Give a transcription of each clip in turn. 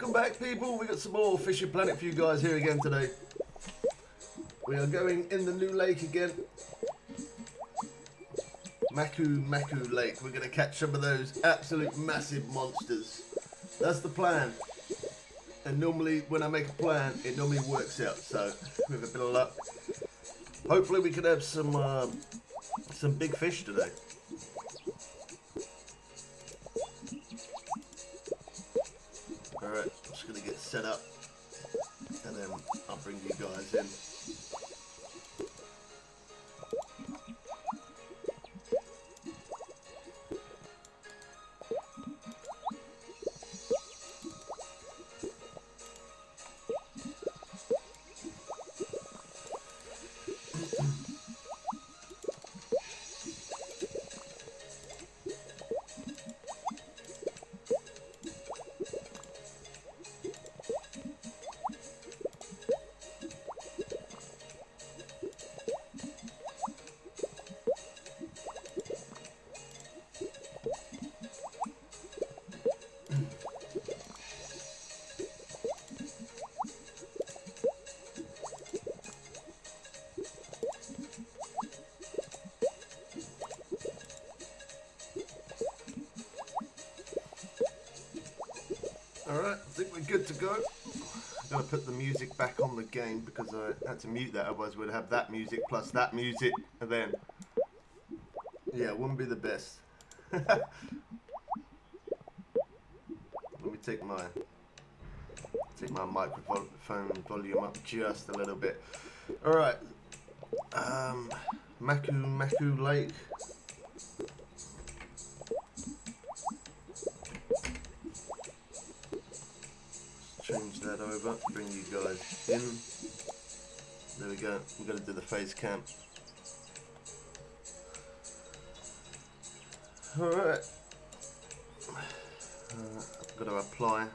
welcome back, people. We got some more Fisher Planet for you guys here again today. We are going in the new lake again. Maku Lake. We're going to catch some of those absolute massive monsters. That's the plan. And normally when I make a plan, it normally works out. So with a bit of luck, hopefully we can have some big fish today. Alright, I'm just going to get set up and then I'll bring you guys in. Alright, I think we're good to go. I'm going to put the music back on the game because I had to mute that, otherwise we'd have that music plus that music, and then, yeah, it wouldn't be the best. Let me take my microphone volume up just a little bit. Alright, Maku Lake. Change that over, bring you guys in. There we go, we're going to do the face cam. Alright, I've got to apply.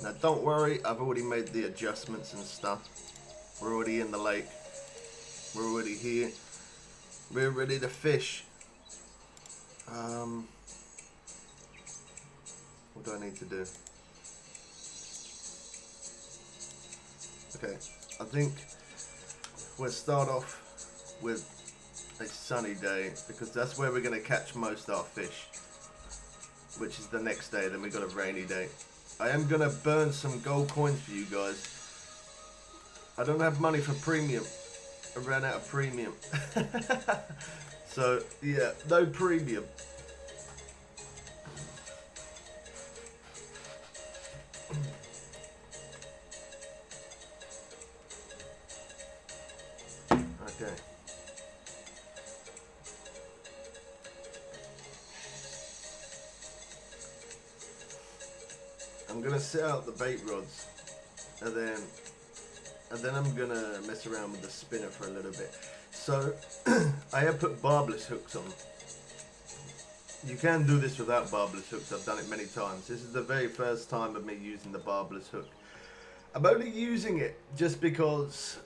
Now don't worry, I've already made the adjustments and stuff. We're already in the lake. We're already here. We're ready to fish. What do I need to do? Okay, I think we'll start off with a sunny day because that's where we're going to catch most of our fish, which is the next day. Then we got a rainy day. I am going to burn some gold coins for you guys. I don't have money for premium. I ran out of premium. So yeah, no premium. Okay. I'm gonna set out the bait rods, and then I'm gonna mess around with the spinner for a little bit. So I have put barbless hooks on. You can do this without barbless hooks. I've done it many times. This is the very first time of me using the barbless hook. I'm only using it just because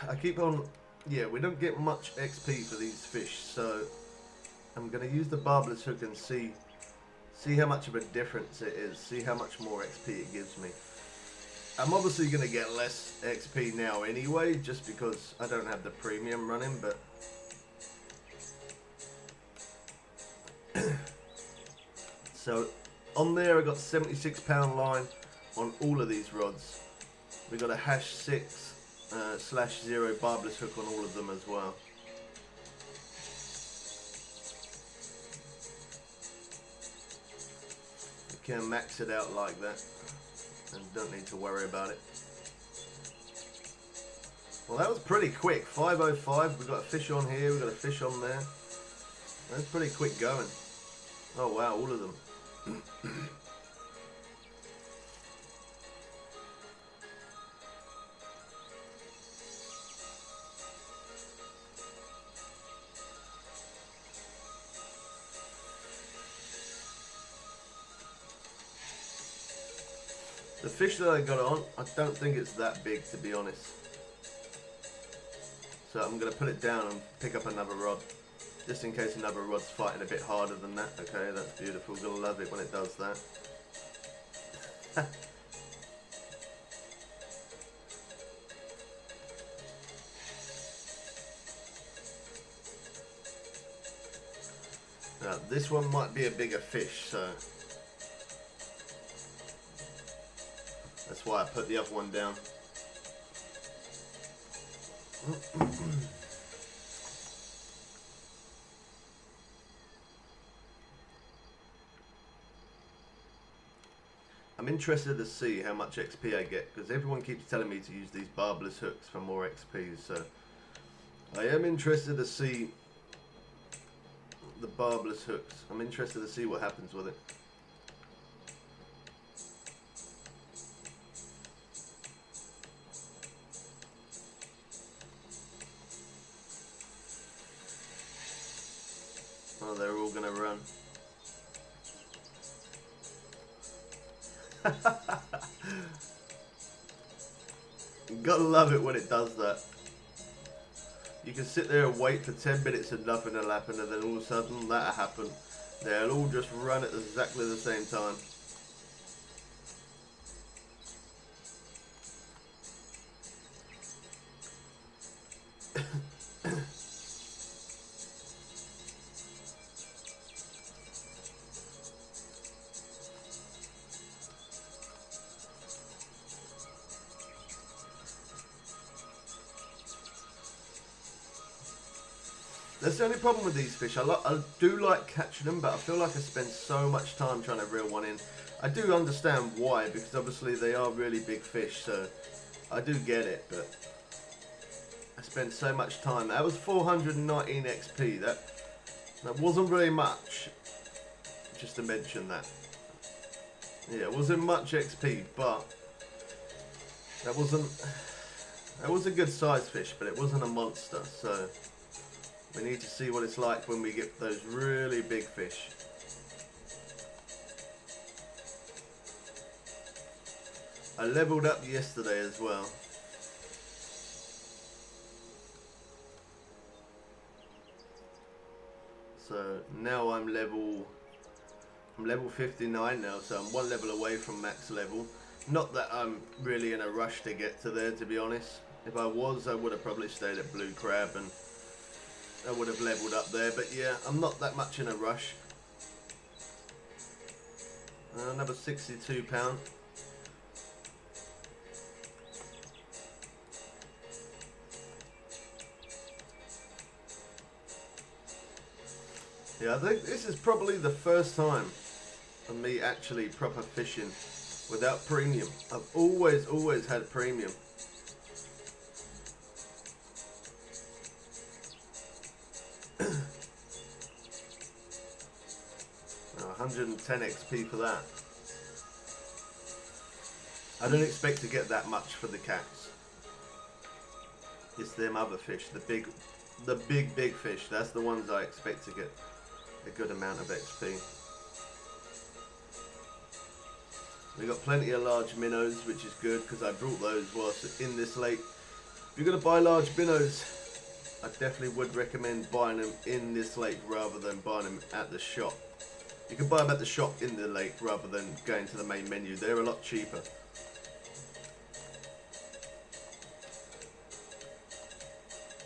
I keep on. Yeah, we don't get much XP for these fish, so I'm going to use the barbless hook and see how much of a difference it is, see how much more XP it gives me. I'm obviously going to get less XP now anyway, just because I don't have the premium running, but so on there I got 76-pound line on all of these rods. We got a #6 /0 barbless hook on all of them as well. You can max it out like that and don't need to worry about it. Well, that was pretty quick. 5:05. We got a fish on here, we got a fish on there. That's pretty quick going. Oh wow, all of them. The fish that I got on, I don't think it's that big, to be honest. So I'm going to put it down and pick up another rod, just in case another rod's fighting a bit harder than that. Okay, that's beautiful. Gonna love it when it does that. Now, this one might be a bigger fish, so that's why I put the other one down. I'm interested to see how much XP I get, because everyone keeps telling me to use these barbless hooks for more XP, so I am interested to see the barbless hooks. I'm interested to see what happens with it. Oh, they're all gonna run. You gotta love it when it does that. You can sit there and wait for 10 minutes and nothing will happen, and then all of a sudden that'll happen. They'll all just run at exactly the same time. That's the only problem with these fish. I do like catching them, but I feel like I spend so much time trying to reel one in. I do understand why, because obviously they are really big fish, so I do get it, but I spend so much time. That was 419 XP. That wasn't very much, just to mention that. Yeah, it wasn't much XP, but that was a good sized fish, but it wasn't a monster, so we need to see what it's like when we get those really big fish. I leveled up yesterday as well. So now I'm level 59 now, so I'm one level away from max level. Not that I'm really in a rush to get to there, to be honest. If I was, I would have probably stayed at Blue Crab and I would have leveled up there, but yeah, I'm not that much in a rush. Another £62. Yeah, I think this is probably the first time of me actually proper fishing without premium. I've always had premium. 110 XP for that. I don't expect to get that much for the cats. It's them other fish, the big fish. That's the ones I expect to get a good amount of XP. We got plenty of large minnows, which is good because I brought those whilst in this lake. If you're going to buy large minnows, I definitely would recommend buying them in this lake rather than buying them at the shop. You can buy them at the shop in the lake rather than going to the main menu. They're a lot cheaper.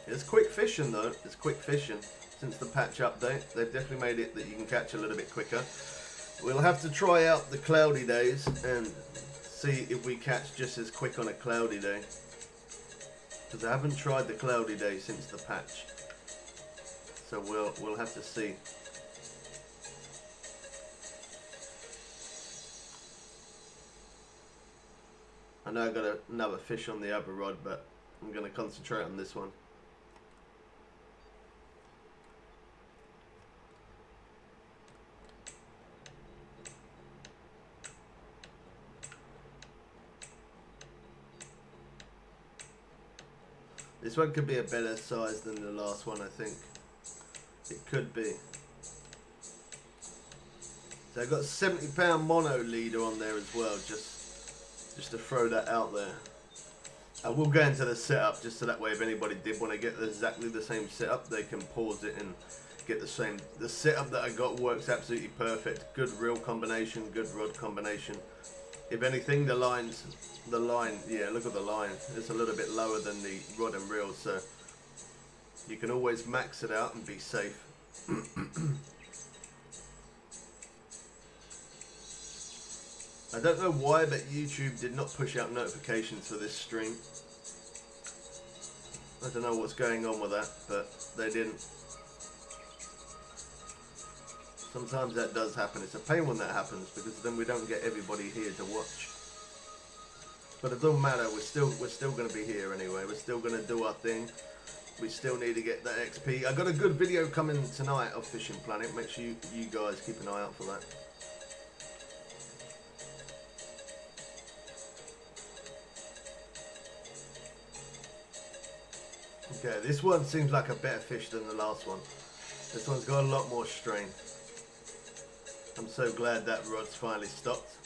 It's quick fishing though. It's quick fishing. Since the patch update, they've definitely made it that you can catch a little bit quicker. We'll have to try out the cloudy days and see if we catch just as quick on a cloudy day. Because I haven't tried the cloudy day since the patch. So we'll have to see. I know I got another fish on the other rod, but I'm going to concentrate on this one. This one could be a better size than the last one, I think. It could be. So I've got a 70-pound mono leader on there as well, just to throw that out there. I will go into the setup just so that way if anybody did want to get exactly the same setup, they can pause it and get the same. The setup that I got works absolutely perfect. Good reel combination, good rod combination. If anything, the line, yeah, look at the line. It's a little bit lower than the rod and reel, so you can always max it out and be safe. I don't know why, but YouTube did not push out notifications for this stream. I don't know what's going on with that, but they didn't. Sometimes that does happen. It's a pain when that happens because then we don't get everybody here to watch. But it doesn't matter. We're still going to be here anyway. We're still going to do our thing. We still need to get that XP. I got a good video coming tonight of Fishing Planet. Make sure you guys keep an eye out for that. Okay, this one seems like a better fish than the last one. This one's got a lot more strain. I'm so glad that rod's finally stopped.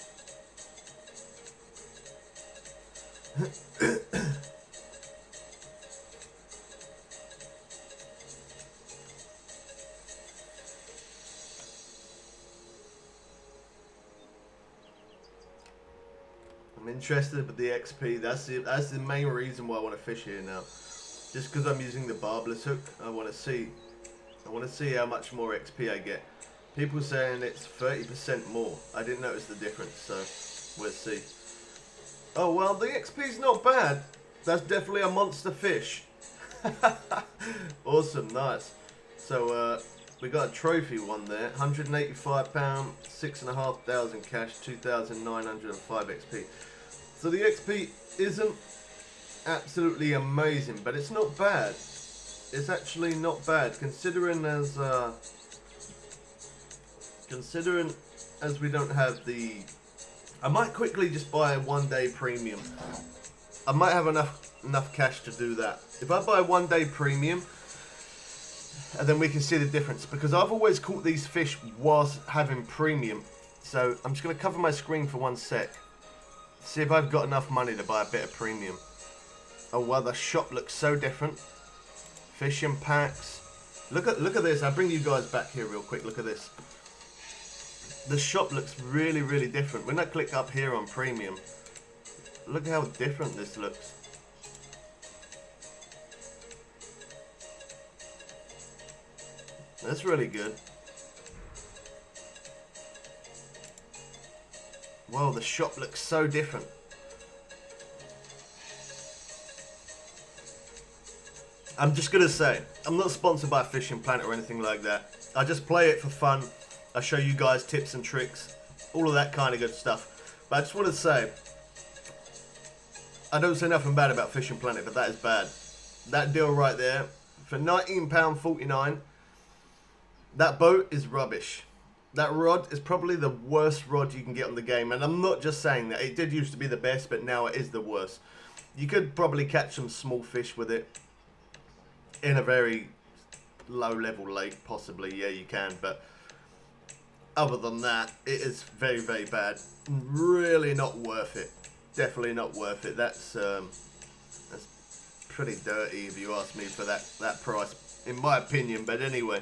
I'm interested with the XP. That's the main reason why I want to fish here now. Just because I'm using the barbless hook, I want to see how much more XP I get. People saying it's 30% more. I didn't notice the difference, so we'll see. Oh well, the XP's not bad. That's definitely a monster fish. Awesome, nice. So we got a trophy one there. £185, 6,500 cash, 2,905 XP. So the XP isn't absolutely amazing, but it's not bad. It's actually not bad considering as we don't have the. I might quickly just buy a 1-day premium. I might have enough cash to do that. If I buy a 1-day premium, and then we can see the difference, because I've always caught these fish whilst having premium. So I'm just going to cover my screen for 1 sec. See if I've got enough money to buy a bit of premium. Oh well, the shop looks so different. Fishing packs. Look at this. I'll bring you guys back here real quick. Look at this. The shop looks really, really different. When I click up here on premium, look how different this looks. That's really good. Wow, the shop looks so different. I'm just going to say, I'm not sponsored by Fishing Planet or anything like that. I just play it for fun. I show you guys tips and tricks, all of that kind of good stuff. But I just want to say, I don't say nothing bad about Fishing Planet, but that is bad. That deal right there, for £19.49, that boat is rubbish. That rod is probably the worst rod you can get on the game. And I'm not just saying that. It did used to be the best, but now it is the worst. You could probably catch some small fish with it. In a very low level lake, possibly. Yeah, you can. But other than that, it is very, very bad. Really not worth it. Definitely not worth it. That's pretty dirty if you ask me for that price, in my opinion. But anyway.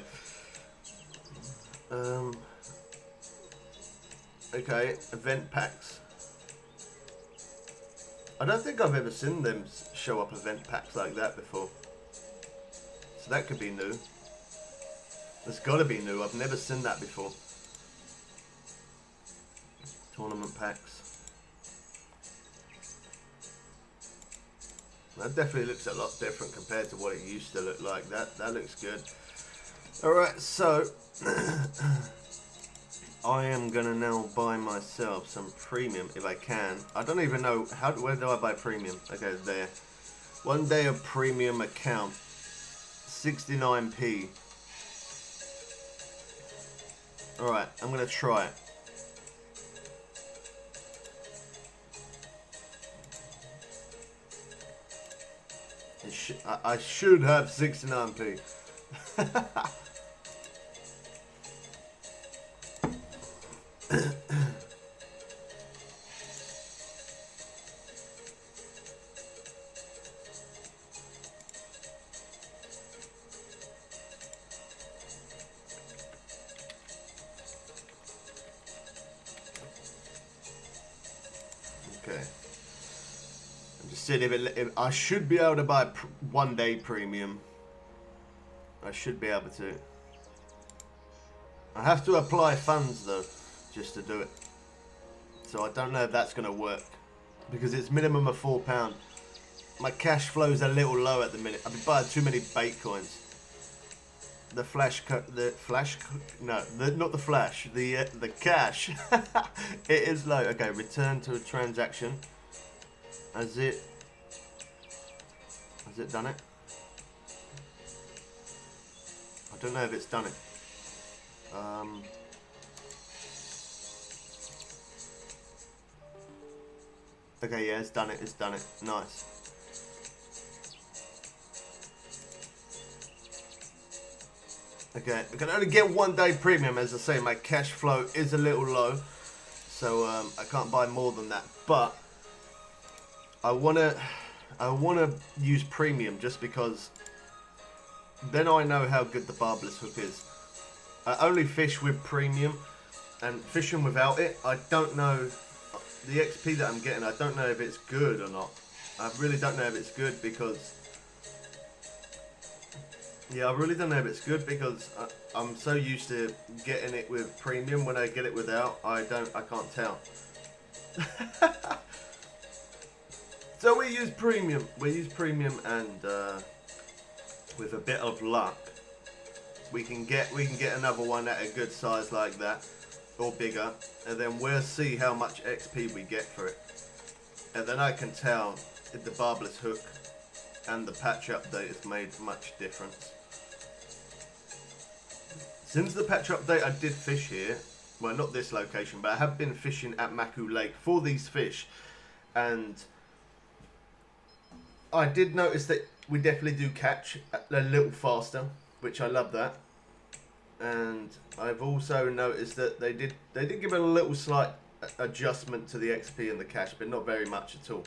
Okay, event packs. I don't think I've ever seen them show up event packs like that before. So that could be new. It's got to be new. I've never seen that before. Tournament packs. That definitely looks a lot different compared to what it used to look like. That looks good. Alright, so I am gonna now buy myself some premium if I can. I don't even know where do I buy premium? Okay, there. 1 day of premium account, 69p. Alright, I'm gonna try it. I should have 69p. Okay. I'm just seeing if I should be able to buy 1 day premium. I should be able to. I have to apply funds though, just to do it. So I don't know if that's going to work. Because it's minimum of £4. My cash flow's a little low at the minute. I've been buying too many bait coins. The cash. It is low. Okay, return to a transaction. Has it done it? I don't know if it's done it. Okay, yeah, it's done it. It's done it. Nice. Okay, I can only get 1 day premium. As I say, my cash flow is a little low, so I can't buy more than that. But I wanna use premium just because then I know how good the barbless hook is. I only fish with premium, and fishing without it, I don't know the XP that I'm getting. I don't know if it's good or not. I really don't know if it's good because. Yeah, I really don't know if it's good because I'm so used to getting it with premium. When I get it without, I can't tell. So we use premium. We use premium, and with a bit of luck, we can get another one at a good size like that, or bigger, and then we'll see how much XP we get for it, and then I can tell if the barbless hook and the patch update has made much difference. Since the patch update, I did fish here. Well, not this location, but I have been fishing at Maku Lake for these fish. And I did notice that we definitely do catch a little faster, which I love that. And I've also noticed that they did give it a little slight adjustment to the XP and the cash, but not very much at all.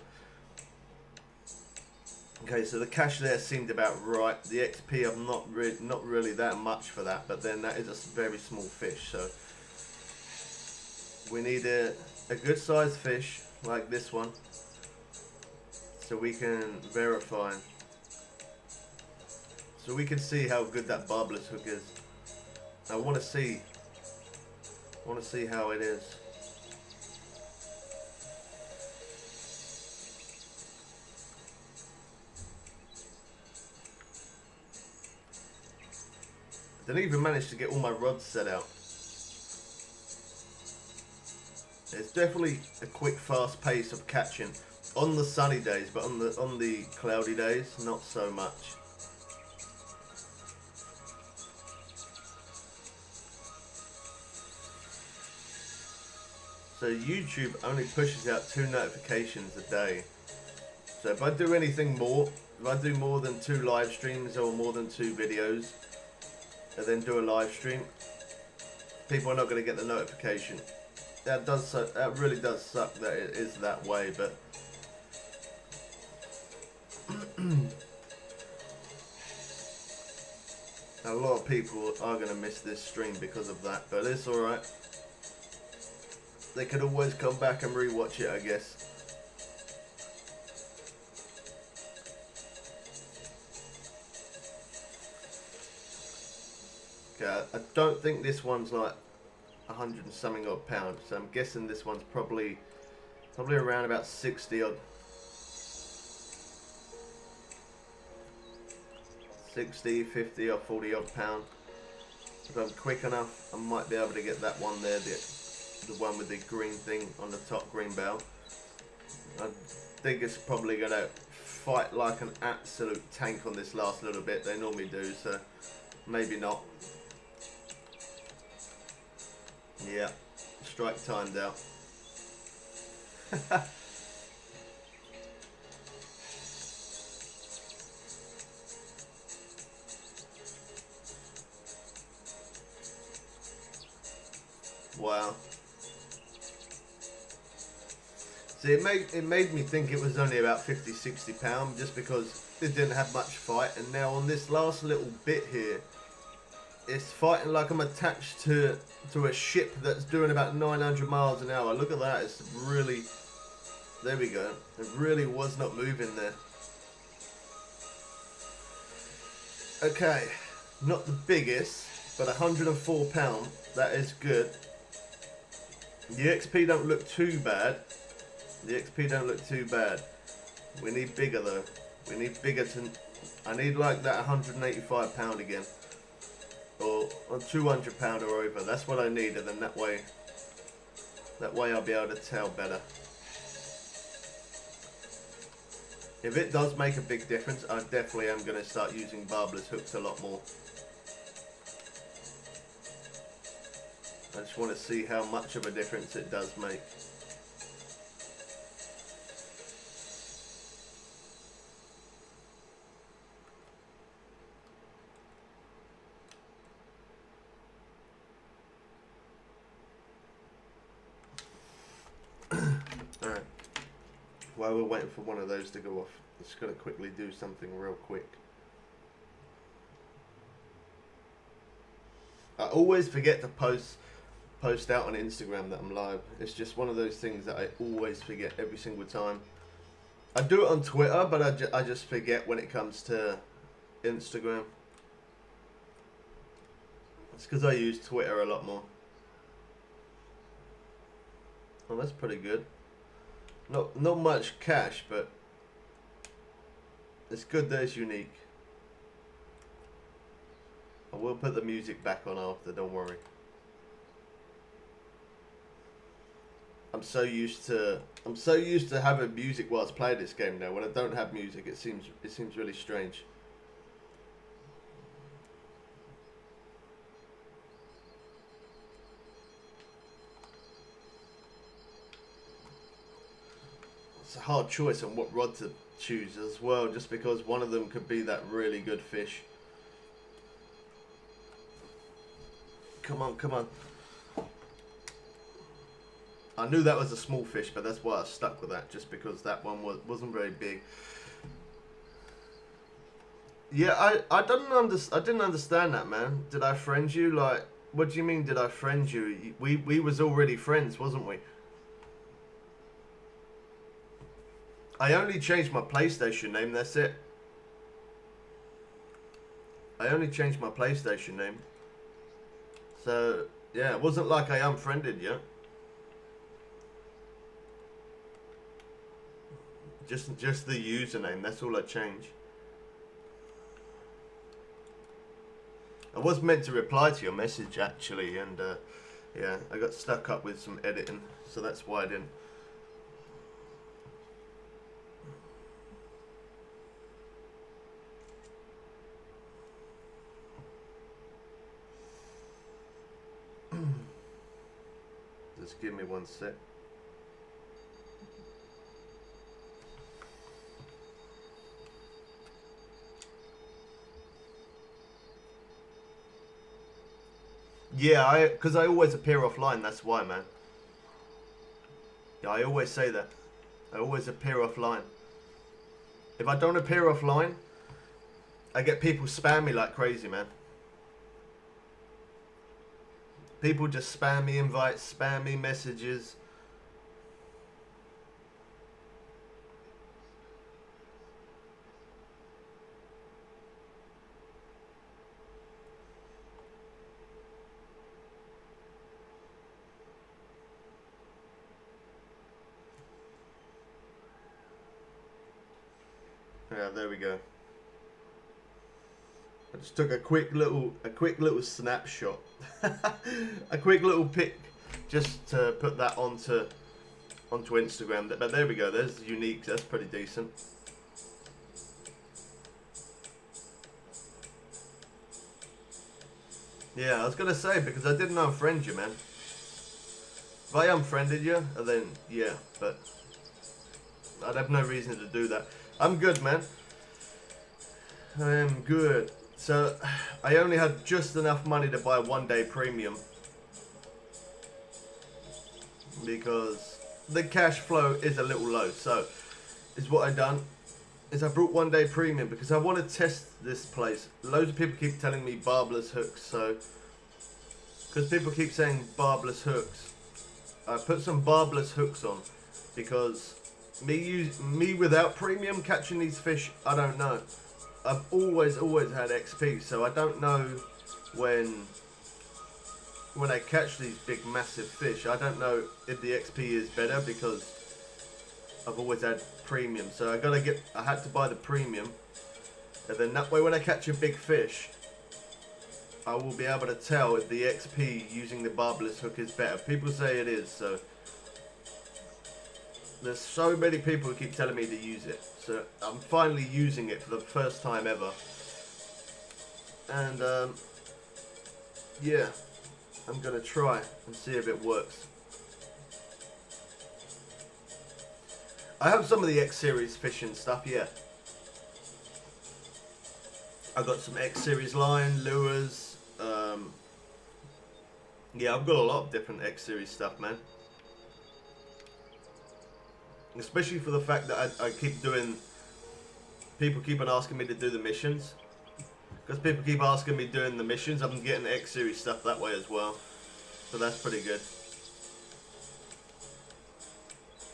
Okay, so the cash there seemed about right. The XP, I'm not really that much for that, but then that is a very small fish, so we need a good sized fish like this one, so we can verify, so we can see how good that barbless hook is. I want to see how it is. I didn't even manage to get all my rods set out. It's definitely a quick, fast pace of catching on the sunny days, but on the cloudy days, not so much. So YouTube only pushes out 2 notifications a day. So if I do anything more, if I do more than 2 live streams or more than 2 videos, and then do a live stream, people are not going to get the notification. That really does suck that it is that way, but a lot of people are going to miss this stream because of that, but it's alright. They could always come back and rewatch it, I guess. Okay, I don't think this one's like 100 and something odd pounds, so I'm guessing this one's probably around about 60 odd. 60, 50 or 40 odd pound. If I'm quick enough, I might be able to get that one there, the one with the green thing on the top, green bell. I think it's probably going to fight like an absolute tank on this last little bit. They normally do, so maybe not. Yeah, strike timed out. Wow. See, it made me think it was only about 50, 60 pound just because it didn't have much fight, and now on this last little bit here, it's fighting like I'm attached to a ship that's doing about 900 miles an hour. Look at that, it's really There we go. It really was not moving there. Okay, not the biggest, but £104. That is good. The XP don't look too bad. The XP don't look too bad. We need bigger though. We need bigger to... I need like that £185 again. Or £200 or over. That's what I need, and then that way I'll be able to tell better. If it does make a big difference, I definitely am going to start using barbless hooks a lot more. I just want to see how much of a difference it does make. Alright. While we're waiting for one of those to go off, I'm just going to quickly do something real quick. I always forget to post out on Instagram that I'm live. It's just one of those things that I always forget every single time. I do it on Twitter, but I just forget when it comes to Instagram. It's because I use Twitter a lot more. Oh, that's pretty good. Not much cash, but it's good that it's unique. I will put the music back on after, don't worry. I'm so used to having music whilst playing this game now. When I don't have music, it seems really strange. It's a hard choice on what rod to choose as well, just because one of them could be that really good fish. Come on, come on. I knew that was a small fish, but that's why I stuck with that, just because that one wasn't very big. Yeah, I didn't understand that, man. Did I friend you? Like, what do you mean? Did I friend you? We was already friends, wasn't we? I only changed my PlayStation name. That's it. I only changed my PlayStation name. So yeah, it wasn't like I unfriended you. Just the username, that's all I changed. I was meant to reply to your message actually, and yeah, I got stuck up with some editing, so that's why I didn't. Just give me one sec. Yeah, because I always appear offline, that's why, man. Yeah, I always say that. I always appear offline. If I don't appear offline, I get people spam me like crazy, man. People just spam me invites, spam me messages. Yeah, there we go. I just took a quick little snapshot, a quick little pic, just to put that onto Instagram. But there we go. There's unique. That's pretty decent. Yeah, I was gonna say, because I didn't unfriend you, man. If I unfriended you, then yeah, but I'd have no reason to do that. I'm good, man. I am good. So, I only had just enough money to buy 1 day premium, because the cash flow is a little low. So, is what I done is I brought 1 day premium because I want to test this place. Loads of people keep telling me barbless hooks, so because people keep saying barbless hooks, I put some barbless hooks on because Me without premium catching these fish, I don't know. I've always had XP, so I don't know when I catch these big massive fish. I don't know if the XP is better because I've always had premium. So I had to buy the premium, and then that way when I catch a big fish, I will be able to tell if the XP using the barbless hook is better. People say it is, so there's so many people who keep telling me to use it. So I'm finally using it for the first time ever. And yeah, I'm gonna try and see if it works. I have some of the X series fishing stuff, yeah. I've got some X series line, lures. Yeah, I've got a lot of different X series stuff, man. Especially for the fact that I keep doing, people keep on asking me to do the missions. Because people keep asking me doing the missions, I'm getting X series stuff that way as well. So that's pretty good.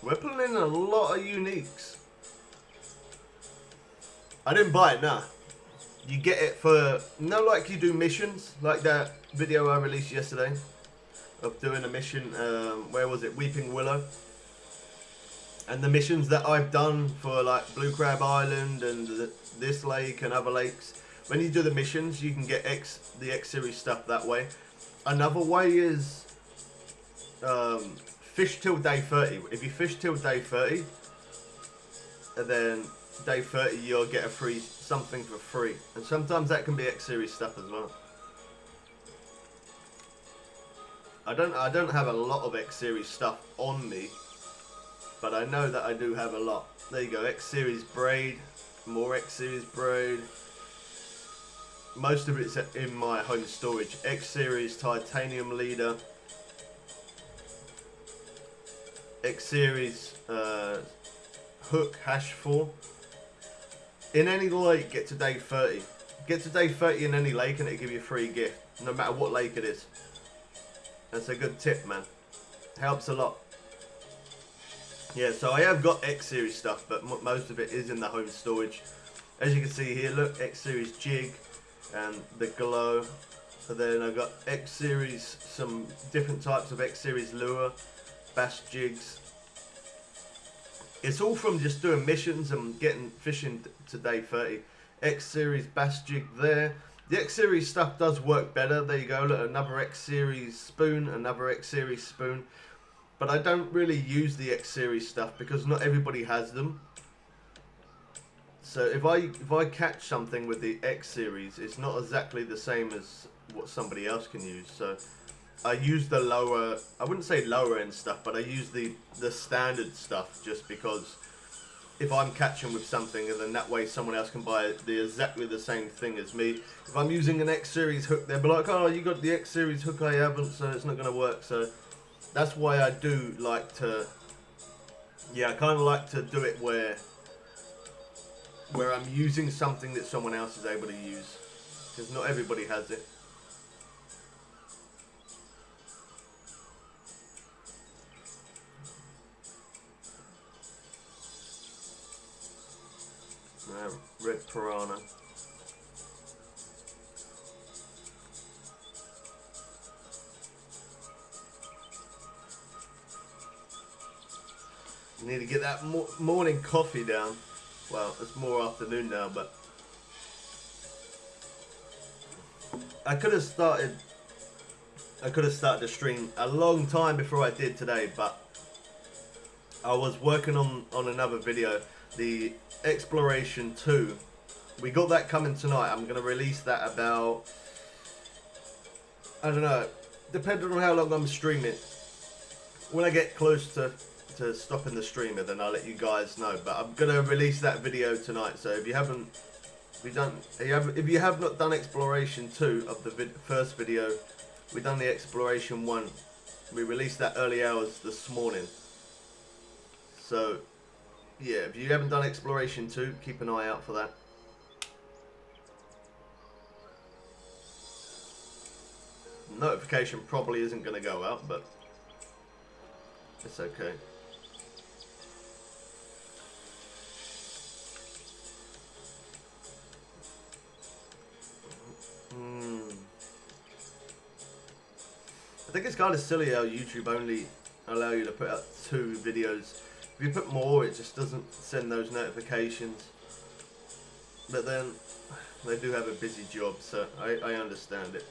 We're pulling in a lot of uniques. I didn't buy it, nah. You get it for, like you do missions, like that video I released yesterday of doing a mission, where was it, Weeping Willow. And the missions that I've done for like Blue Crab Island and this lake and other lakes, when you do the missions, you can get the X series stuff that way. Another way is fish till day 30. If you fish till day 30, and then day 30 you'll get something for free. And sometimes that can be X series stuff as well. I don't have a lot of X series stuff on me, but I know that I do have a lot. There you go, X series braid, more X series braid. Most of it's in my home storage. X series titanium leader, X series hook hash 4. In any lake, get to day 30. Get to day 30 in any lake and it'll give you a free gift, no matter what lake it is. That's a good tip, man. Helps a lot. Yeah, so I have got X series stuff, but most of it is in the home storage. As you can see here, look, X series jig and the glow. And then I've got X series, some different types of X series lure, bass jigs. It's all from just doing missions and getting fishing to day 30. X series bass jig there. The X series stuff does work better. There you go, look, another X series spoon, another X series spoon. But I don't really use the X series stuff because not everybody has them. So if I catch something with the X series, it's not exactly the same as what somebody else can use. So I use the lower, I wouldn't say lower end stuff, but I use the standard stuff just because if I'm catching with something, and then that way someone else can buy exactly the same thing as me. If I'm using an X series hook, they'll be like, oh, you got the X series hook, I haven't, so it's not going to work. So that's why I do like to, yeah, I kind of like to do it where I'm using something that someone else is able to use, because not everybody has it. Red piranha. You need to get that morning coffee down. Well, it's more afternoon now, but I could have started the stream a long time before I did today, but I was working on another video, the Exploration 2. We got that coming tonight. I'm going to release that about, I don't know, depending on how long I'm streaming. When I get close to stopping the streamer, then I'll let you guys know. But I'm going to release that video tonight. So if you have not done Exploration 2 of the first video, we've done the Exploration 1. We released that early hours this morning. So yeah, if you haven't done Exploration 2, keep an eye out for that. Notification probably isn't going to go out, but it's okay. I think it's kind of silly how YouTube only allow you to put out 2 videos. If you put more, it just doesn't send those notifications. But then, they do have a busy job, so I understand it.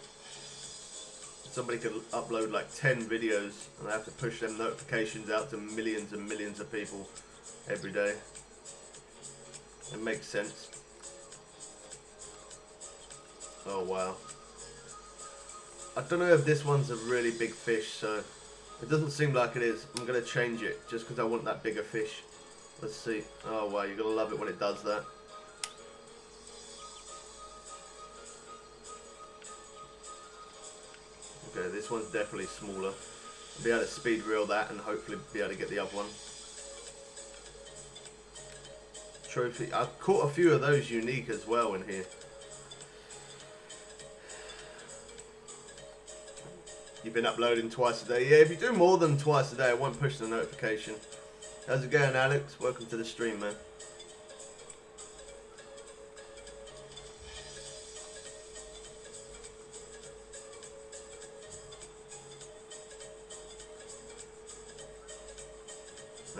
Somebody could upload like 10 videos and they have to push them notifications out to millions and millions of people every day. It makes sense. Oh wow. I don't know if this one's a really big fish, so it doesn't seem like it is. I'm going to change it just because I want that bigger fish. Let's see. Oh wow, you're going to love it when it does that. Okay, this one's definitely smaller. I'll be able to speed reel that and hopefully be able to get the other one. Trophy. I've caught a few of those unique as well in here. You've been uploading twice a day. Yeah, if you do more than twice a day, I won't push the notification. How's it going, Alex? Welcome to the stream, man.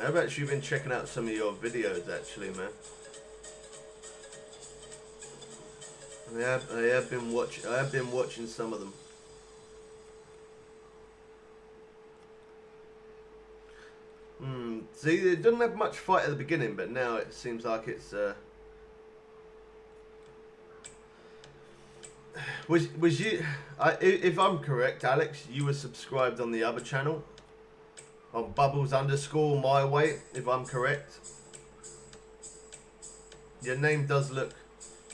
I've actually been checking out some of your videos, actually, man. I have been watching some of them. See, it didn't have much fight at the beginning, but now it seems like it's. Was you? If I'm correct, Alex, you were subscribed on the other channel. On Bubbles_my way, if I'm correct. Your name does look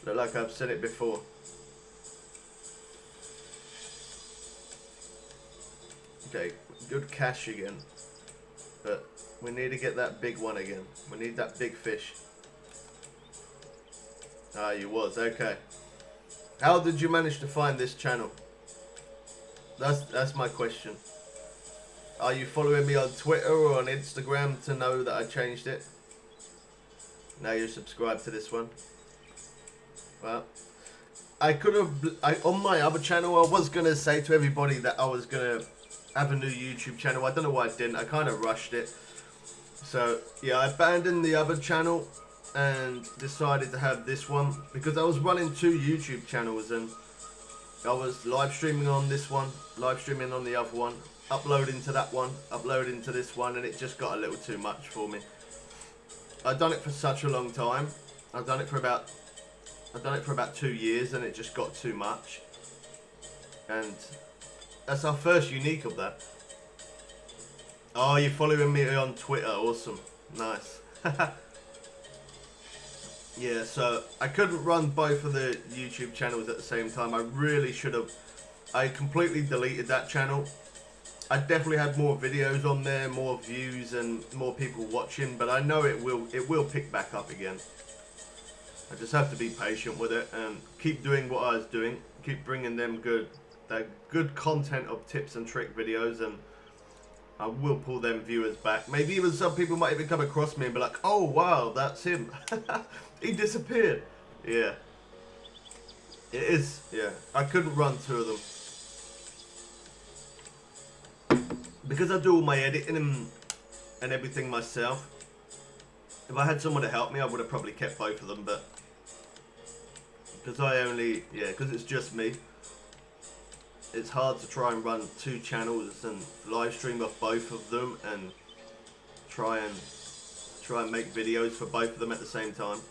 like I've said it before. Okay, good cash again. But we need to get that big one again. We need that big fish. Ah, you was, okay. How did you manage to find this channel? That's my question. Are you following me on Twitter or on Instagram to know that I changed it? Now you're subscribed to this one. Well, I could have, on my other channel, I was going to say to everybody that I was going to have a new YouTube channel. I don't know why I didn't. I kind of rushed it. So, yeah, I abandoned the other channel and decided to have this one because I was running 2 YouTube channels and I was live streaming on this one, live streaming on the other one, uploading to that one, uploading to this one, and it just got a little too much for me. I've done it for such a long time. I've done it for about 2 years and it just got too much. And that's our first unique of that. Oh, you're following me on Twitter. Awesome. Nice. Yeah, so I couldn't run both of the YouTube channels at the same time. I really should have. I completely deleted that channel. I definitely had more videos on there, more views and more people watching, but I know it will pick back up again. I just have to be patient with it and keep doing what I was doing. Keep bringing them good content of tips and trick videos, and I will pull them viewers back. Maybe even some people might even come across me and be like, oh wow, that's him. He disappeared. Yeah. It is, yeah. I couldn't run 2 of them. Because I do all my editing and everything myself. If I had someone to help me, I would have probably kept both of them, but because it's just me, it's hard to try and run 2 channels and live stream off both of them and try and make videos for both of them at the same time.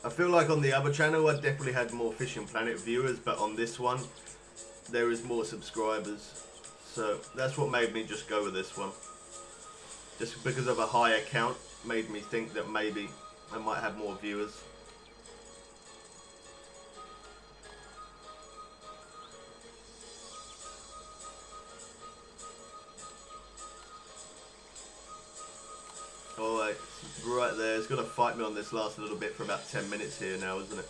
I feel like on the other channel I definitely had more Fishing Planet viewers, but on this one there is more subscribers, so that's what made me just go with this one. Just because of a higher count made me think that maybe I might have more viewers. Alright, right there. It's going to fight me on this last little bit for about 10 minutes here now, isn't it?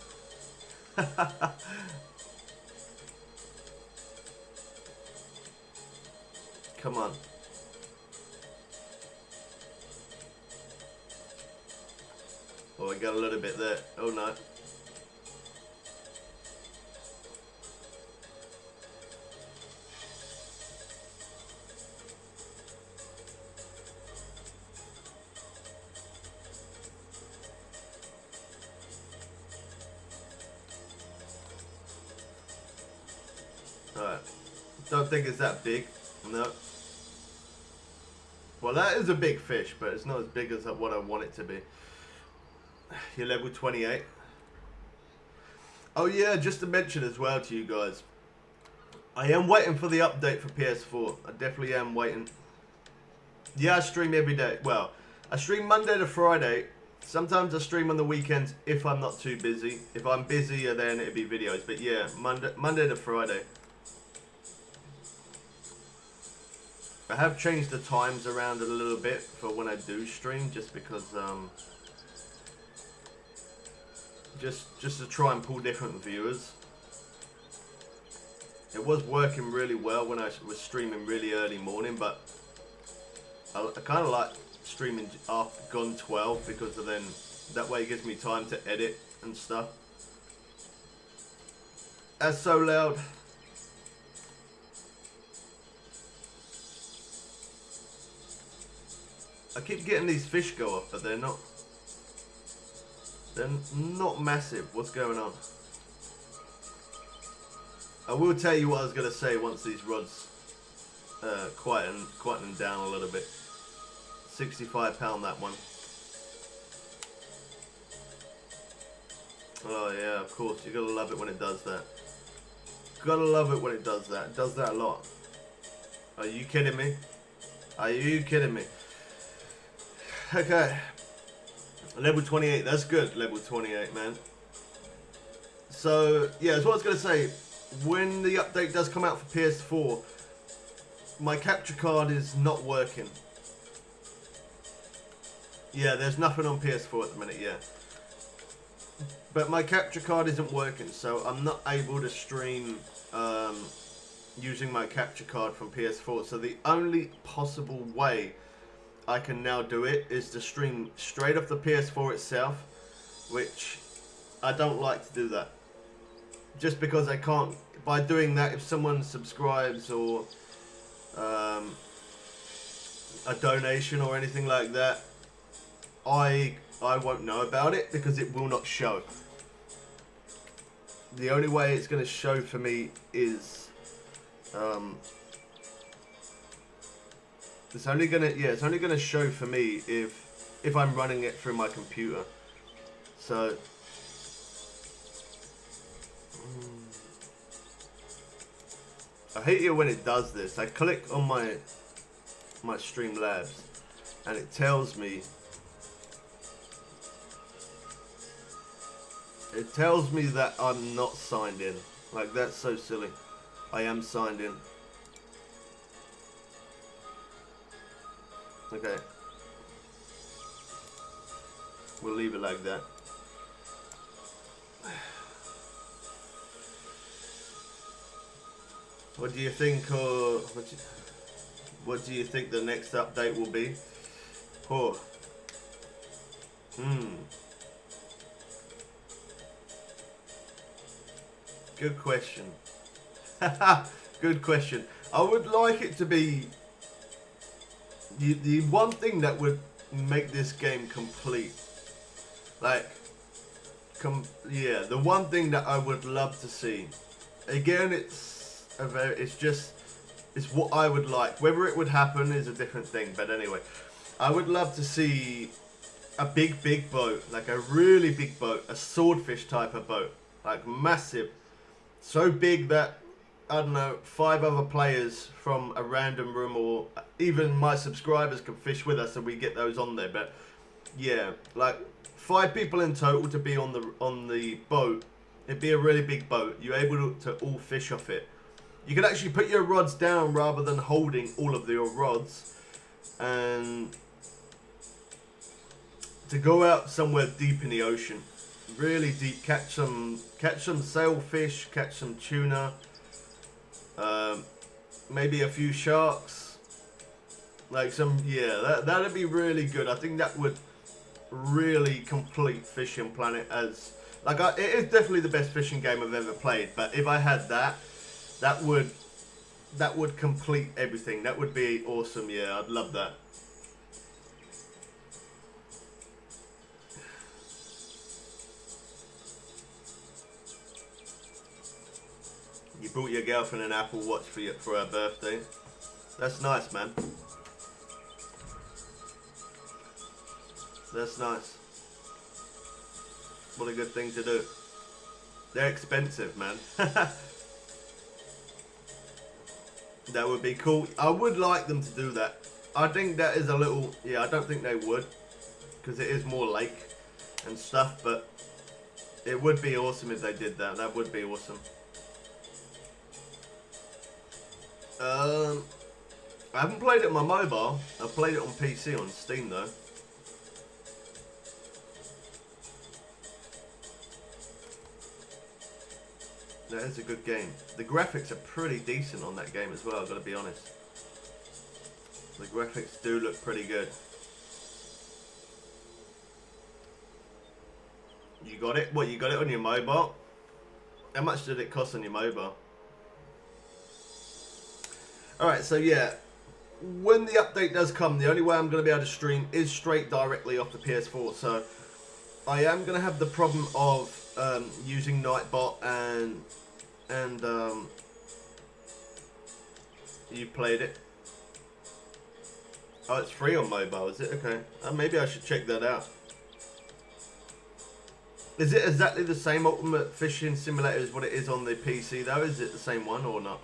Come on. Oh, I got a little bit there. Oh no. Don't think it's that big. No. Well, that is a big fish, but it's not as big as what I want it to be. You're level 28. Oh yeah, just to mention as well to you guys, I am waiting for the update for PS4. I definitely am waiting. Yeah, I stream every day. Well, I stream Monday to Friday. Sometimes I stream on the weekends if I'm not too busy. If I'm busy, then it'd be videos. But yeah, Monday to Friday. I have changed the times around a little bit for when I do stream, just because, just to try and pull different viewers. It was working really well when I was streaming really early morning, but I kind of like streaming after gone 12 because then that way it gives me time to edit and stuff. That's so loud. I keep getting these fish go off, but they're not massive. What's going on? I will tell you what I was going to say once these rods quieten down a little bit. £65 that one. Oh yeah, of course. You gotta love it when it does that. Gotta love it when it does that. It does that a lot. Are you kidding me? Are you kidding me? Okay. Level 28. That's good. Level 28, man. So yeah, that's what I was gonna say. When the update does come out for PS4, my capture card is not working. Yeah, there's nothing on PS4 at the minute, yeah. But my capture card isn't working, so I'm not able to stream using my capture card from PS4. So the only possible way I can now do it is to stream straight off the PS4 itself, which I don't like to do that. Just because I can't, by doing that, if someone subscribes or a donation or anything like that, I won't know about it because it will not show. The only way it's going to show for me is it's only gonna show for me if I'm running it through my computer. So I hate it when it does this. I click on my Streamlabs and it tells me that I'm not signed in. Like, that's so silly. I am signed in. Okay. We'll leave it like that. What do you think, or what do you think the next update will be? Oh. Good question. Good question. I would like it to be the one thing that would make this game complete. Like, yeah, the one thing that I would love to see. Again, it's what I would like. Whether it would happen is a different thing. But anyway, I would love to see a big boat, like a really big boat, a swordfish type of boat, like massive, so big that, I don't know, 5 other players from a random room or even my subscribers can fish with us and we get those on there. But yeah, like 5 people in total to be on the boat. It'd be a really big boat. You're able to all fish off it. You can actually put your rods down rather than holding all of your rods, and to go out somewhere deep in the ocean, really deep, catch some sailfish, catch some tuna, maybe a few sharks, like some, yeah, that'd be really good. I think that would really complete Fishing Planet as, like, it is definitely the best fishing game I've ever played, but if I had that would complete everything. That would be awesome. Yeah, I'd love that. You brought your girlfriend an Apple Watch for her birthday. That's nice, man. That's nice. What a good thing to do. They're expensive, man. That would be cool. I would like them to do that. I think that is a little... Yeah, I don't think they would. Because it is more lake and stuff. But it would be awesome if they did that. That would be awesome. I haven't played it on my mobile. I've played it on PC on Steam though. That is a good game. The graphics are pretty decent on that game as well, I've got to be honest. The graphics do look pretty good. You got it? What, you got it on your mobile? How much did it cost on your mobile? Alright, so yeah. When the update does come, the only way I'm going to be able to stream is straight directly off the PS4. So I am going to have the problem of using Nightbot and you played it. Oh, it's free on mobile, is it? Okay. Maybe I should check that out. Is it exactly the same Ultimate Fishing Simulator as what it is on the PC though? Is it the same one or not?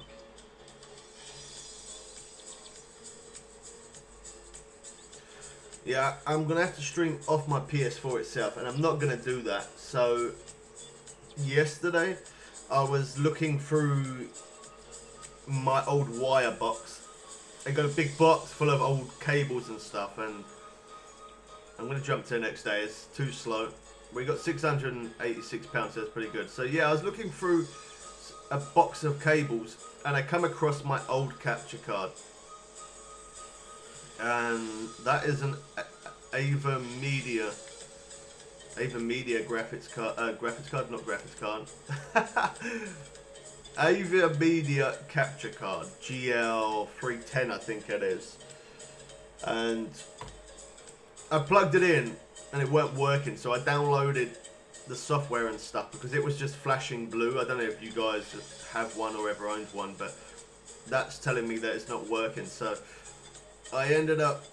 Yeah, I'm going to have to stream off my PS4 itself, and I'm not going to do that. So, yesterday, I was looking through my old wire box. I got a big box full of old cables and stuff, and I'm going to jump to the next day. It's too slow. We got £686, so that's pretty good. So, yeah, I was looking through a box of cables, and I come across my old capture card. And that is an Ava Media graphics card, not graphics card. Ava Media capture card, GL310 I think it is. And I plugged it in and it weren't working, so I downloaded the software and stuff because it was just flashing blue. I don't know if you guys have one or ever owned one, but that's telling me that it's not working. So I ended up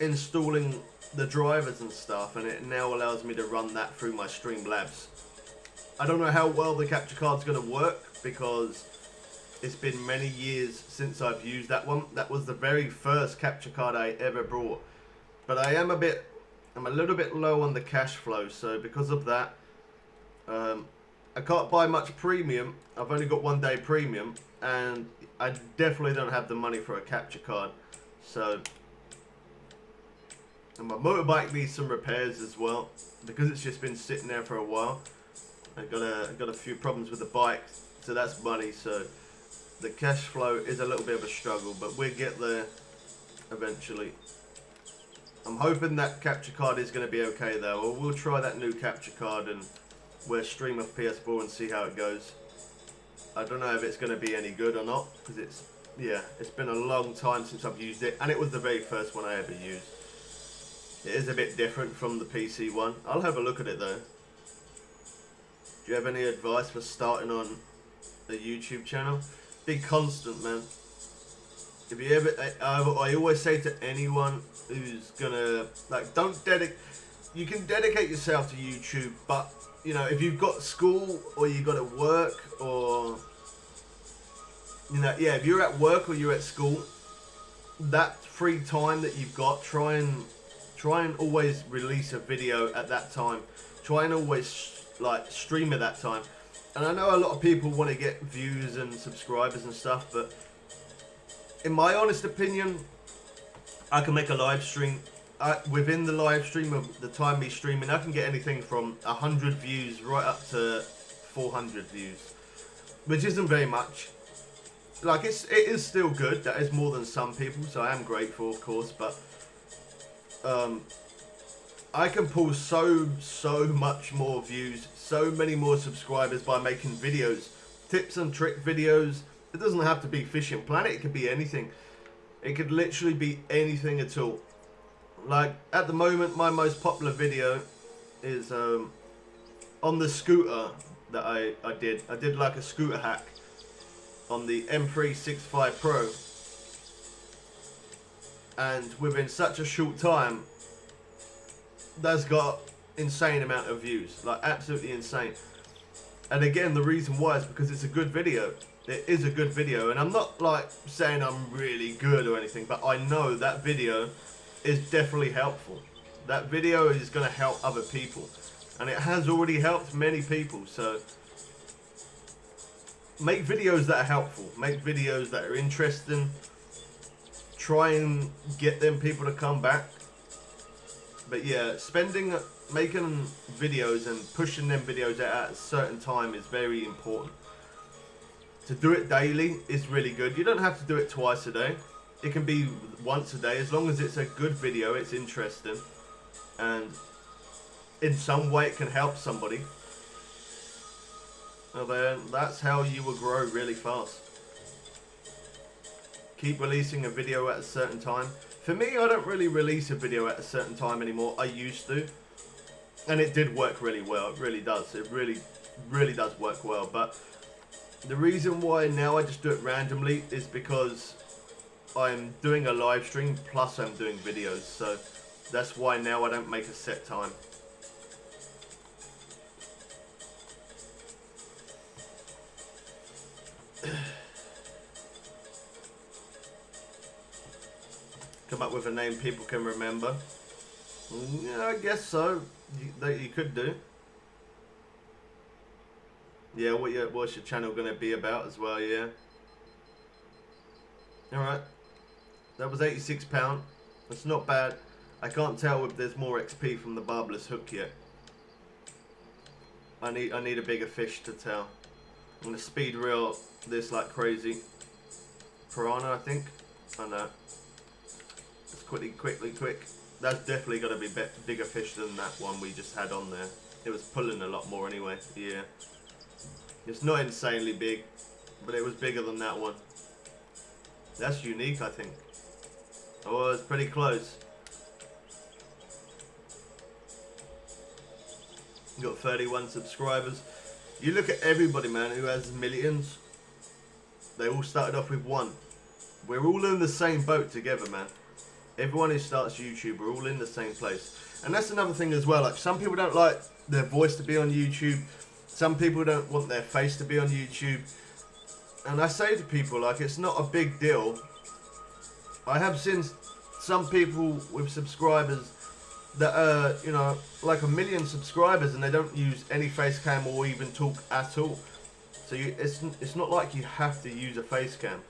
installing the drivers and stuff, and it now allows me to run that through my Streamlabs. I don't know how well the capture card's going to work because it's been many years since I've used that one. That was the very first capture card I ever brought. But I'm a little bit low on the cash flow, so because of that, I can't buy much premium. I've only got 1 day premium, and I definitely don't have the money for a capture card. So, and my motorbike needs some repairs as well because it's just been sitting there for a while. I got a few problems with the bike, so that's money. So the cash flow is a little bit of a struggle, but we'll get there eventually. I'm hoping that capture card is going to be okay though. We'll try that new capture card and we'll stream off PS4 and see how it goes. I don't know if it's going to be any good or not because it's been a long time since I've used it, and it was the very first one I ever used. It is a bit different from the PC one. I'll have a look at it though. Do you have any advice for starting on a YouTube channel? Be constant, man. If you ever, I always say to anyone who's gonna, like, you can dedicate yourself to YouTube, but you know, if you've got school or you've got to work, or you know, yeah, if you're at work or you're at school, that free time that you've got, try and always release a video at that time. Try and always like stream at that time. And I know a lot of people want to get views and subscribers and stuff, but in my honest opinion, I can make a live stream. Within the live stream of the time me streaming, I can get anything from 100 views right up to 400 views, which isn't very much. Like, it is still good. That is more than some people, so I am grateful, of course. But I can pull so much more views, so many more subscribers by making videos, tips and trick videos. It doesn't have to be Fishing Planet. It could be anything. It could literally be anything at all. Like, at the moment, my most popular video is on the scooter that I did. I did like a scooter hack on the M365 Pro, and within such a short time, that's got insane amount of views, like absolutely insane. And again, the reason why is because it's a good video. It is a good video, and I'm not like saying I'm really good or anything, but I know that video is definitely helpful. That video is going to help other people, and it has already helped many people. So make videos that are helpful, make videos that are interesting, try and get them people to come back. But yeah, making videos and pushing them videos out at a certain time is very important. To do it daily is really good. You don't have to do it twice a day. It can be once a day, as long as it's a good video, it's interesting, and in some way it can help somebody. And then that's how you will grow really fast. Keep releasing a video at a certain time. For me, I don't really release a video at a certain time anymore. I used to, and it did work really well. It really does. It really does work well. But the reason why now I just do it randomly is because I'm doing a live stream plus I'm doing videos. So that's why now I don't make a set time. Come up with a name people can remember. Yeah, I guess so. You could do. Yeah, what's your channel going to be about as well, yeah. Alright. That was £86. That's not bad. I can't tell if there's more XP from the barbless hook yet. I need a bigger fish to tell. I'm going to speed reel this like crazy. Piranha, I think. I know. Just quick. That's definitely got to be bigger fish than that one we just had on there. It was pulling a lot more anyway, yeah. It's not insanely big, but it was bigger than that one. That's unique, I think. Oh, it's pretty close. You got 31 subscribers. You look at everybody, man, who has millions. They all started off with one. We're all in the same boat together, man. Everyone who starts YouTube, we're all in the same place. And that's another thing as well. Like, some people don't like their voice to be on YouTube. Some people don't want their face to be on YouTube. And I say to people, like, it's not a big deal. I have seen some people with subscribers that are, you know, like 1 million subscribers, and they don't use any face cam or even talk at all. So it's not like you have to use a face cam.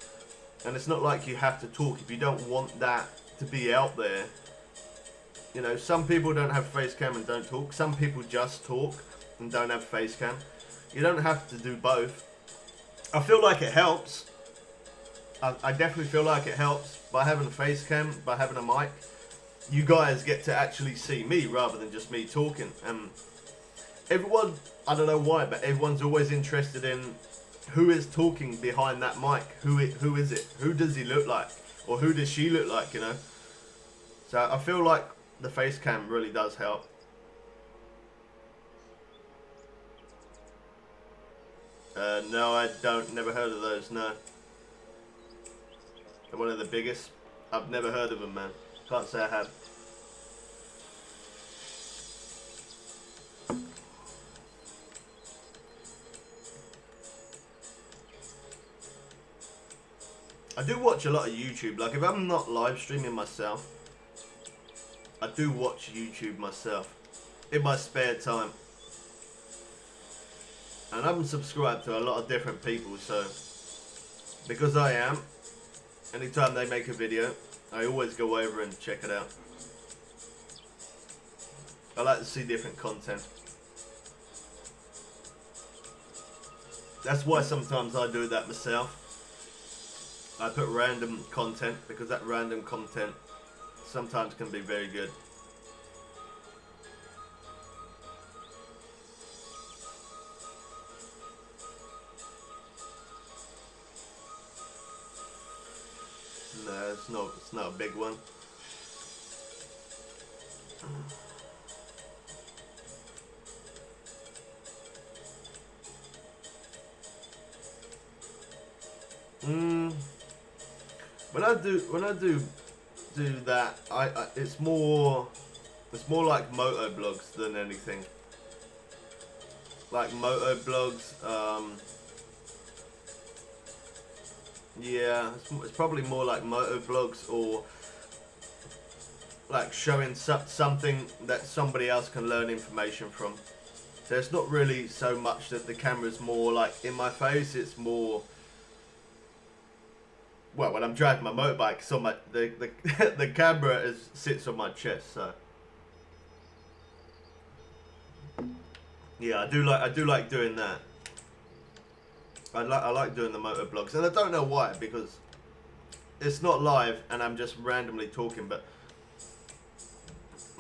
And it's not like you have to talk if you don't want that to be out there. You know, some people don't have face cam and don't talk. Some people just talk and don't have face cam. You don't have to do both. I feel like it helps. I definitely feel like it helps by having a face cam, by having a mic. You guys get to actually see me rather than just me talking. Everyone, I don't know why, but everyone's always interested in who is talking behind that mic. Who is it? Who does he look like? Or who does she look like, you know? So I feel like the face cam really does help. No, I don't. Never heard of those, no. They're one of the biggest. I've never heard of them, man. Can't say I have. I do watch a lot of YouTube. Like, if I'm not live streaming myself, I do watch YouTube myself in my spare time. And I'm subscribed to a lot of different people, so because I am, anytime they make a video, I always go over and check it out. I like to see different content. That's why sometimes I do that myself. I put random content because that random content sometimes can be very good. No, it's not a big one. Mm, when I do that, it's more like Motovlogs than anything. Like Motovlogs, yeah, it's probably more like Motovlogs, or like showing something that somebody else can learn information from. So it's not really so much that the camera's more like in my face, it's more, well, when I'm driving my motorbike, it's on my, the camera sits on my chest, so. Yeah, I do like doing that. I like doing the Motovlogs, and I don't know why, because it's not live and I'm just randomly talking, but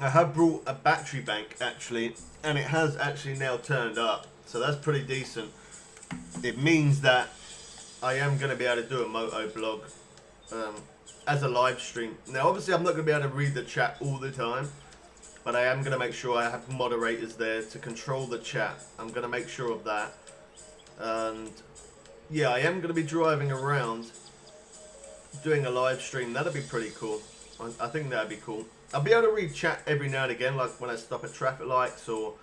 I have brought a battery bank actually, and it has actually now turned up, so that's pretty decent. It means that I am going to be able to do a Motovlog as a live stream. Now obviously I'm not going to be able to read the chat all the time, but I am going to make sure I have moderators there to control the chat. I'm going to make sure of that. And yeah, I am going to be driving around doing a live stream. That'd be pretty cool. I think that'd be cool. I'll be able to read chat every now and again, like when I stop at traffic lights, or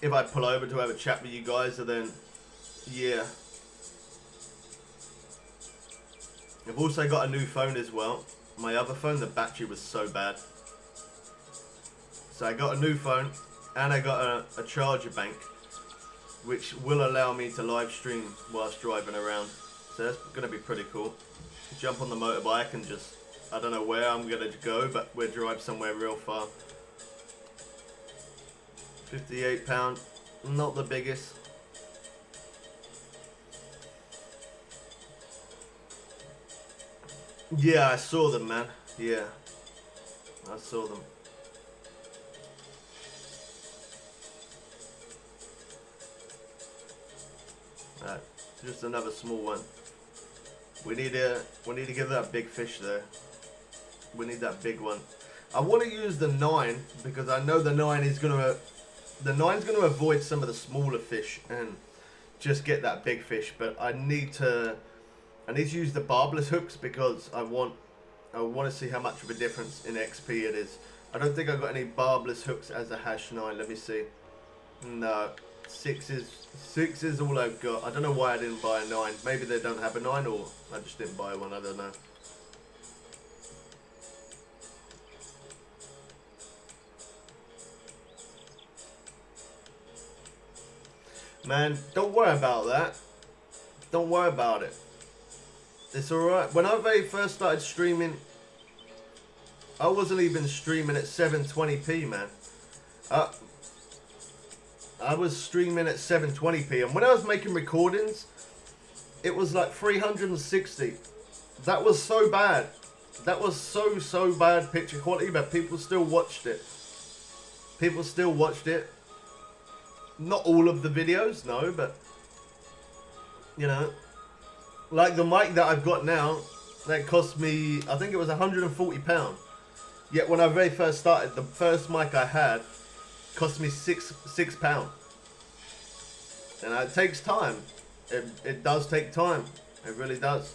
if I pull over to have a chat with you guys, and then, yeah. I've also got a new phone as well. My other phone, the battery was so bad. So I got a new phone, and I got a charger bank, which will allow me to live stream whilst driving around. So that's going to be pretty cool. Jump on the motorbike and just, I don't know where I'm going to go, but we'll drive somewhere real far. £58, not the biggest. Yeah, I saw them, man. Yeah, I saw them. Alright, just another small one. We need to give that big fish there. We need that big one. I want to use the 9 because I know the 9 is gonna avoid some of the smaller fish and just get that big fish. But I need to use the barbless hooks because I want to see how much of a difference in XP it is. I don't think I've got any barbless hooks as a #9. Let me see. No. 6 is all I've got. I don't know why I didn't buy a 9. Maybe they don't have a 9, or I just didn't buy one. I don't know. Man, don't worry about that. Don't worry about it. It's alright. When I very first started streaming, I wasn't even streaming at 720p, man. I was streaming at 720p, and when I was making recordings, it was like 360. That was so bad. That was so bad picture quality, but people still watched it. People still watched it. Not all of the videos, no, but you know, like the mic that I've got now, that cost me, I think it was £140. Yet when I very first started, the first mic I had cost me £6. And it takes time. It does take time. It really does.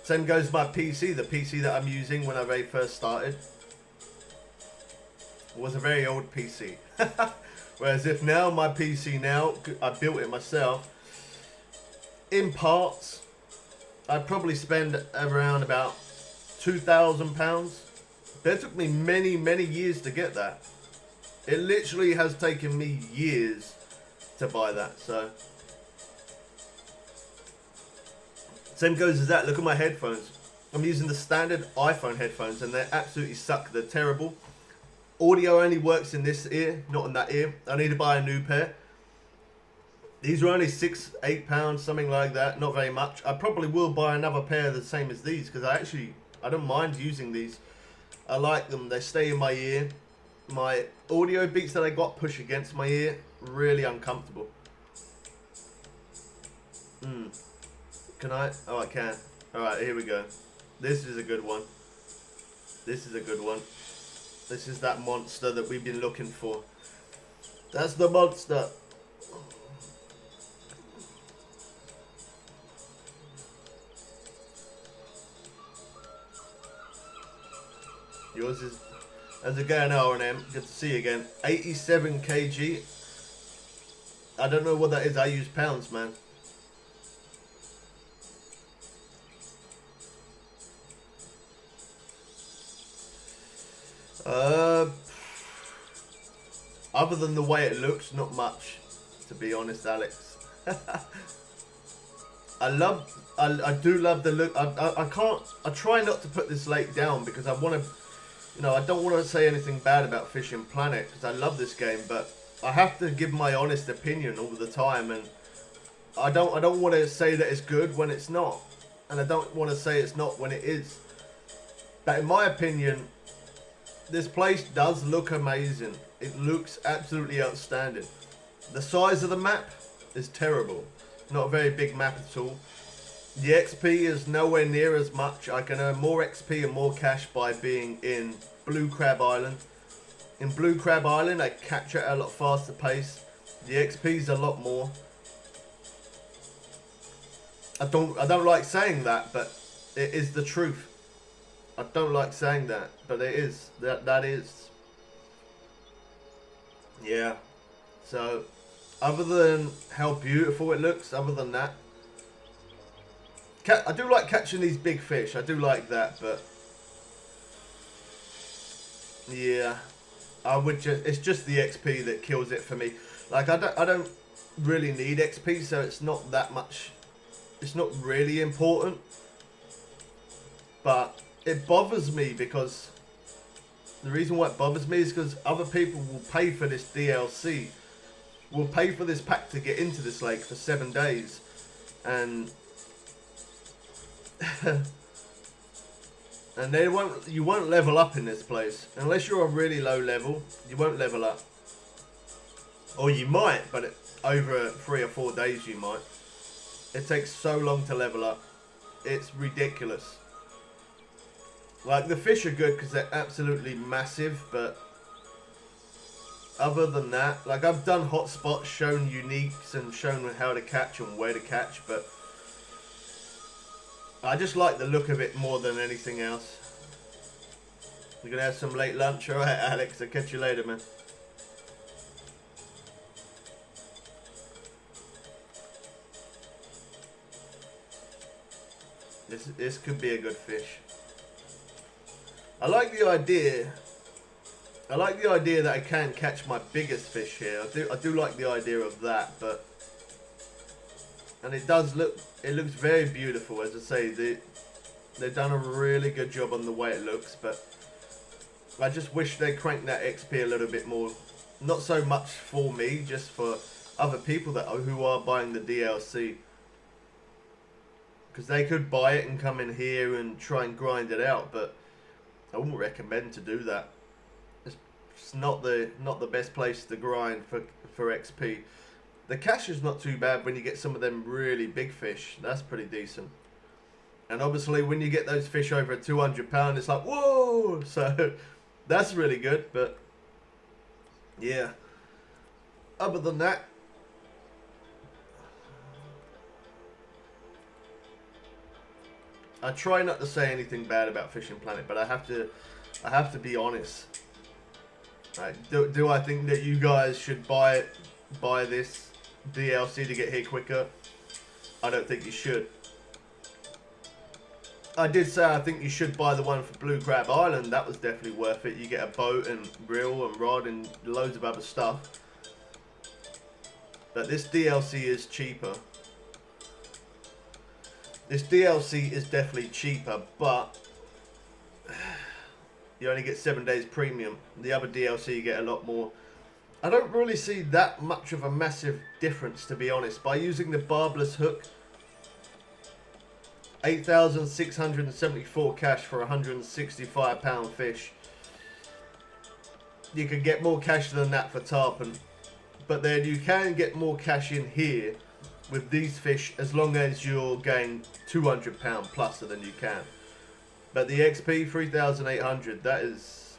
Same goes my PC. The PC that I'm using when I very first started was a very old PC. Whereas if now my PC now, I built it myself, in parts, I'd probably spend around about £2,000. But it took me many years to get that. It literally has taken me years to buy that, so. Same goes as that. Look at my headphones. I'm using the standard iPhone headphones and they absolutely suck. They're terrible. Audio only works in this ear, not in that ear. I need to buy a new pair. These are only £6-8, something like that. Not very much. I probably will buy another pair the same as these because I don't mind using these. I like them. They stay in my ear. My audio beats that I got push against my ear. Really uncomfortable. Can I? Oh, I can. Alright, here we go. This is a good one. This is a good one. This is that monster that we've been looking for. That's the monster. Yours is, how's it going, R&M? Good to see you again. 87 kg. I don't know what that is. I use pounds, man. Other than the way it looks, not much, to be honest, Alex. I do love the look. I try not to put this lake down because I want to, you know, I don't want to say anything bad about Fishing Planet because I love this game, but I have to give my honest opinion all the time, and I don't want to say that it's good when it's not, and I don't want to say it's not when it is. But in my opinion, this place does look amazing. It looks absolutely outstanding. The size of the map is terrible. Not a very big map at all. The XP is nowhere near as much. I can earn more XP and more cash by being in Blue Crab Island. In Blue Crab Island, I catch at a lot faster pace. The XP is a lot more. I don't like saying that, but it is the truth. I don't like saying that, but it is. That is. Yeah. So, other than how beautiful it looks, other than that, I do like catching these big fish. I do like that, but yeah, I would just. It's just the XP that kills it for me. Like I don't really need XP, so it's not that much. It's not really important, but it bothers me because the reason why it bothers me is because other people will pay for this DLC, will pay for this pack to get into this lake for 7 days, and and you won't level up in this place unless you're a really low level. You won't level up, or you might, but over 3 or 4 days you might. It takes so long to level up. It's ridiculous. Like, the fish are good because they're absolutely massive, but other than that, like, I've done hotspots, shown uniques, and shown how to catch and where to catch, but I just like the look of it more than anything else. You're gonna have some late lunch? Alright, Alex, I'll catch you later, man. This could be a good fish. I like the idea. I like the idea that I can catch my biggest fish here. I do like the idea of that, but and it does look. It looks very beautiful, as I say. They've done a really good job on the way it looks, but I just wish they cranked that XP a little bit more. Not so much for me, just for other people who are buying the DLC. Because they could buy it and come in here and try and grind it out, but I wouldn't recommend to do that. It's not the best place to grind for XP. The cash is not too bad when you get some of them really big fish. That's pretty decent. And obviously when you get those fish over £200, it's like, whoa! So that's really good, but yeah. Other than that, I try not to say anything bad about Fishing Planet, but I have to be honest. Right? Do I think that you guys should buy this DLC to get here quicker? I don't think you should. I did say I think you should buy the one for Blue Crab Island. That was definitely worth it. You get a boat and reel and rod and loads of other stuff. But this DLC is cheaper. This DLC is definitely cheaper, but you only get 7 days premium. The other DLC you get a lot more. I don't really see that much of a massive difference, to be honest. By using the barbless hook, 8,674 cash for a £165 fish. You can get more cash than that for tarpon, but then you can get more cash in here with these fish as long as you're getting £200 plus than you can. But the XP 3,800, that's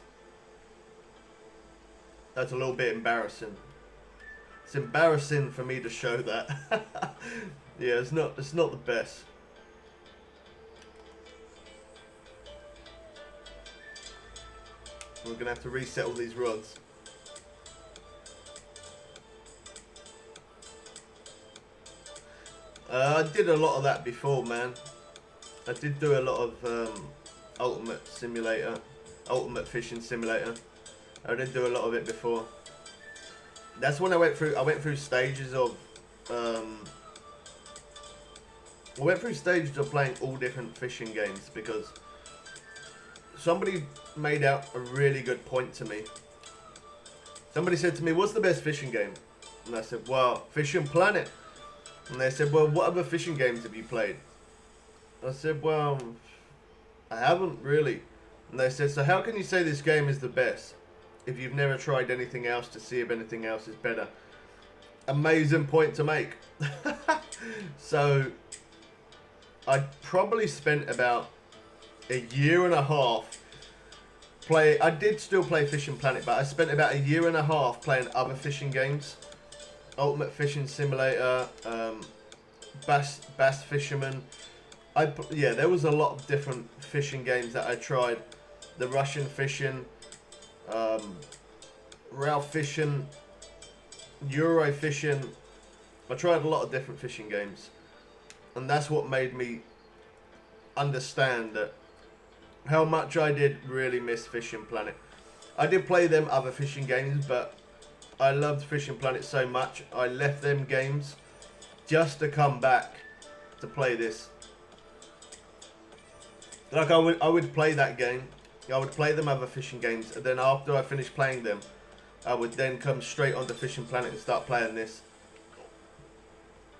a little bit embarrassing. It's embarrassing for me to show that. Yeah, it's not the best. We're gonna have to reset all these rods. I did a lot of that before, man. I did do a lot of Ultimate Fishing Simulator. I did do a lot of it before. That's when I went through stages of playing all different fishing games, because somebody made out a really good point to me. Somebody said to me, "What's the best fishing game?" And I said, "Well, Fishing Planet." And they said, "Well, what other fishing games have you played?" I said, "Well, I haven't really." And they said, "So how can you say this game is the best if you've never tried anything else to see if anything else is better?" Amazing point to make. So I probably spent about a year and a half I did still play Fishing Planet, but I spent about a year and a half playing other fishing games. Ultimate Fishing Simulator, Bass Fisherman. Yeah, there was a lot of different fishing games that I tried. The Russian Fishing, Ralph Fishing, Euro Fishing. I tried a lot of different fishing games, and that's what made me understand that how much I did really miss Fishing Planet. I did play them other fishing games, but I loved Fishing Planet so much, I left them games just to come back to play this. Like I would play that game, I would play them other fishing games, and then after I finished playing them, I would then come straight onto Fishing Planet and start playing this.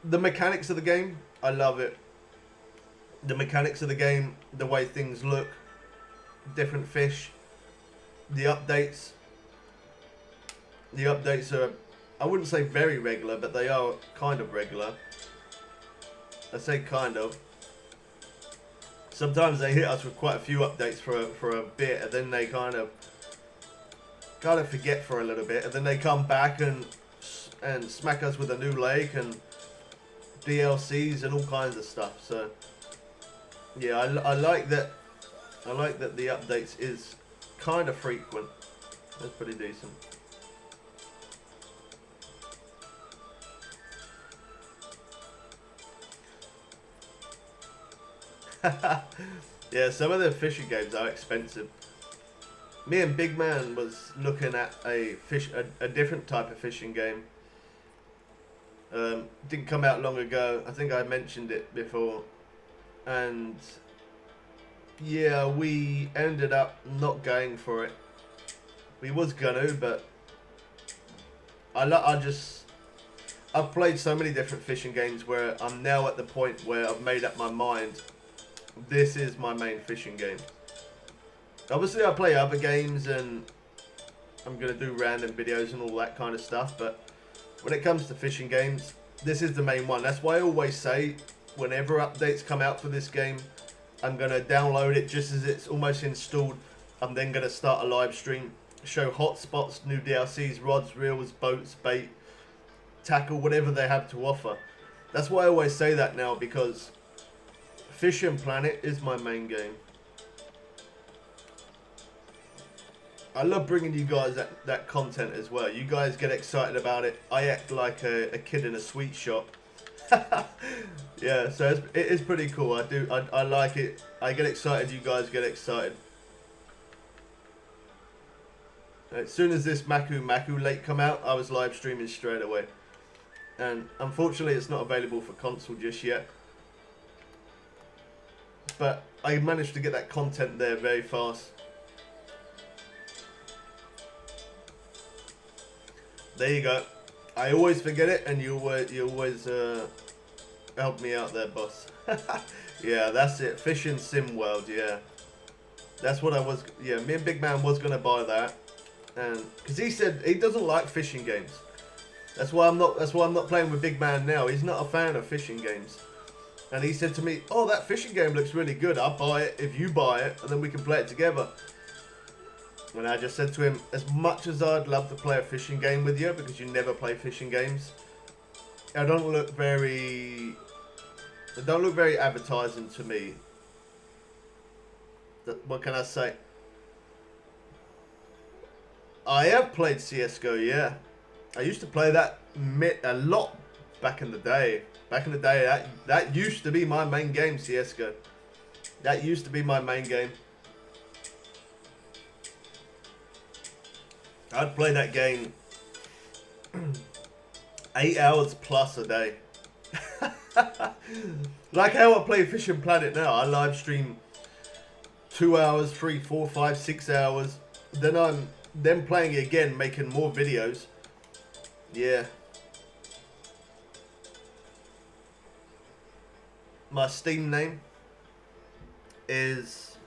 The mechanics of the game, I love it. The mechanics of the game, the way things look, different fish, the updates. The updates are, I wouldn't say very regular, but they are kind of regular. I say kind of. Sometimes they hit us with quite a few updates for a bit, and then they kind of forget for a little bit, and then they come back and smack us with a new lake and DLCs and all kinds of stuff. So yeah, I like that. I like that the updates is kind of frequent. That's pretty decent. Yeah, some of the fishing games are expensive. Me and Big Man was looking at a different type of fishing game. Didn't come out long ago. I think I mentioned it before, and yeah, we ended up not going for it. We was gonna, but I've played so many different fishing games where I'm now at the point where I've made up my mind. This is my main fishing game. Obviously, I play other games and I'm gonna do random videos and all that kind of stuff, but when it comes to fishing games, this is the main one. That's why I always say, whenever updates come out for this game, I'm gonna download it just as it's almost installed. I'm then gonna start a live stream, show hotspots, new DLCs, rods, reels, boats, bait, tackle, whatever they have to offer. That's why I always say that now, because Fishing Planet is my main game. I love bringing you guys that content as well. You guys get excited about it. I act like a kid in a sweet shop. Yeah, so it is pretty cool. I like it. I get excited. You guys get excited. As soon as this Maku Lake come out, I was live streaming straight away. And unfortunately, it's not available for console just yet. But I managed to get that content there very fast. There you go. I always forget it, and you always help me out there, boss. Yeah, that's it. Fishing Sim World. Yeah, that's what I was. Yeah, me and Big Man was gonna buy that, and because he said he doesn't like fishing games. That's why I'm not playing with Big Man now. He's not a fan of fishing games, and he said to me, "Oh, that fishing game looks really good. I'll buy it if you buy it, and then we can play it together." And I just said to him, as much as I'd love to play a fishing game with you, because you never play fishing games, they don't look very advertising to me. What can I say? I have played CS:GO, yeah. I used to play that a lot back in the day. Back in the day, that used to be my main game, CS:GO. That used to be my main game. I'd play that game 8 hours plus a day. Like how I play Fishing Planet now. I live stream 2 hours, 3, 4, 5, 6 hours. Then I'm playing it again, making more videos. Yeah. My Steam name is,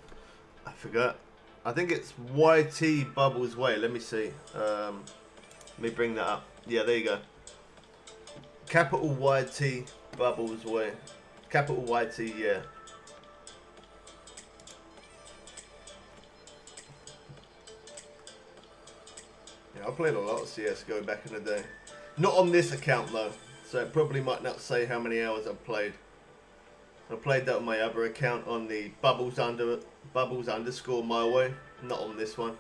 I forgot. I think it's YT Bubbles Way. Let me see. Let me bring that up. Yeah, there you go. Capital YT Bubbles Way. Capital YT, yeah. Yeah, I played a lot of CS:GO back in the day. Not on this account though, so it probably might not say how many hours I've played. I played that on my other account on the Bubbles_my way, not on this one.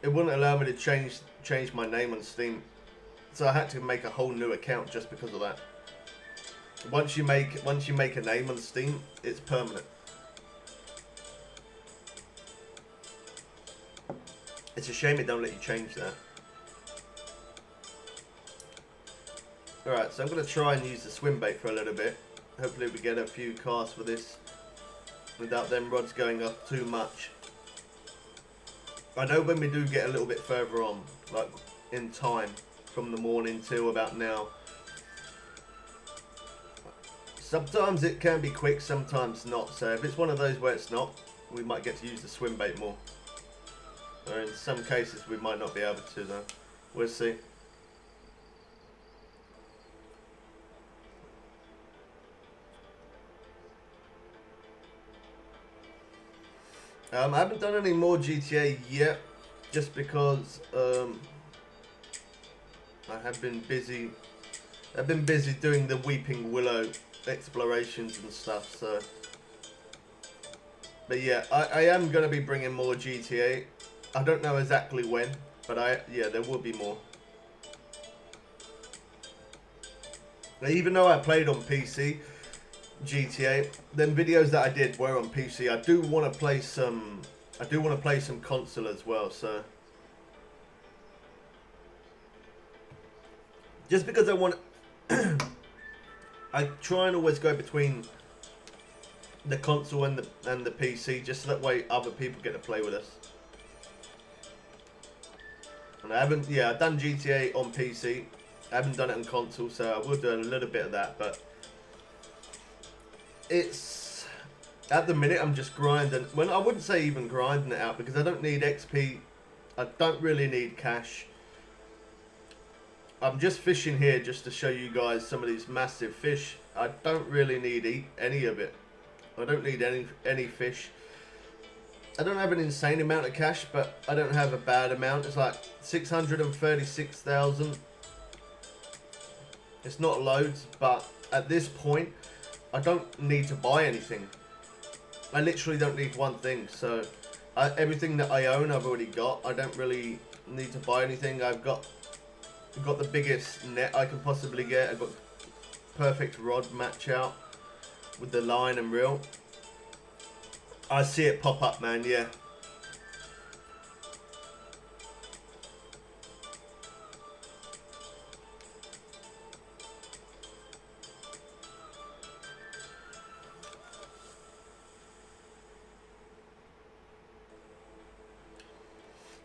It wouldn't allow me to change my name on Steam, so I had to make a whole new account just because of that. Once you make a name on Steam, it's permanent. It's a shame it don't let you change that. Alright, so I'm going to try and use the swim bait for a little bit. Hopefully we get a few casts for this without them rods going up too much. I know when we do get a little bit further on, like in time, from the morning till about now, sometimes it can be quick, sometimes not. So if it's one of those where it's not, we might get to use the swim bait more. Or in some cases we might not be able to though. We'll see. I haven't done any more GTA yet, just because I have been busy. I've been busy doing the Weeping Willow explorations and stuff. So, but yeah, I am gonna be bringing more GTA. I don't know exactly when, but yeah, there will be more. Even though I played on PC. GTA, them videos that I did were on PC. I do want to play some. I do want to play some console as well. So, just because I want, I try and always go between the console and the PC, just so that way other people get to play with us. And I haven't. Yeah, I've done GTA on PC. I haven't done it on console, so I will do a little bit of that, but. It's at the minute I'm just grinding. Well, I wouldn't say even grinding it out because I don't need XP. I don't really need cash. I'm just fishing here just to show you guys some of these massive fish. I don't really need any of it. I don't need any fish. I don't have an insane amount of cash, but I don't have a bad amount. It's like 636,000. It's not loads, but at this point. I don't need to buy anything. I literally don't need one thing. So everything that I own, I've already got. I don't really need to buy anything. I've got the biggest net I can possibly get. I've got perfect rod match out with the line and reel. I see it pop up, man. Yeah.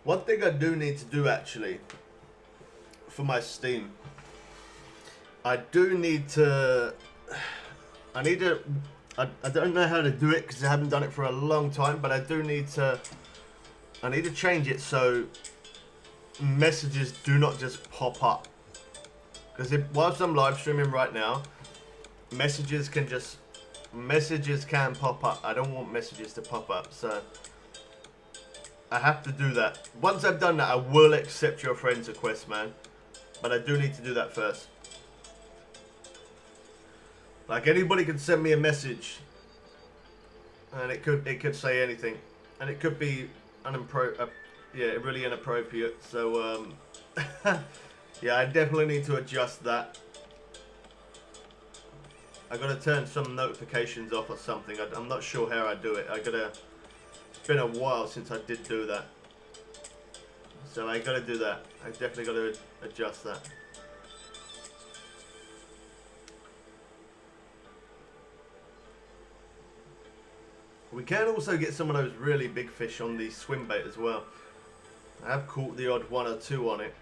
One thing I do need to do actually for my Steam, I don't know how to do it because I haven't done it for a long time, but I need to change it so messages do not just pop up. Because whilst I'm live streaming right now, messages can pop up. I don't want messages to pop up, so I have to do that. Once I've done that, I will accept your friend's request, man. But I do need to do that first. Like, anybody can send me a message, and it could say anything, and it could be yeah, really inappropriate. So yeah, I definitely need to adjust that. I gotta turn some notifications off or something. I'm not sure how I do it. It's been a while since I did do that. So I gotta do that. I definitely gotta adjust that. We can also get some of those really big fish on the swim bait as well. I have caught the odd 1 or 2 on it.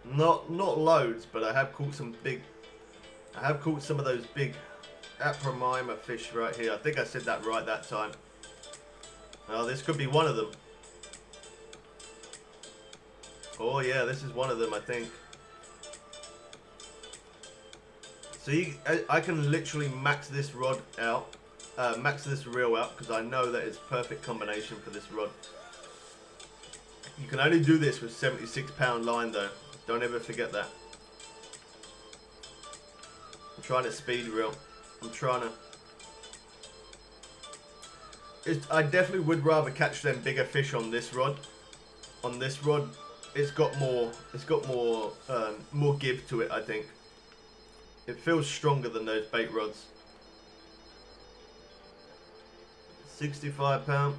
Not loads, but I have caught some big. I have caught some of those big Apramima fish right here. I think I said that right that time. Oh, this could be one of them. Oh yeah, this is one of them, I think. So I can literally max this rod out. Max this reel out because I know that it's perfect combination for this rod. You can only do this with 76-pound line though. Don't ever forget that. I'm trying to speed reel. I'm trying to. I definitely would rather catch them bigger fish on this rod. On this rod, it's got more. It's got more give to it. I think. It feels stronger than those bait rods. 65-pound.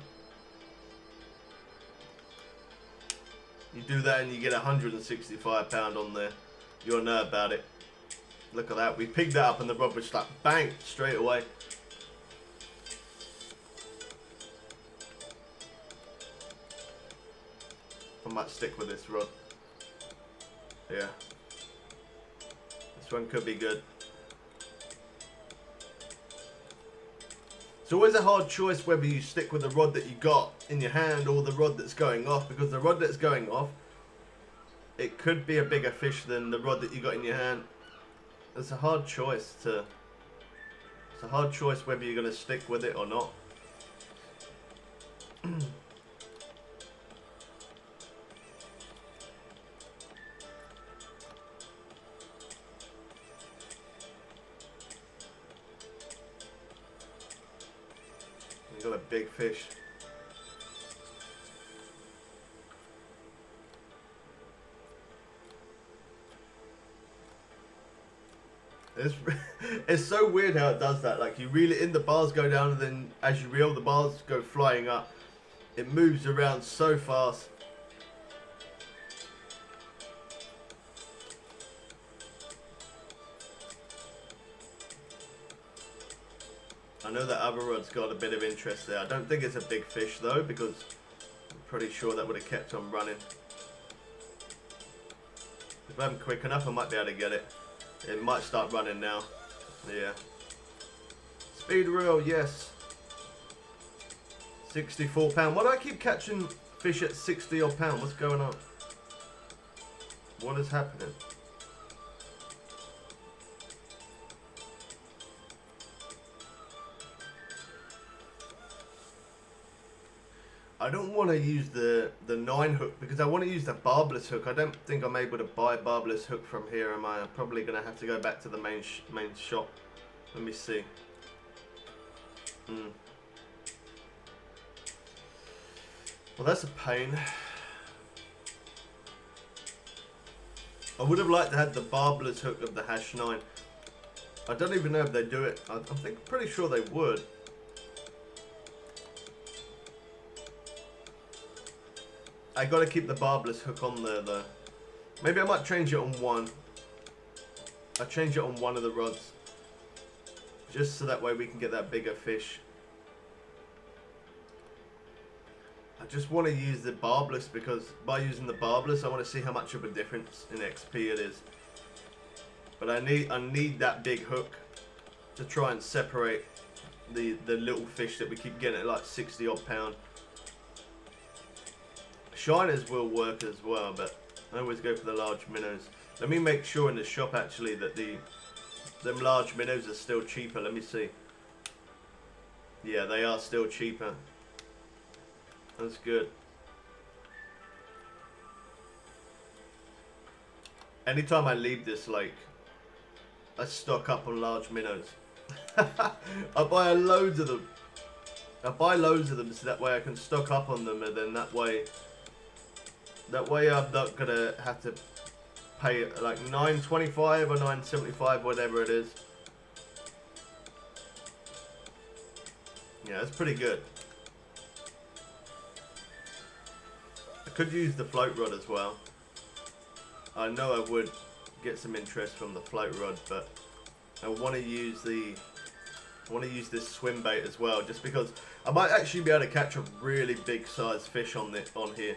You do that and you get 165-pound on there. You'll know about it. Look at that. We picked that up and the rod was like bang straight away. I might stick with this rod. Yeah. This one could be good. It's always a hard choice whether you stick with the rod that you got in your hand or the rod that's going off, because the rod that's going off, it could be a bigger fish than the rod that you got in your hand. It's a hard choice whether you're going to stick with it or not. Got a big fish. It's so weird how it does that. Like you reel it in, the bars go down, and then as you reel, the bars go flying up. It moves around so fast. I know that other rod's got a bit of interest there. I don't think it's a big fish though, because I'm pretty sure that would have kept on running. If I'm quick enough, I might be able to get it. It might start running now. Yeah. Speed reel, yes. 64-pound. Why do I keep catching fish at 60 odd pound? What's going on? What is happening? I don't want to use the 9 hook because I want to use the barbless hook. I don't think I'm able to buy a barbless hook from here, am I? I'm probably going to have to go back to the main shop. Let me see. Well, that's a pain. I would have liked to have the barbless hook of the Hash 9. I don't even know if they do it. I'm pretty sure they would. I gotta keep the barbless hook on there though. Maybe I might change it on one. I'll change it on one of the rods. Just so that way we can get that bigger fish. I just want to use the barbless because by using the barbless I want to see how much of a difference in XP it is. But I need that big hook to try and separate the little fish that we keep getting at like 60 odd pound. Shiners will work as well, but I always go for the large minnows. Let me make sure in the shop actually that them large minnows are still cheaper. Let me see. Yeah, they are still cheaper. That's good. Anytime I leave this lake, I stock up on large minnows. I buy loads of them. I buy loads of them so that way I can stock up on them, and then that way That way I'm not gonna have to pay like $9.25 or $9.75, whatever it is. Yeah, it's pretty good. I could use the float rod as well. I know I would get some interest from the float rod, but I want to use this swim bait as well, just because I might actually be able to catch a really big size fish on here.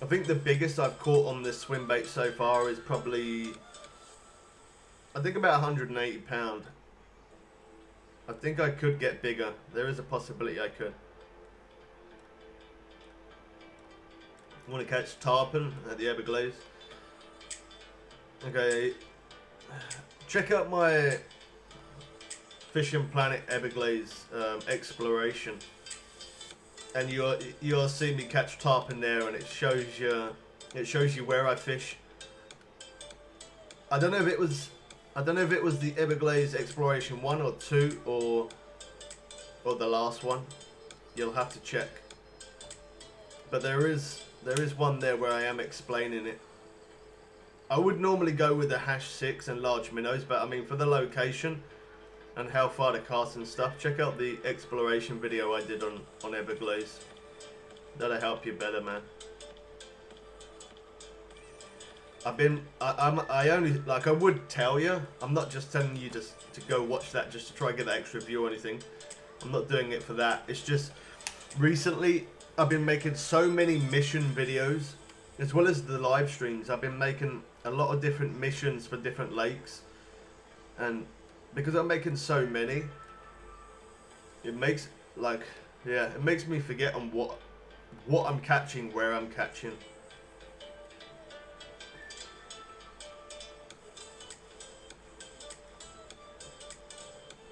I think the biggest I've caught on this swim bait so far is probably, I think about 180 pound. I think I could get bigger. There is a possibility I could. I want to catch tarpon at the Everglades. Okay, check out my Fishing Planet Everglades exploration, and you'll see me catch tarpon there, and it shows you where I fish. I don't know if it was the Everglades Exploration 1 or 2 or the last one. You'll have to check. But there is one there where I am explaining it. I would normally go with the #6 and large minnows, but I mean, for the location and how far to cast and stuff, check out the exploration video I did on Everglades. That'll help you better, man. I only, like, I would tell you, I'm not just telling you just to go watch that just to try and get that extra view or anything. I'm not doing it for that. It's just, recently, I've been making so many mission videos, as well as the live streams. I've been making a lot of different missions for different lakes, and because I'm making so many, it makes, like, yeah, it makes me forget on what I'm catching, where I'm catching.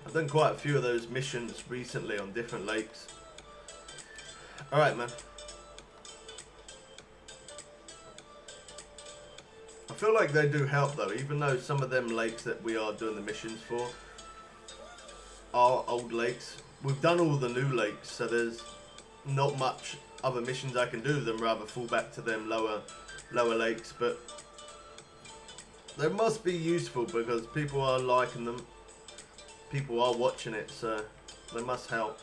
I've done quite a few of those missions recently on different lakes. Alright, man. I feel like they do help though, even though some of them lakes that we are doing the missions for are old lakes. We've done all the new lakes, so there's not much other missions I can do with them, rather fall back to them lower lakes, but they must be useful because people are liking them. People are watching it, so they must help.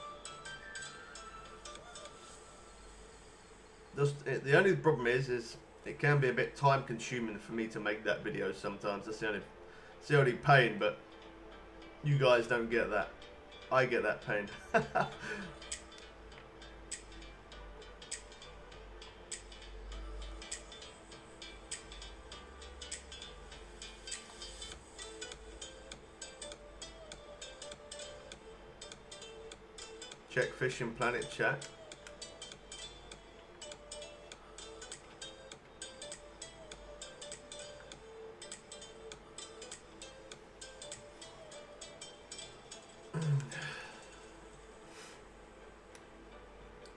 The only problem is it can be a bit time consuming for me to make that video sometimes. That's the only pain, but you guys don't get that. I get that pain. Check Fishing Planet chat.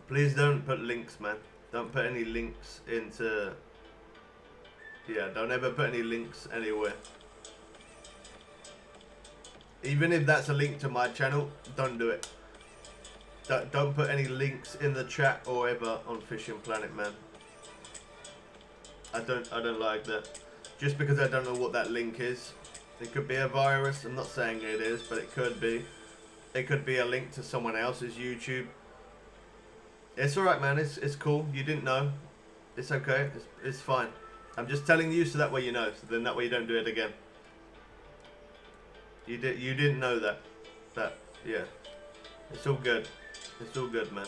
Please don't put links, man. Don't put any links into... Yeah, don't ever put any links anywhere. Even if that's a link to my channel, don't do it. Don't put any links in the chat or ever on Fishing Planet, man. I don't like that. Just because I don't know what that link is. It could be a virus. I'm not saying it is, but it could be. It could be a link to someone else's YouTube. It's alright, man. It's cool. You didn't know. It's okay. It's fine. I'm just telling you so that way you know. So then that way you don't do it again. You didn't know that. Yeah. It's all good. It's all good, man.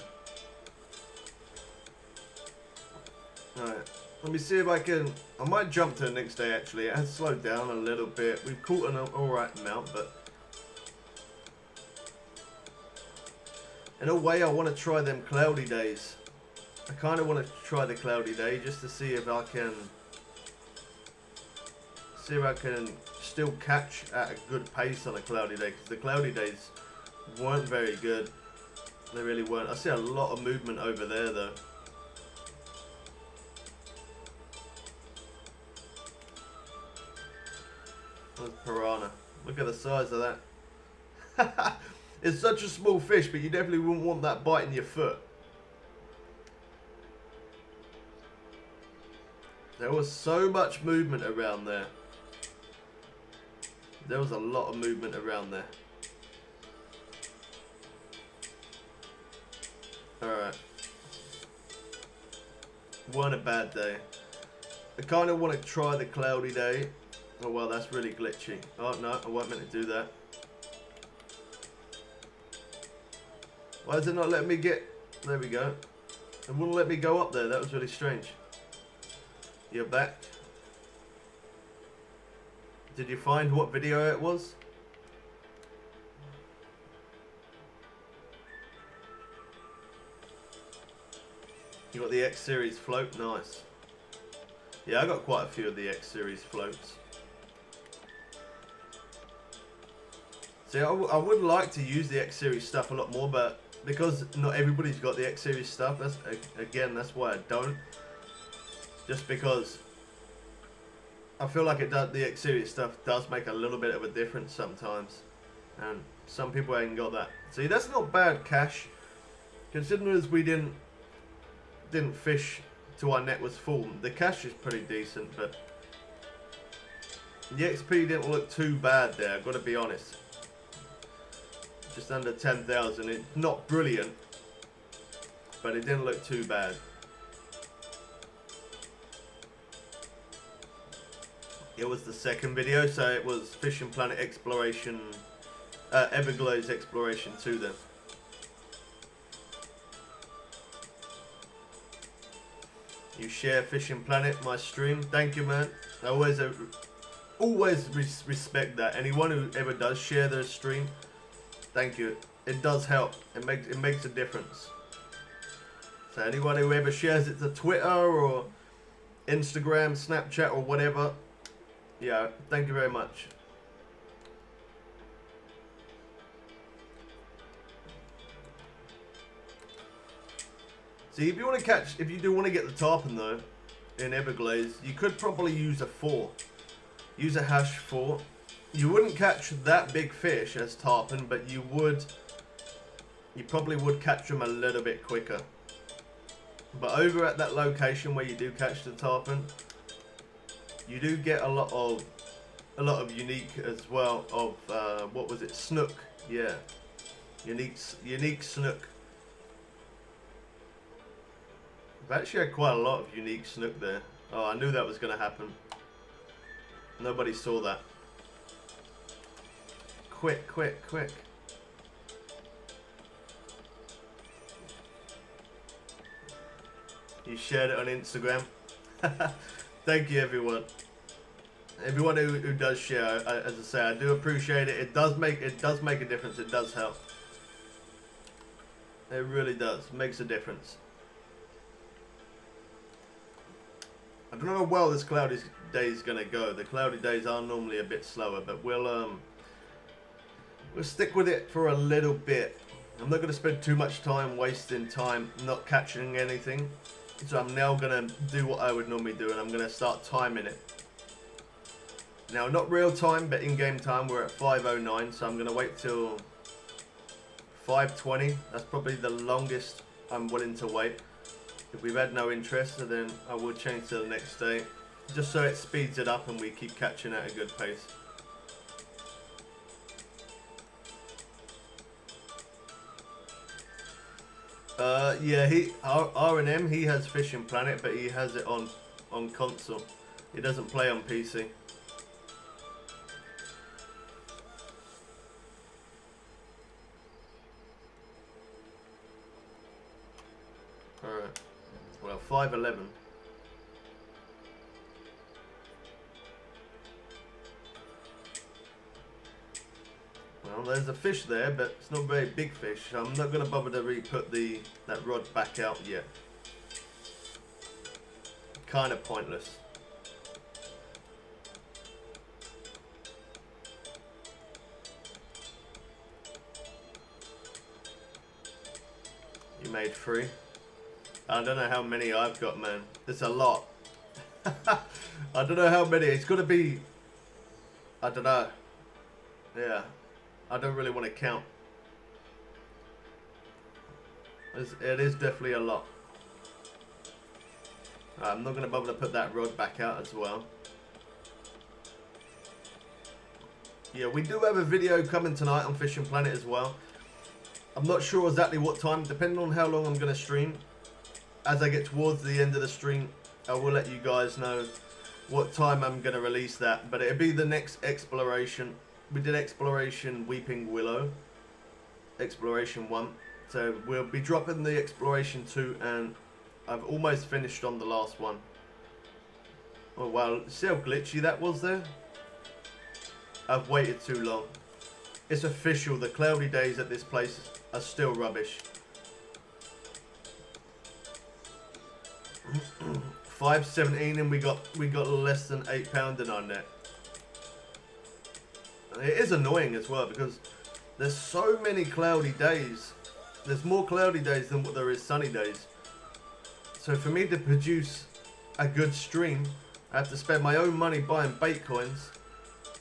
Alright. Let me see if I can... I might jump to the next day, actually. It has slowed down a little bit. We've caught an alright amount, but... in a way, I want to try them cloudy days. I kind of want to try the cloudy day just to see if I can... see if I can still catch at a good pace on a cloudy day. Because the cloudy days weren't very good. They really weren't. I see a lot of movement over there, though. That's piranha. Look at the size of that. It's such a small fish, but you definitely wouldn't want that biting your foot. There was so much movement around there. There was a lot of movement around there. Alright. Wasn't a bad day. I kind of want to try the cloudy day. Oh well, that's really glitchy. Oh no, I wasn't meant to do that. Why is it not letting me get... There we go. It wouldn't let me go up there. That was really strange. You're back. Did you find what video it was? You got the X series float? Nice. Yeah, I got quite a few of the X series floats. See, I would like to use the X series stuff a lot more, but because not everybody's got the X series stuff, that's why I don't. Just because I feel like the X series stuff does make a little bit of a difference sometimes, and some people ain't got that. See, that's not bad cash, considering as we didn't fish till our net was full. The cash is pretty decent, but the XP didn't look too bad there. I've got to be honest. Just under 10,000. It's not brilliant, but it didn't look too bad. It was the second video, so it was Fishing Planet Exploration, Everglades Exploration 2 then. You share Fishing Planet, my stream. Thank you, man. I always respect that. Anyone who ever does share their stream, thank you. It does help. It makes a difference. So anyone who ever shares it to Twitter or Instagram, Snapchat or whatever, yeah, thank you very much. See, if you do want to get the tarpon though, in Everglades, you could probably use a 4. Use a hash 4. You wouldn't catch that big fish as tarpon, but you probably would catch them a little bit quicker. But over at that location where you do catch the tarpon, you do get a lot of unique as well of what was it, snook? Yeah, unique snook. I've actually had quite a lot of unique snook there. Oh, I knew that was going to happen. Nobody saw that. Quick, quick, quick. You shared it on Instagram. Thank you, everyone. Everyone who does share, as I say, I do appreciate it. It does make a difference. It does help. It really does. Makes a difference. I don't know how well this cloudy day is gonna go. The cloudy days are normally a bit slower, but we'll stick with it for a little bit. I'm not gonna spend too much time wasting time not catching anything. So I'm now gonna do what I would normally do, and I'm gonna start timing it. Now, not real time, but in-game time, we're at 5:09, so I'm gonna wait till 5:20. That's probably the longest I'm willing to wait. If we've had no interest, then I will change to the next day, just so it speeds it up and we keep catching at a good pace. Yeah, R&M, he has Fishing Planet, but he has it on console. He doesn't play on PC. Alright. Well, 5:11. Well, there's a fish there, but it's not a very big fish. So I'm not going to bother to re-put that rod back out yet. Kind of pointless. You made 3. I don't know how many I've got, man. It's a lot. I don't know how many. It's got to be... I don't know. Yeah. I don't really want to count. It is definitely a lot. I'm not going to bother to put that rod back out as well. Yeah, we do have a video coming tonight on Fishing Planet as well. I'm not sure exactly what time, depending on how long I'm going to stream. As I get towards the end of the stream, I will let you guys know what time I'm going to release that. But it'll be the next exploration. We did Exploration Weeping Willow. Exploration 1. So we'll be dropping the Exploration 2, and I've almost finished on the last one. Oh wow, see how glitchy that was there? I've waited too long. It's official, the cloudy days at this place are still rubbish. 5.17 and we got less than £8 in our net. It is annoying as well because there's so many cloudy days. There's more cloudy days than what there is sunny days. So for me to produce a good stream, I have to spend my own money buying bait coins.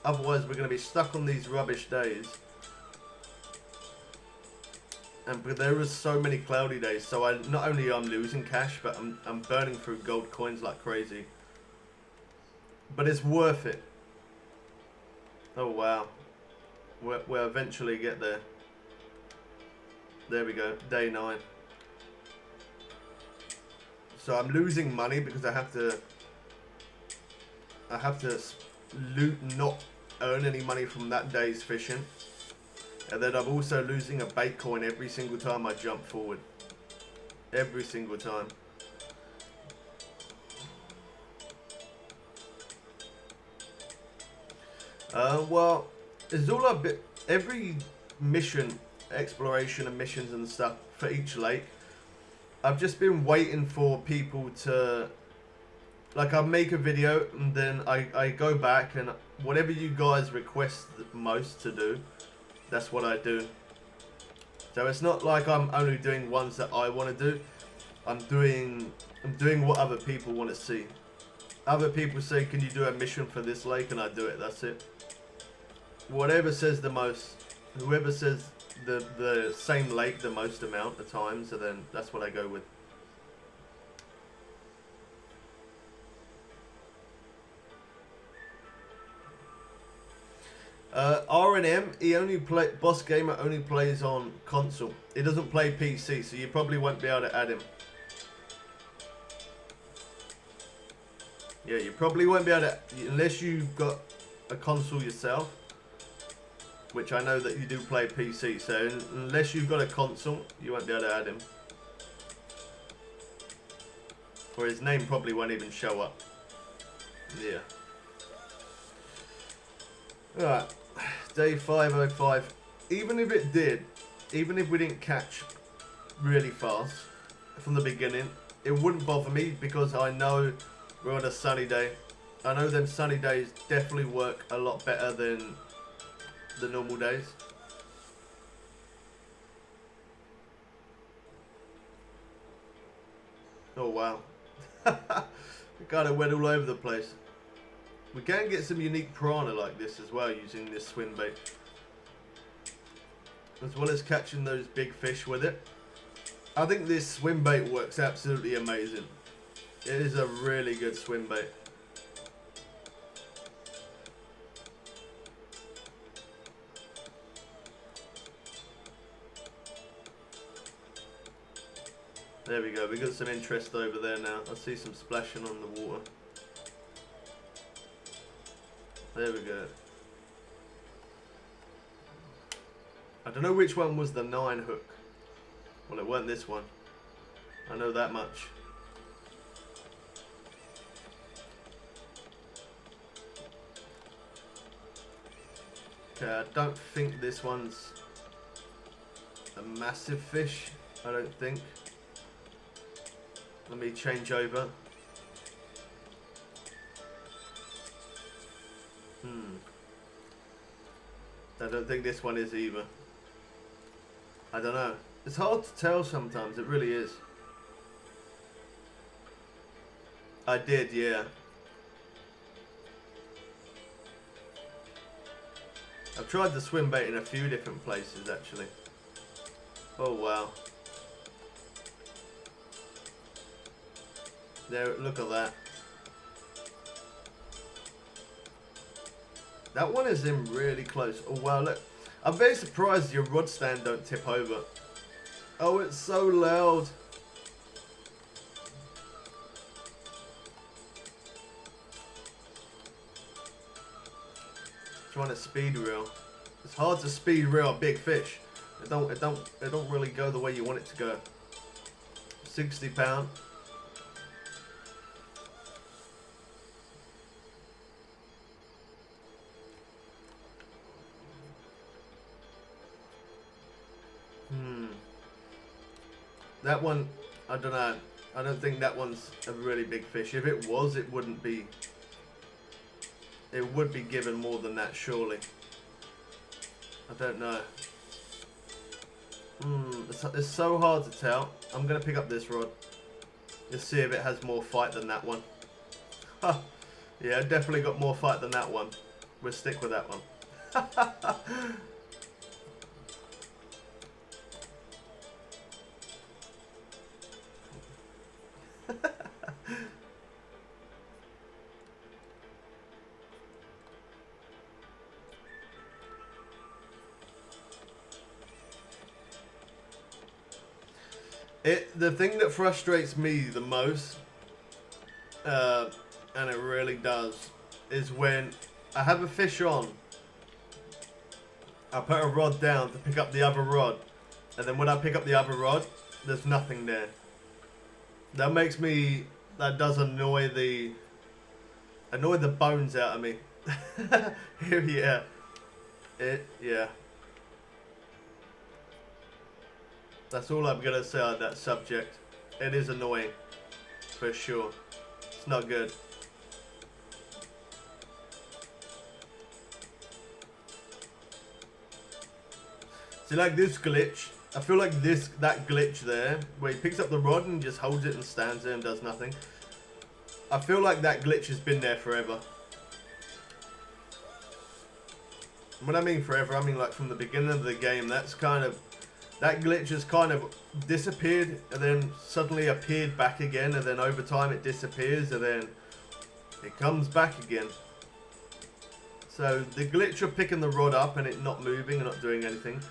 Otherwise we're going to be stuck on these rubbish days. And but there is so many cloudy days, so not only I'm losing cash, but I'm burning through gold coins like crazy. But it's worth it. Oh wow, we'll eventually get there. There we go, day 9. So I'm losing money because I have to not earn any money from that day's fishing. And then I'm also losing a bait coin every single time I jump forward. Every single time. Well, it's all a bit. Every mission, exploration and missions and stuff for each lake, I've just been waiting for people to. Like, I make a video and then I go back and whatever you guys request the most to do, that's what I do. So it's not like I'm only doing ones that I want to do. I'm doing what other people want to see. Other people say, can you do a mission for this lake? And I do it, that's it. Whatever says the most, whoever says the same lake the most amount of times, and then that's what I go with. R&M, Boss Gamer only plays on console. He doesn't play PC, so you probably won't be able to add him. Yeah, you probably won't be able to, unless you've got a console yourself, which I know that you do play PC, so unless you've got a console, you won't be able to add him. Or his name probably won't even show up. Yeah. Alright. Day 505. Even if it did, even if we didn't catch really fast from the beginning, it wouldn't bother me because I know we're on a sunny day. I know them sunny days definitely work a lot better than the normal days. Oh wow. We kind of went all over the place. We can get some unique piranha like this as well using this swim bait. As well as catching those big fish with it. I think this swim bait works absolutely amazing. It is a really good swim bait. There we go, we got some interest over there now. I see some splashing on the water. There we go. I don't know which one was the 9 hook. Well, it weren't this one. I know that much. Okay, I don't think this one's a massive fish. I don't think. Let me change over. I don't think this one is either. I don't know. It's hard to tell sometimes, it really is. I did, yeah. I've tried the swim bait in a few different places actually. Oh wow. There, look at that. That one is in really close. Oh wow, look. I'm very surprised your rod stand don't tip over. Oh, it's so loud. Trying to speed reel. It's hard to speed reel a big fish. It don't really go the way you want it to go. 60 pound. That one, I don't know. I don't think that one's a really big fish. If it was, it wouldn't be. It would be given more than that, surely. I don't know. It's so hard to tell. I'm gonna pick up this rod. Let's see if it has more fight than that one. Huh. Yeah, it definitely got more fight than that one. We'll stick with that one. The thing that frustrates me the most, and it really does, is when I have a fish on, I put a rod down to pick up the other rod, and then when I pick up the other rod, there's nothing there. That makes me, that does annoy the bones out of me. Yeah. Yeah. That's all I'm gonna say on that subject. It is annoying, for sure. It's not good. See, like this glitch, I feel like that glitch there, where he picks up the rod and just holds it and stands there and does nothing. I feel like that glitch has been there forever. When I mean forever, I mean like from the beginning of the game. That glitch has kind of disappeared and then suddenly appeared back again, and then over time it disappears and then it comes back again. So the glitch of picking the rod up and it not moving and not doing anything.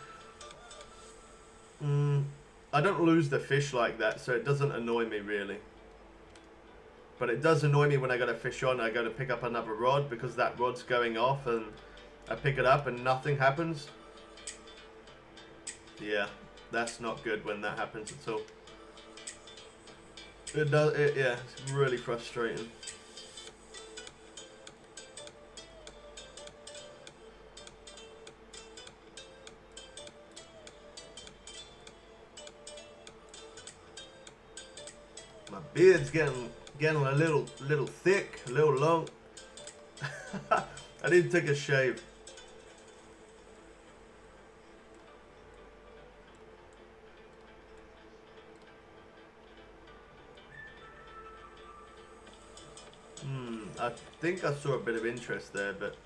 I don't lose the fish like that, so it doesn't annoy me really. But it does annoy me when I got a fish on, I go to pick up another rod because that rod's going off and I pick it up and nothing happens. Yeah, that's not good when that happens at all. Yeah, it's really frustrating. My beard's getting a little thick, a little long. I need to take a shave. I think I saw a bit of interest there, but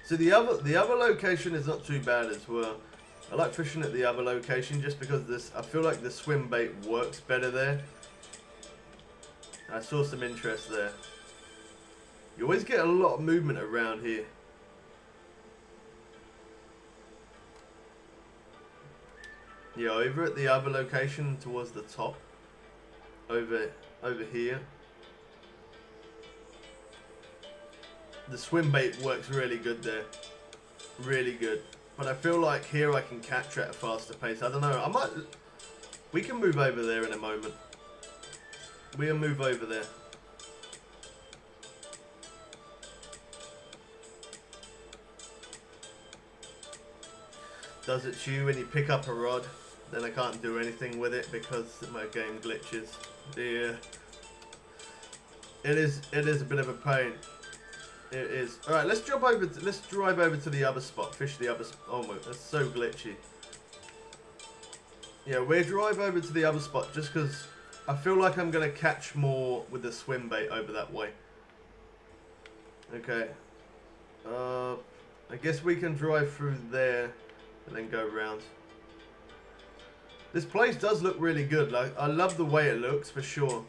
so the other location is not too bad as well. I like fishing at the other location just because I feel like the swim bait works better there. I saw some interest there. You always get a lot of movement around here. Yeah, over at the other location towards the top. Over here. The swim bait works really good there. Really good. But I feel like here I can capture at a faster pace. I don't know. We can move over there in a moment. We'll move over there. Does it to you when you pick up a rod? Then I can't do anything with it because my game glitches. Yeah. It is a bit of a pain. It is. All right, let's drive over to the other spot. Fish the other spot. Oh my, that's so glitchy. Yeah, we'll drive over to the other spot just because I feel like I'm gonna catch more with the swim bait over that way. Okay. I guess we can drive through there and then go around. This place does look really good. Like, I love the way it looks for sure.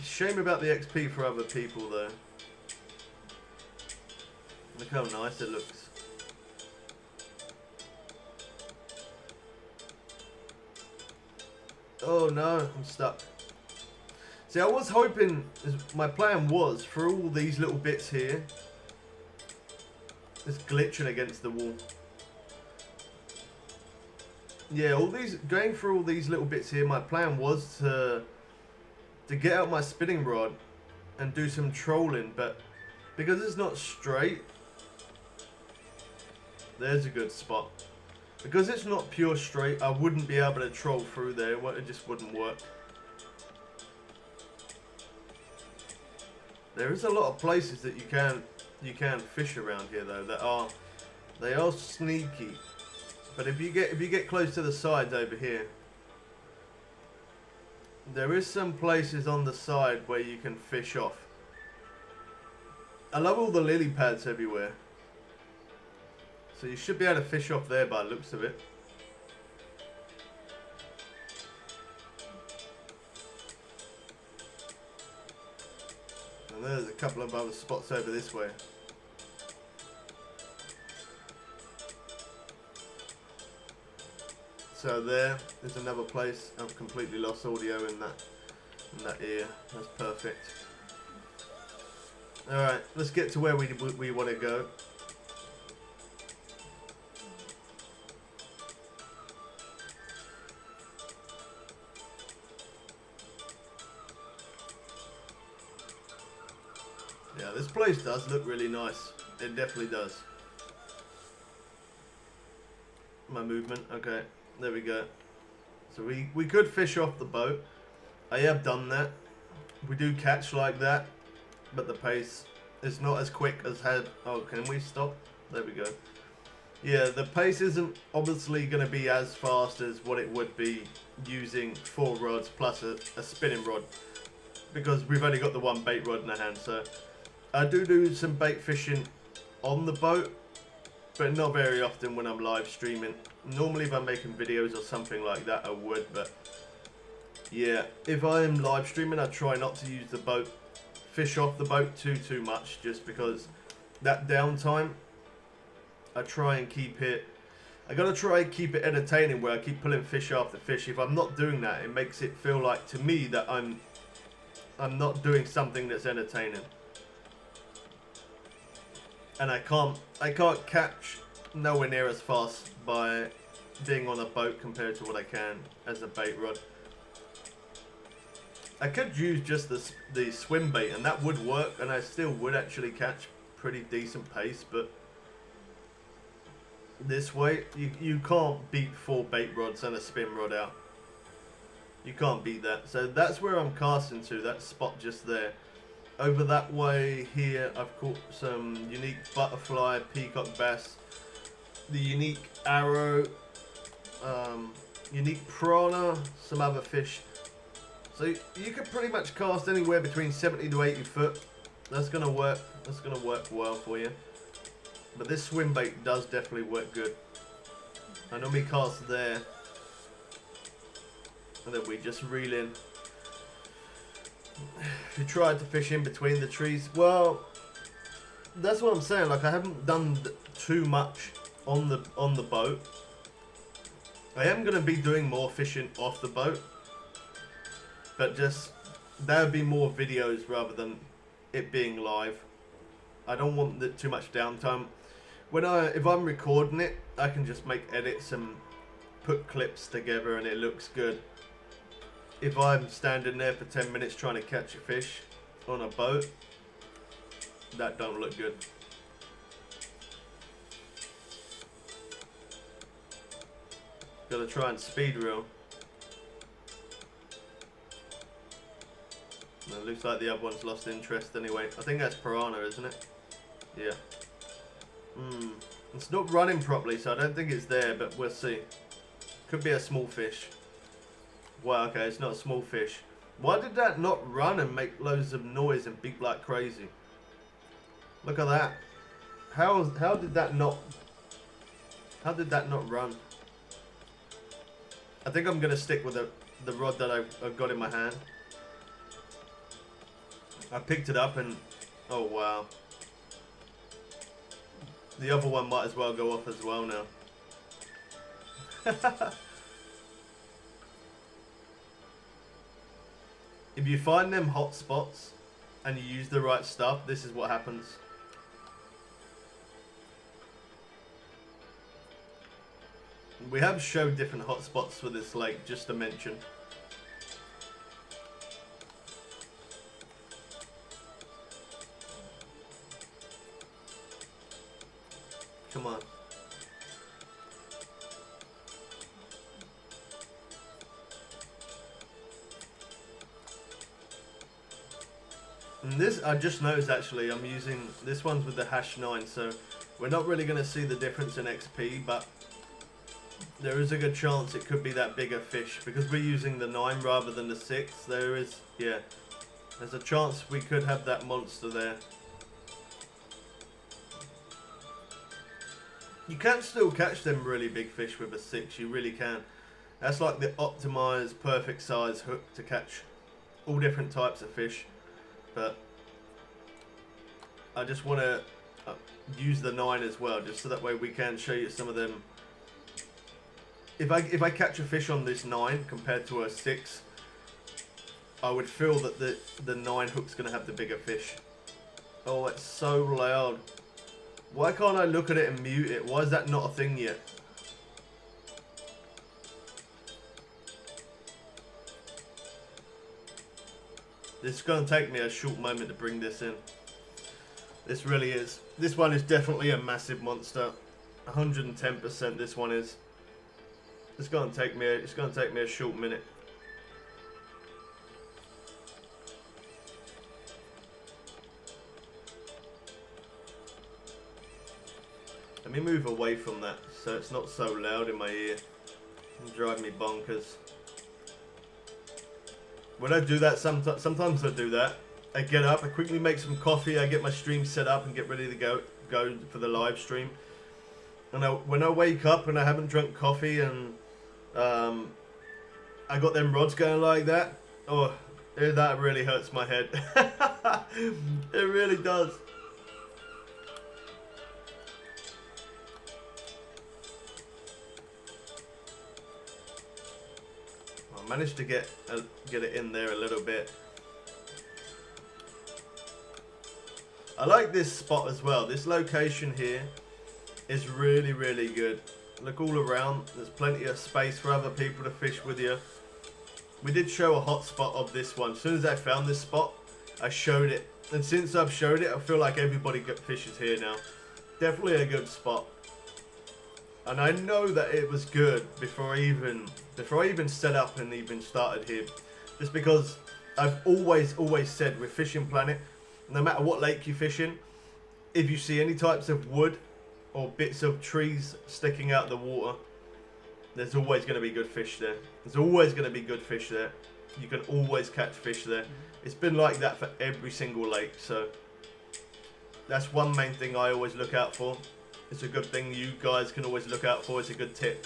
Shame about the XP for other people though. Look how nice it looks. Oh no, I'm stuck. See, I was hoping, my plan was for all these little bits here. It's glitching against the wall. Yeah, going through all these little bits here, my plan was to get out my spinning rod and do some trolling, but because it's not straight, there's a good spot. Because it's not pure straight, I wouldn't be able to troll through there. It just wouldn't work. There is a lot of places that you can fish around here though they are sneaky. But if you get close to the sides over here, there is some places on the side where you can fish off. I love all the lily pads everywhere. So you should be able to fish off there by the looks of it. And there's a couple of other spots over this way. So there is another place. I've completely lost audio in that ear. That's perfect. Alright, let's get to where we want to go. Yeah, this place does look really nice. It definitely does. My movement, okay. There we go. So we could fish off the boat. I have done that. We do catch like that, but the pace is not as quick as had. Oh, can we stop? There we go. Yeah, the pace isn't obviously going to be as fast as what it would be using 4 rods plus a spinning rod, because we've only got the one bait rod in the hand. So I do some bait fishing on the boat, but not very often when I'm live streaming. Normally if I'm making videos or something like that I would, but yeah, if I'm live streaming I try not to use the boat, fish off the boat too much, just because that downtime I try and keep it, I gotta try and keep it entertaining where I keep pulling fish after fish. If I'm not doing that, it makes it feel like to me that I'm not doing something that's entertaining. And I can't catch nowhere near as fast by being on a boat compared to what I can as a bait rod. I could use just the swim bait and that would work, and I still would actually catch pretty decent pace, but this way you can't beat 4 bait rods and a spin rod out. You can't beat that. So that's where I'm casting to, that spot just there. Over that way here I've caught some unique butterfly, peacock bass, the unique arrow, unique piranha, some other fish. So you can pretty much cast anywhere between 70 to 80 foot. That's gonna work. That's gonna work well for you. But this swim bait does definitely work good. I normally cast there, and then we just reel in. If you tried to fish in between the trees, well, that's what I'm saying. Like, I haven't done too much on the boat. I am going to be doing more fishing off the boat, but just there would be more videos rather than it being live. I don't want too much downtime. If I'm recording it, I can just make edits and put clips together and it looks good. If I'm standing there for 10 minutes trying to catch a fish on a boat, that don't look good. Gotta try and speed reel. It looks like the other one's lost interest anyway. I think that's piranha, isn't it? Yeah. It's not running properly, so I don't think it's there, but we'll see. Could be a small fish. Well, okay, it's not a small fish. Why did that not run and make loads of noise and beep like crazy? Look at that. How did that not run? I think I'm gonna stick with the rod that I've got in my hand. I picked it up and oh wow. The other one might as well go off as well now. If you find them hot spots and you use the right stuff, this is what happens. We have showed different hot spots for this lake, just to mention. Come on. And this, I just noticed actually, I'm using, this one's with the #9, so we're not really going to see the difference in XP, but there is a good chance it could be that bigger fish, because we're using the 9 rather than the 6, there is, yeah, there's a chance we could have that monster there. You can still catch them really big fish with a 6, you really can. That's like the optimized perfect size hook to catch all different types of fish. But I just want to use the 9 as well, just so that way we can show you some of them. If I catch a fish on this 9 compared to a 6, I would feel that the 9 hook's going to have the bigger fish. Oh, it's so loud. Why can't I look at it and mute it? Why is that not a thing yet? It's going to take me a short moment to bring this in. This really is. This one is definitely a massive monster. 110% this one is. It's going to take me a short minute. Let me move away from that so it's not so loud in my ear and drive me bonkers. When I do that, sometimes I do that. I get up, I quickly make some coffee, I get my stream set up and get ready to go for the live stream. And when I wake up and I haven't drunk coffee and I got them rods going like that, oh, that really hurts my head. It really does. I managed to get it in there a little bit. I like this spot as well. This location here is really, really good. Look all around. There's plenty of space for other people to fish with you. We did show a hot spot of this one. As soon as I found this spot, I showed it. And since I've showed it, I feel like everybody fishes here now. Definitely a good spot. And I know that it was good before I even set up and even started here. Just because I've always said with Fishing Planet, no matter what lake you fish in, if you see any types of wood or bits of trees sticking out the water, there's always going to be good fish there. There's always going to be good fish there. You can always catch fish there. It's been like that for every single lake. So that's one main thing I always look out for. It's a good thing you guys can always look out for. It's a good tip.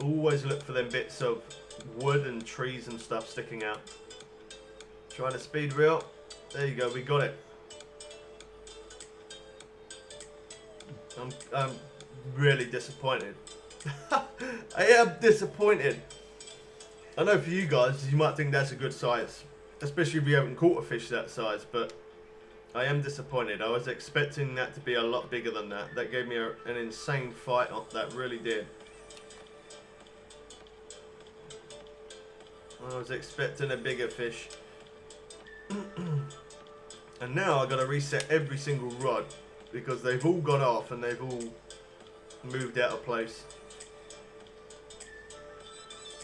Always look for them bits of wood and trees and stuff sticking out. Trying to speed reel. There you go, we got it. I'm really disappointed. I am disappointed. I know for you guys, you might think that's a good size, especially if you haven't caught a fish that size, but I am disappointed. I was expecting that to be a lot bigger than that. That gave me an insane fight. That really did. I was expecting a bigger fish. And now I've got to reset every single rod because they've all gone off and they've all moved out of place.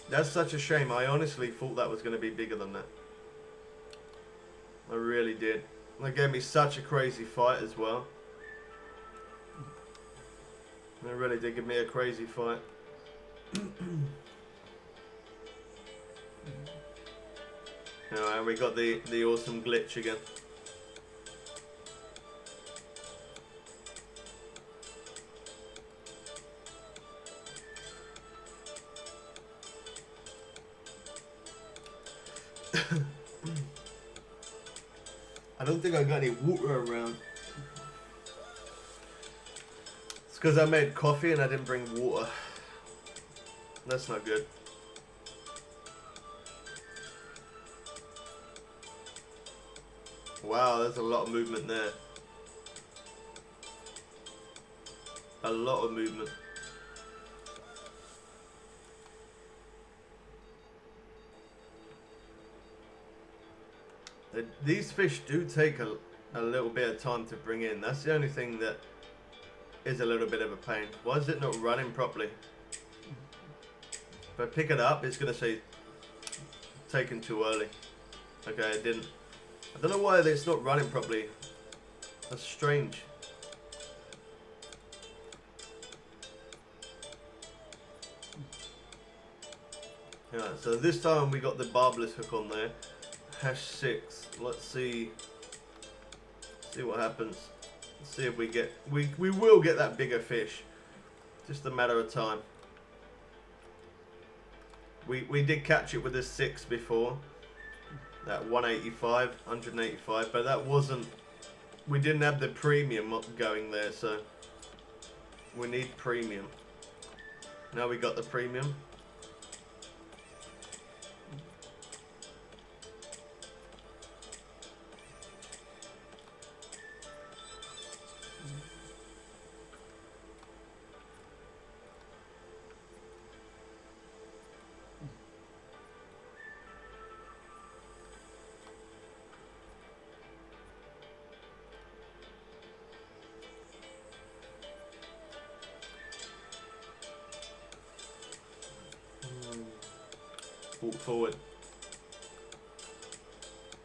That's such a shame. I honestly thought that was going to be bigger than that. I really did. That gave me such a crazy fight as well. It really did give me a crazy fight. Alright, we got the awesome glitch again. I don't think I got any water around. It's because I made coffee and I didn't bring water. That's not good. Wow, there's a lot of movement there. A lot of movement. These fish do take a little bit of time to bring in. That's the only thing that is a little bit of a pain. Why is it not running properly? If I pick it up, it's going to say taken too early. Okay, it didn't. I don't know why it's not running properly. That's strange. Yeah, so this time we got the barbless hook on there. #6. Let's see what happens. Let's see if we get we will get that bigger fish. Just a matter of time. We did catch it with a 6 before. That 185, but that wasn't, we didn't have the premium going there, so we need premium. Now we got the premium. Walk forward.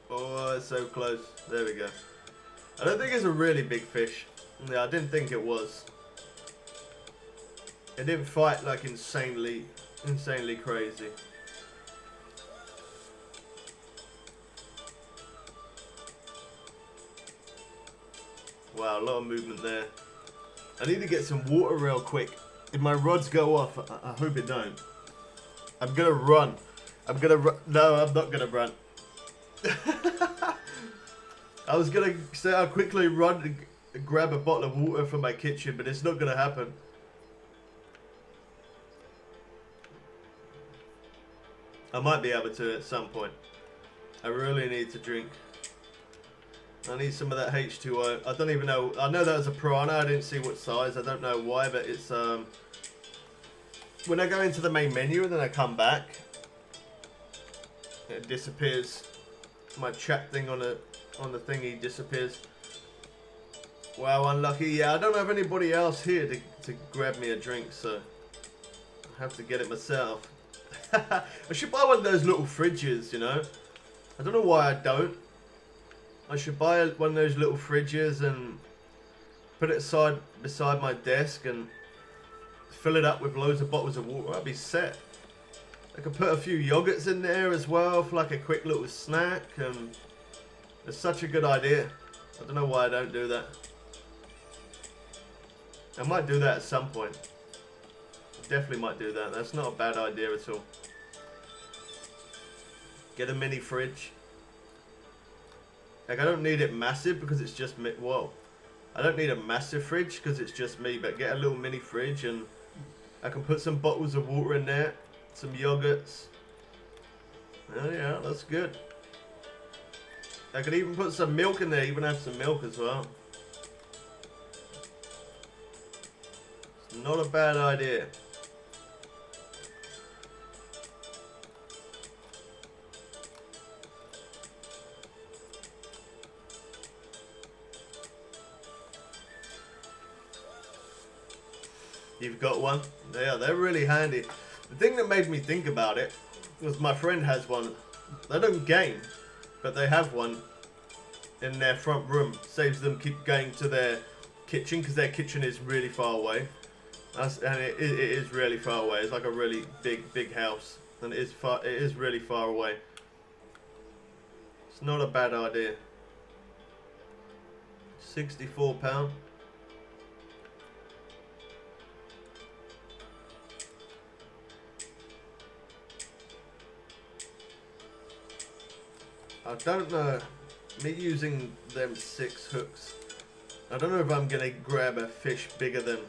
Oh, it's so close. There we go. I don't think it's a really big fish. Yeah, I didn't think it was. It didn't fight like insanely crazy. Wow, a lot of movement there. I need to get some water real quick. If my rods go off, I hope it don't. I'm gonna run. I'm gonna run. No, I'm not gonna run. I was gonna say I'll quickly run and grab a bottle of water from my kitchen, but it's not gonna happen. I might be able to at some point. I really need to drink. I need some of that H2O. I don't even know. I know that was a piranha. I didn't see what size. I don't know why, but it's when I go into the main menu and then I come back, it disappears. My chat thing on the thingy disappears. Wow, unlucky. Yeah, I don't have anybody else here to grab me a drink, so I have to get it myself. I should buy one of those little fridges, you know. I don't know why I don't. I should buy one of those little fridges and put it beside my desk and fill it up with loads of bottles of water. I'd be set. I could put a few yogurts in there as well for like a quick little snack. It's such a good idea. I don't know why I don't do that. I might do that at some point. Definitely might do that. That's not a bad idea at all. Get a mini fridge. Like, I don't need it massive because it's just me. Whoa. I don't need a massive fridge because it's just me, but get a little mini fridge and I can put some bottles of water in there, some yogurts. Oh yeah, that's good. I could even put some milk in there, even have some milk as well. It's not a bad idea. You've got one? Yeah, they're really handy. The thing that made me think about it was my friend has one. They don't game, but they have one in their front room. Saves them keep going to their kitchen because their kitchen is really far away. And it is really far away. It's like a really big house, and it is really far away. It's not a bad idea. £64. I don't know. Me using them 6 hooks, I don't know if I'm gonna grab a fish bigger than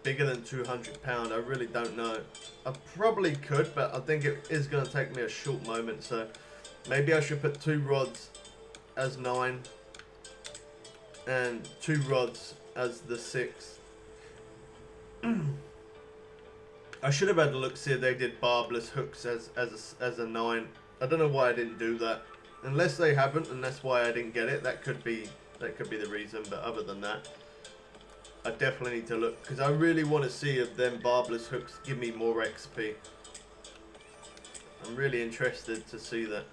200 pound. I really don't know. I probably could, but I think it is gonna take me a short moment. So maybe I should put 2 rods as 9 and 2 rods as the 6. I should have had a look, see if they did barbless hooks as a 9. I don't know why I didn't do that. Unless they haven't, and that's why I didn't get it. That could be the reason. But other than that, I definitely need to look, because I really want to see if them barbless hooks give me more XP. I'm really interested to see that.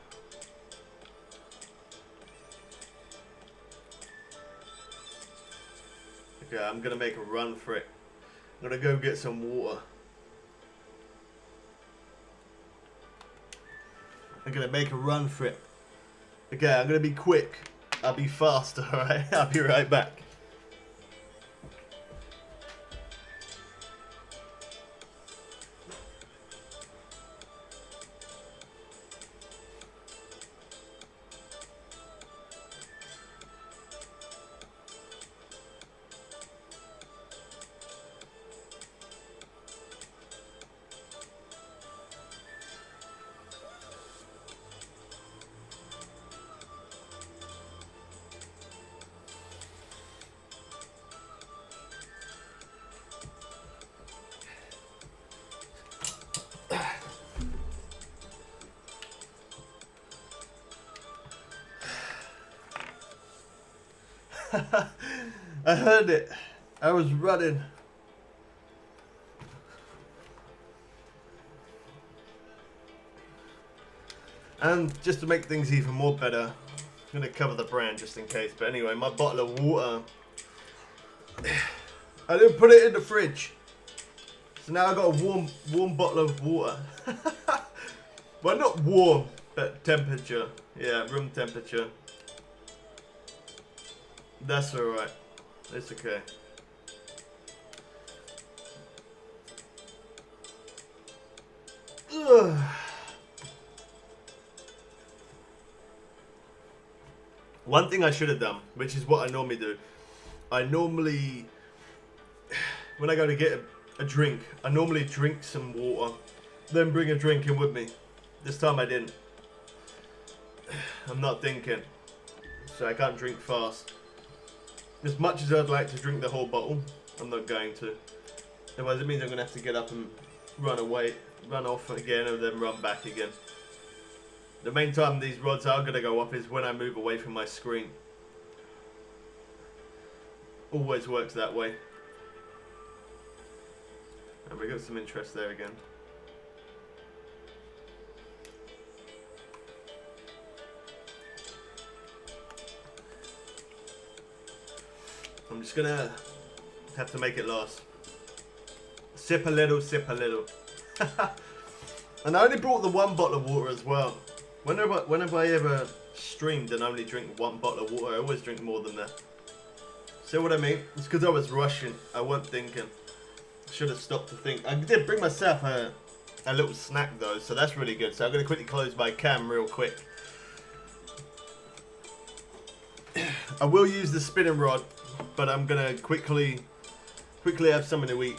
Okay, I'm gonna make a run for it. I'm gonna go get some water. I'm gonna make a run for it. Okay, I'm gonna be quick. I'll be fast, alright? I'll be right back. I heard it. I was running. And just to make things even more better, I'm going to cover the brand just in case. But anyway, my bottle of water, I didn't put it in the fridge. So now I've got a warm bottle of water. Well, not warm, but temperature. Yeah, room temperature. That's alright. It's okay. Ugh. One thing I should have done, which is what I normally do, when I go to get a drink, I normally drink some water, then bring a drink in with me. This time I didn't. I'm not thinking, so I can't drink fast. As much as I'd like to drink the whole bottle, I'm not going to. Otherwise it means I'm going to have to get up and run off again, and then run back again. The main time these rods are going to go off is when I move away from my screen. Always works that way. And we got some interest there again. I'm just gonna have to make it last. Sip a little, sip a little. And I only brought the 1 bottle of water as well. Whenever I ever streamed and only drink 1 bottle of water, I always drink more than that. See what I mean? It's because I was rushing. I wasn't thinking. Should have stopped to think. I did bring myself a little snack though, so that's really good. So I'm going to quickly close my cam real quick. I will use the spinning rod, but I'm going to quickly have something to eat.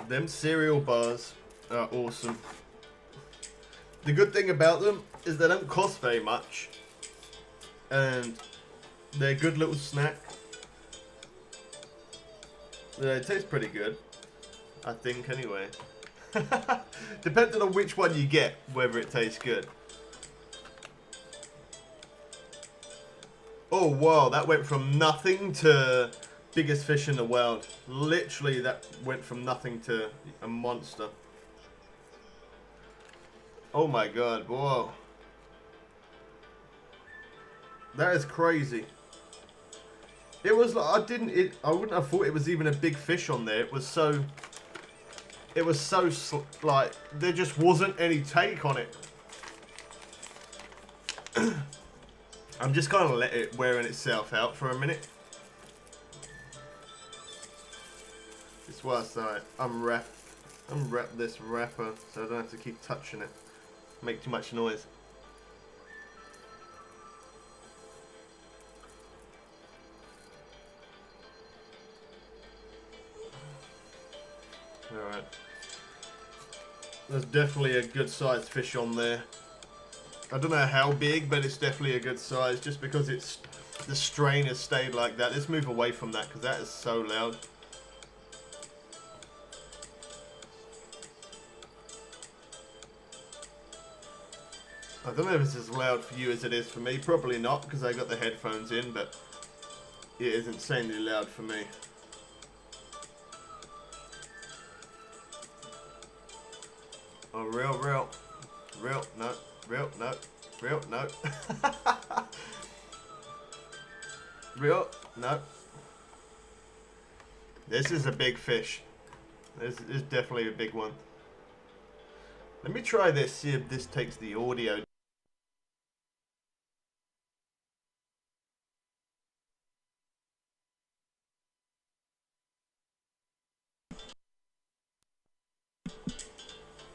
Them cereal bars are awesome. The good thing about them is they don't cost very much, and they're a good little snack. They taste pretty good, I think, anyway. Depending on which one you get, whether it tastes good. Oh wow, that went from nothing to biggest fish in the world. Literally, that went from nothing to a monster. Oh my god, whoa. That is crazy. It was like, I wouldn't have thought it was even a big fish on there. It was so like, there just wasn't any take on it. I'm just kind of let it wearing itself out for a minute. It's whilst I unwrap this wrapper so I don't have to keep touching it. Make too much noise. Alright. There's definitely a good sized fish on there. I don't know how big, but it's definitely a good size just because it's the strain has stayed like that. Let's move away from that because that is so loud. I don't know if it's as loud for you as it is for me. Probably not because I got the headphones in, but it is insanely loud for me. Oh, real, no, real, no. This is a big fish. This is definitely a big one. Let me try this, see if this takes the audio.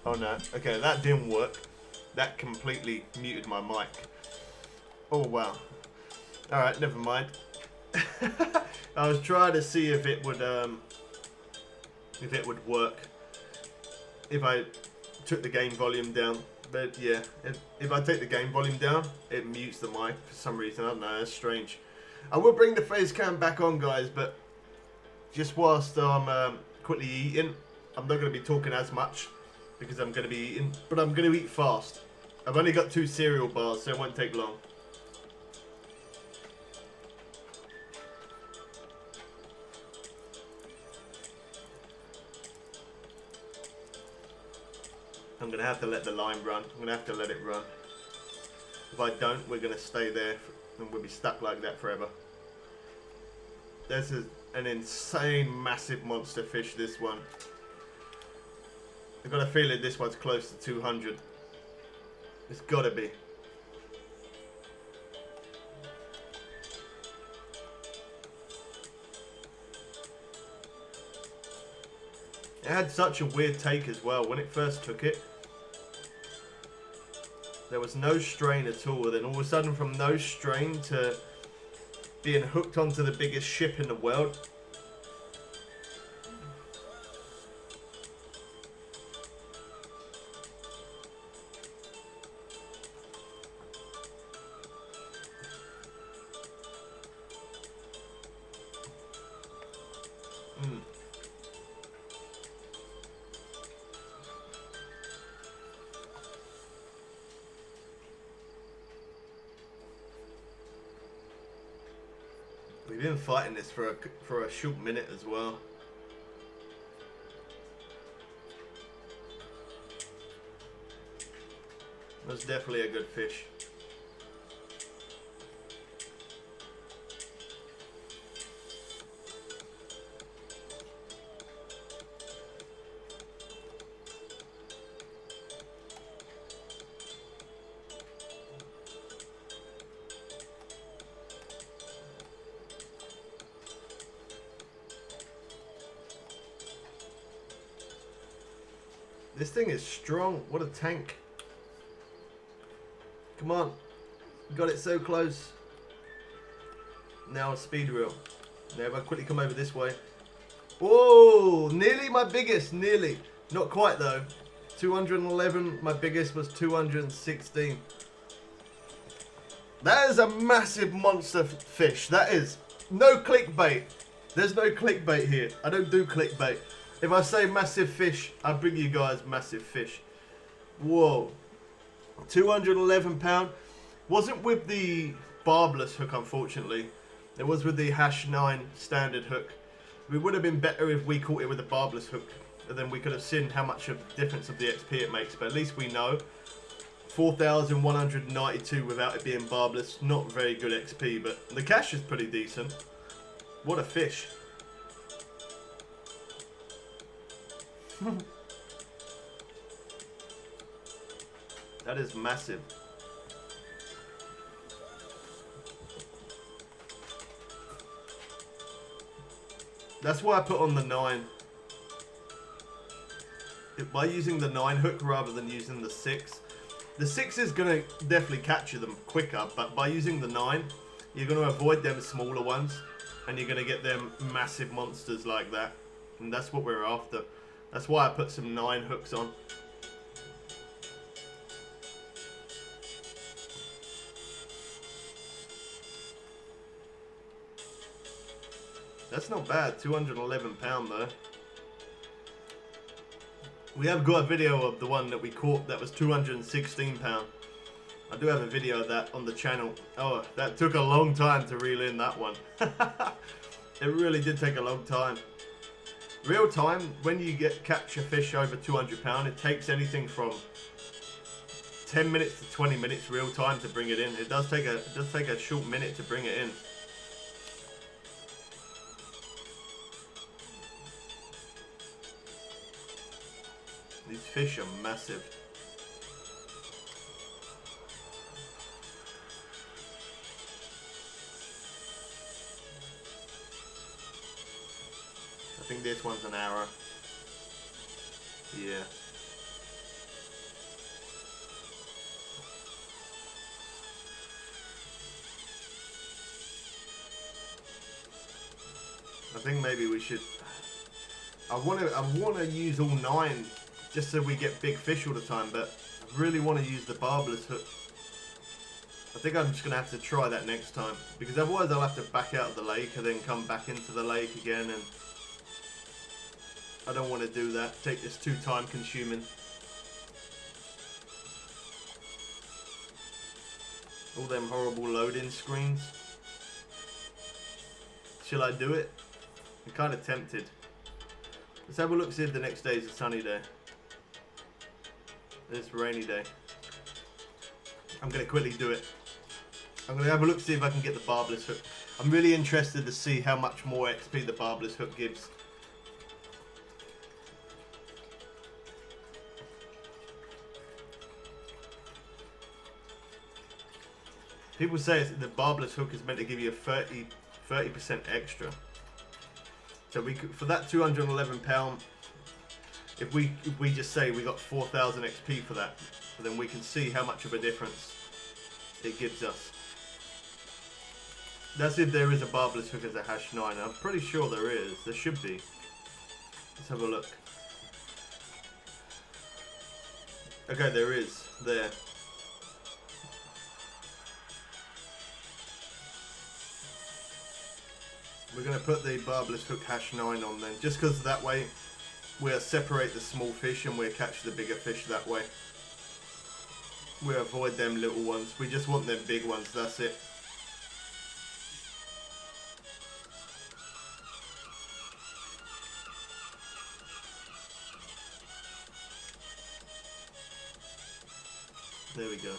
Oh no, okay, that didn't work. That completely muted my mic. Oh wow. Alright, never mind. I was trying to see if it would work if I took the game volume down. But yeah, if I take the game volume down, it mutes the mic for some reason. I don't know, that's strange. I will bring the face cam back on, guys, but just whilst I'm quickly eating, I'm not going to be talking as much because I'm going to be eating, but I'm going to eat fast. I've only got 2 cereal bars, so it won't take long. I'm going to have to let the line run. I'm going to have to let it run. If I don't, we're going to stay there and we'll be stuck like that forever. This is an insane, massive monster fish, this one. I've got a feeling this one's close to 200. It's got to be. It had such a weird take as well. When it first took it, there was no strain at all. And then all of a sudden, from no strain to being hooked onto the biggest ship in the world. We've been fighting this for a short minute as well. That's definitely a good fish. This thing is strong. What a tank. Come on. Got it so close. Now a speed reel. Now if I quickly come over this way. Oh, nearly my biggest. Nearly. Not quite though. 211. My biggest was 216. That is a massive monster fish. That is. No clickbait. There's no clickbait here. I don't do clickbait. If I say massive fish, I bring you guys massive fish. Whoa. 211 pound. Wasn't with the barbless hook, unfortunately. It was with the #9 standard hook. It would have been better if we caught it with the barbless hook. And then we could have seen how much of the difference of the XP it makes. But at least we know. 4,192 without it being barbless. Not very good XP, but the cash is pretty decent. What a fish. That is massive. That's why I put on the 9. By using the 9 hook rather than using the 6. The 6 is going to definitely capture them quicker, but by using the 9, you're going to avoid them smaller ones, and you're going to get them massive monsters like that. And that's what we're after. That's why I put some 9 hooks on. That's not bad, £211 though. We have got a video of the one that we caught that was £216. I do have a video of that on the channel. Oh, that took a long time to reel in that one. It really did take a long time. Real time, when you catch a fish over £200, it takes anything from 10 minutes to 20 minutes real time to bring it in. It does take a short minute to bring it in. These fish are massive. I think this one's an arrow. Yeah. I think maybe we should. I wanna use all 9 just so we get big fish all the time, but I really want to use the barbless hook. I think I'm just gonna have to try that next time, because otherwise I'll have to back out of the lake and then come back into the lake again, and I don't want to do that. It's too time consuming. All them horrible loading screens. Shall I do it? I'm kind of tempted. Let's have a look, see if the next day is a sunny day. It's a rainy day. I'm going to quickly do it. I'm going to have a look, see if I can get the barbless hook. I'm really interested to see how much more XP the barbless hook gives. People say the barbless hook is meant to give you a 30% extra. So we could, for that £211, if we just say we got 4,000 XP for that, then we can see how much of a difference it gives us. That's if there is a barbless hook as a #9. I'm pretty sure there is. There should be. Let's have a look. Okay, there is. There. We're going to put the barbless hook #9 on then, just because that way we'll separate the small fish and we'll catch the bigger fish that way. We'll avoid them little ones. We just want them big ones, that's it. There we go.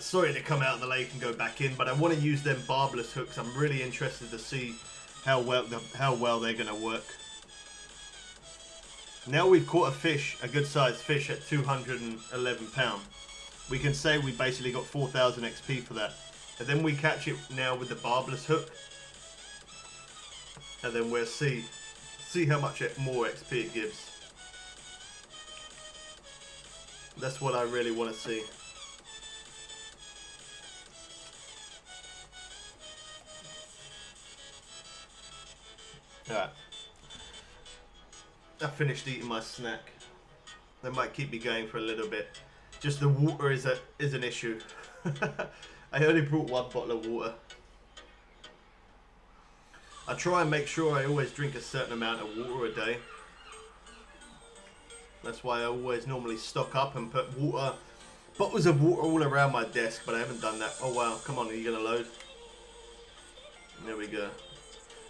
Sorry to come out of the lake and go back in, but I want to use them barbless hooks. I'm really interested to see how well they're going to work. Now we've caught a fish, a good sized fish at £211. We can say we basically got 4,000 XP for that. And then we catch it now with the barbless hook. And then we'll see how much more XP it gives. That's what I really want to see. Alright. I finished eating my snack. That might keep me going for a little bit. Just the water is an issue. I only brought 1 bottle of water. I try and make sure I always drink a certain amount of water a day. That's why I always normally stock up and put bottles of water all around my desk, but I haven't done that. Oh wow, come on, are you gonna load? There we go.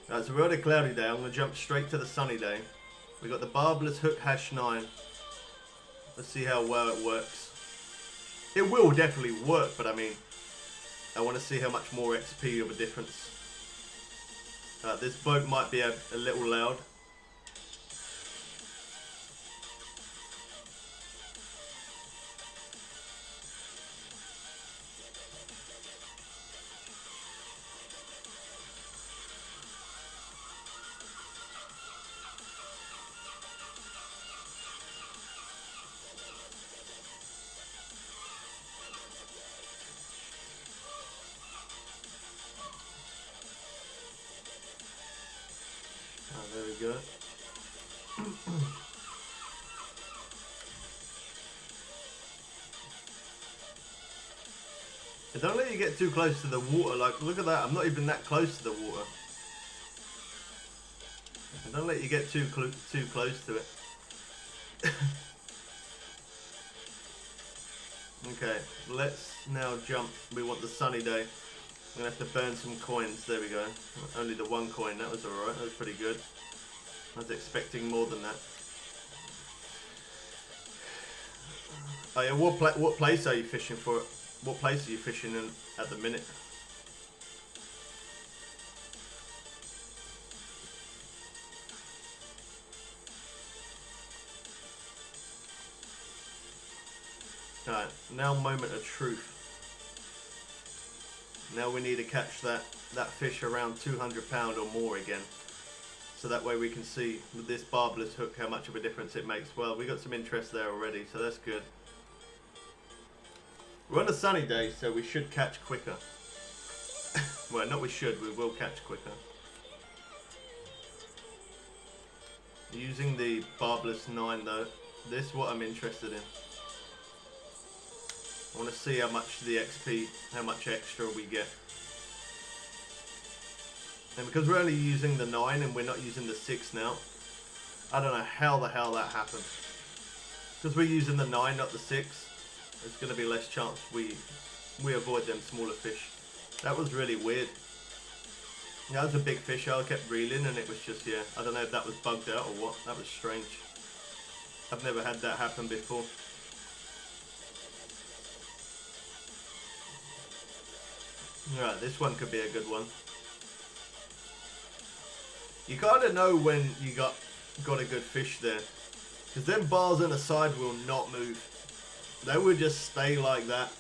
Right, so we're on a cloudy day. I'm gonna jump straight to the sunny day. We got the barbless hook #9. Let's see how well it works. It will definitely work, but I mean, I want to see how much more XP of a difference. This boat might be a little loud. Oh, there we go. And don't let you get too close to the water. Like, look at that. I'm not even that close to the water. And don't let you get too close to it. Okay, let's now jump. We want the sunny day. I'm gonna have to burn some coins. There we go. Only the one coin. That was alright. That was pretty good. I was expecting more than that. Oh yeah, what place are you fishing for? What place are you fishing in at the minute? Alright, now moment of truth. Now we need to catch that fish around 200 pound or more again. So that way we can see with this barbless hook how much of a difference it makes. Well, we got some interest there already, so that's good. We're on a sunny day, so we should catch quicker. Well, not we should, we will catch quicker. Using the barbless 9 though, this is what I'm interested in. I want to see how much the XP, how much extra we get. And because we're only using the 9 and we're not using the 6 now, I don't know how the hell that happened. Because we're using the 9, not the 6, there's going to be less chance we avoid them smaller fish. That was really weird. That was a big fish. I kept reeling and it was just, yeah, I don't know if that was bugged out or what. That was strange. I've never had that happen before. Alright, this one could be a good one. You kind of know when you got a good fish there. Because them bars on the side will not move. They will just stay like that.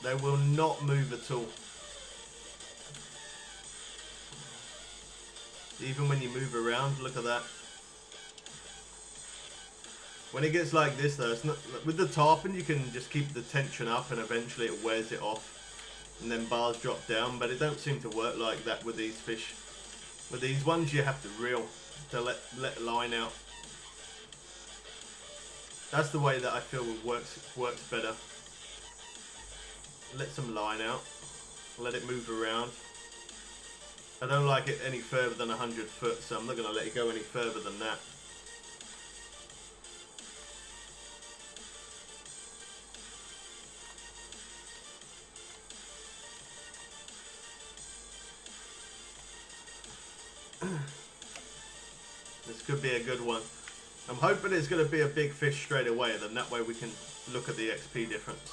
They will not move at all. Even when you move around, look at that. When it gets like this though, it's not, with the tarpon you can just keep the tension up and eventually it wears it off. And then bars drop down, but it don't seem to work like that with these fish. With these ones you have to reel to let line out. That's the way that I feel works better. Let some line out. Let it move around. I don't like it any further than 100 foot, so I'm not going to let it go any further than that. This could be a good one. I'm hoping it's going to be a big fish straight away, then that way we can look at the XP difference.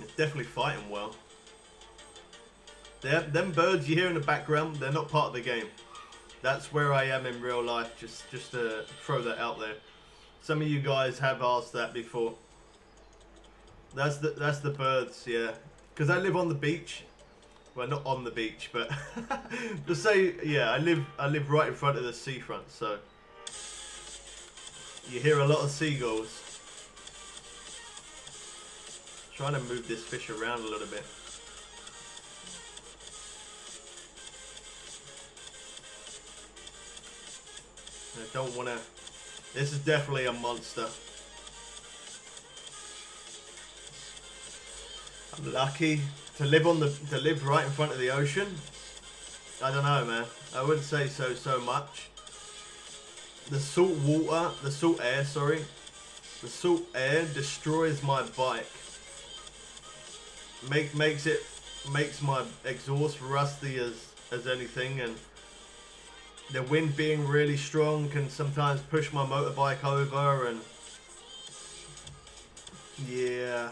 It's definitely fighting well. Them birds you hear in the background, they're not part of the game. That's where I am in real life, just to throw that out there. Some of you guys have asked that before. That's the birds, yeah. Because I live on the beach. Well, not on the beach, but just say, yeah, I live right in front of the seafront, so you hear a lot of seagulls. Trying to move this fish around a little bit. I don't want to. This is definitely a monster. I'm lucky to live right in front of the ocean. I don't know, man. I wouldn't say so much. The salt water, the salt air, sorry. The salt air destroys my bike. Makes my exhaust rusty as anything, and the wind being really strong can sometimes push my motorbike over, and yeah.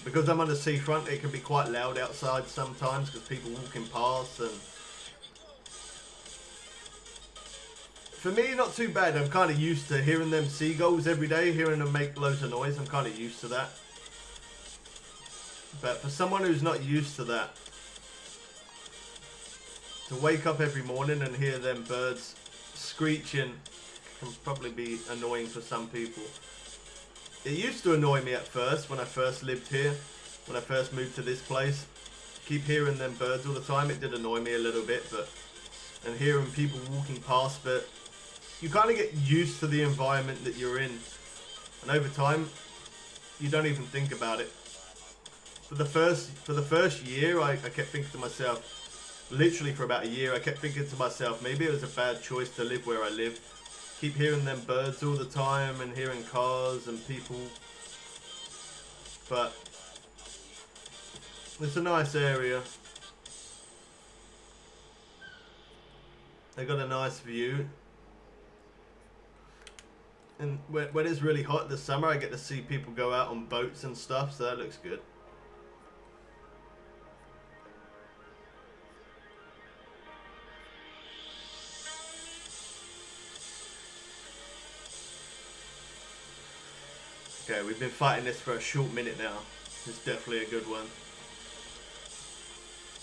Because I'm on the seafront, it can be quite loud outside sometimes because people walking past, and for me, not too bad. I'm kind of used to hearing them seagulls every day, hearing them make loads of noise. I'm kind of used to that. But for someone who's not used to that, to wake up every morning and hear them birds screeching can probably be annoying for some people. It used to annoy me at first when I first lived here. when I first moved to this place. Keep hearing them birds all the time. It did annoy me a little bit, and hearing people walking past, but you kind of get used to the environment that you're in, and over time you don't even think about it. For the first year, I kept thinking to myself, literally for about a year, I kept thinking to myself, maybe it was a bad choice to live where I live. Keep hearing them birds all the time and hearing cars and people. But it's a nice area. They got a nice view. And when it's really hot this summer, I get to see people go out on boats and stuff, so that looks good. Okay, we've been fighting this for a short minute now. It's definitely a good one.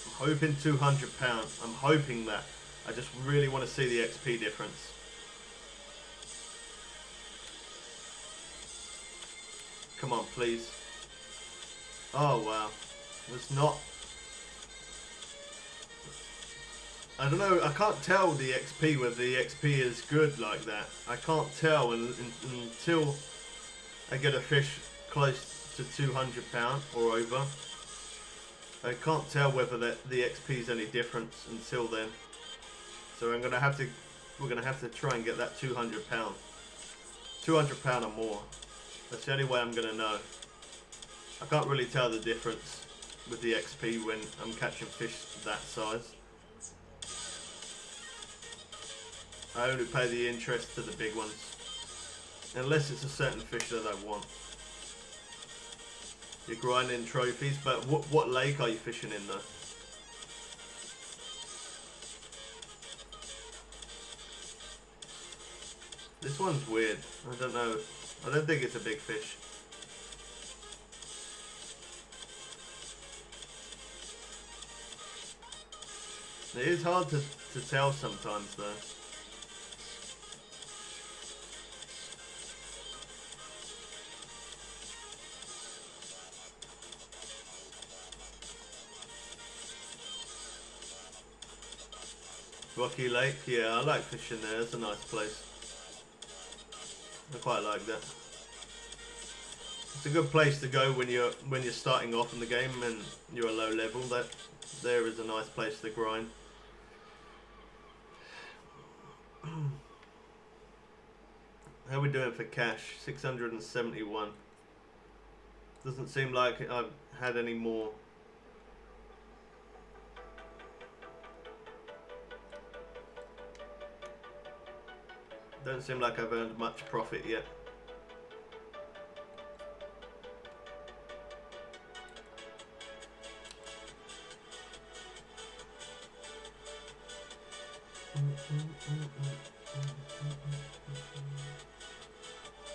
I'm hoping £200. I'm hoping that. I just really want to see the XP difference. Come on, please. Oh, wow. It's not... I don't know, I can't tell the XP whether the XP is good like that. I can't tell until I get a fish close to £200 or over. I can't tell whether the XP is any difference until then. So we're gonna have to try and get that £200. £200 or more. That's the only way I'm gonna know. I can't really tell the difference with the XP when I'm catching fish that size. I only pay the interest to the big ones. Unless it's a certain fish that I want. You're grinding trophies, but what lake are you fishing in though? This one's weird. I don't know. I don't think it's a big fish. It is hard to tell sometimes though. Rocky Lake, yeah, I like fishing there. It's a nice place. I quite like that. It's a good place to go when you're starting off in the game and you're a low level. That there is a nice place to grind. How are we doing for cash? 671. Doesn't seem like I've had any more. Don't seem like I've earned much profit yet.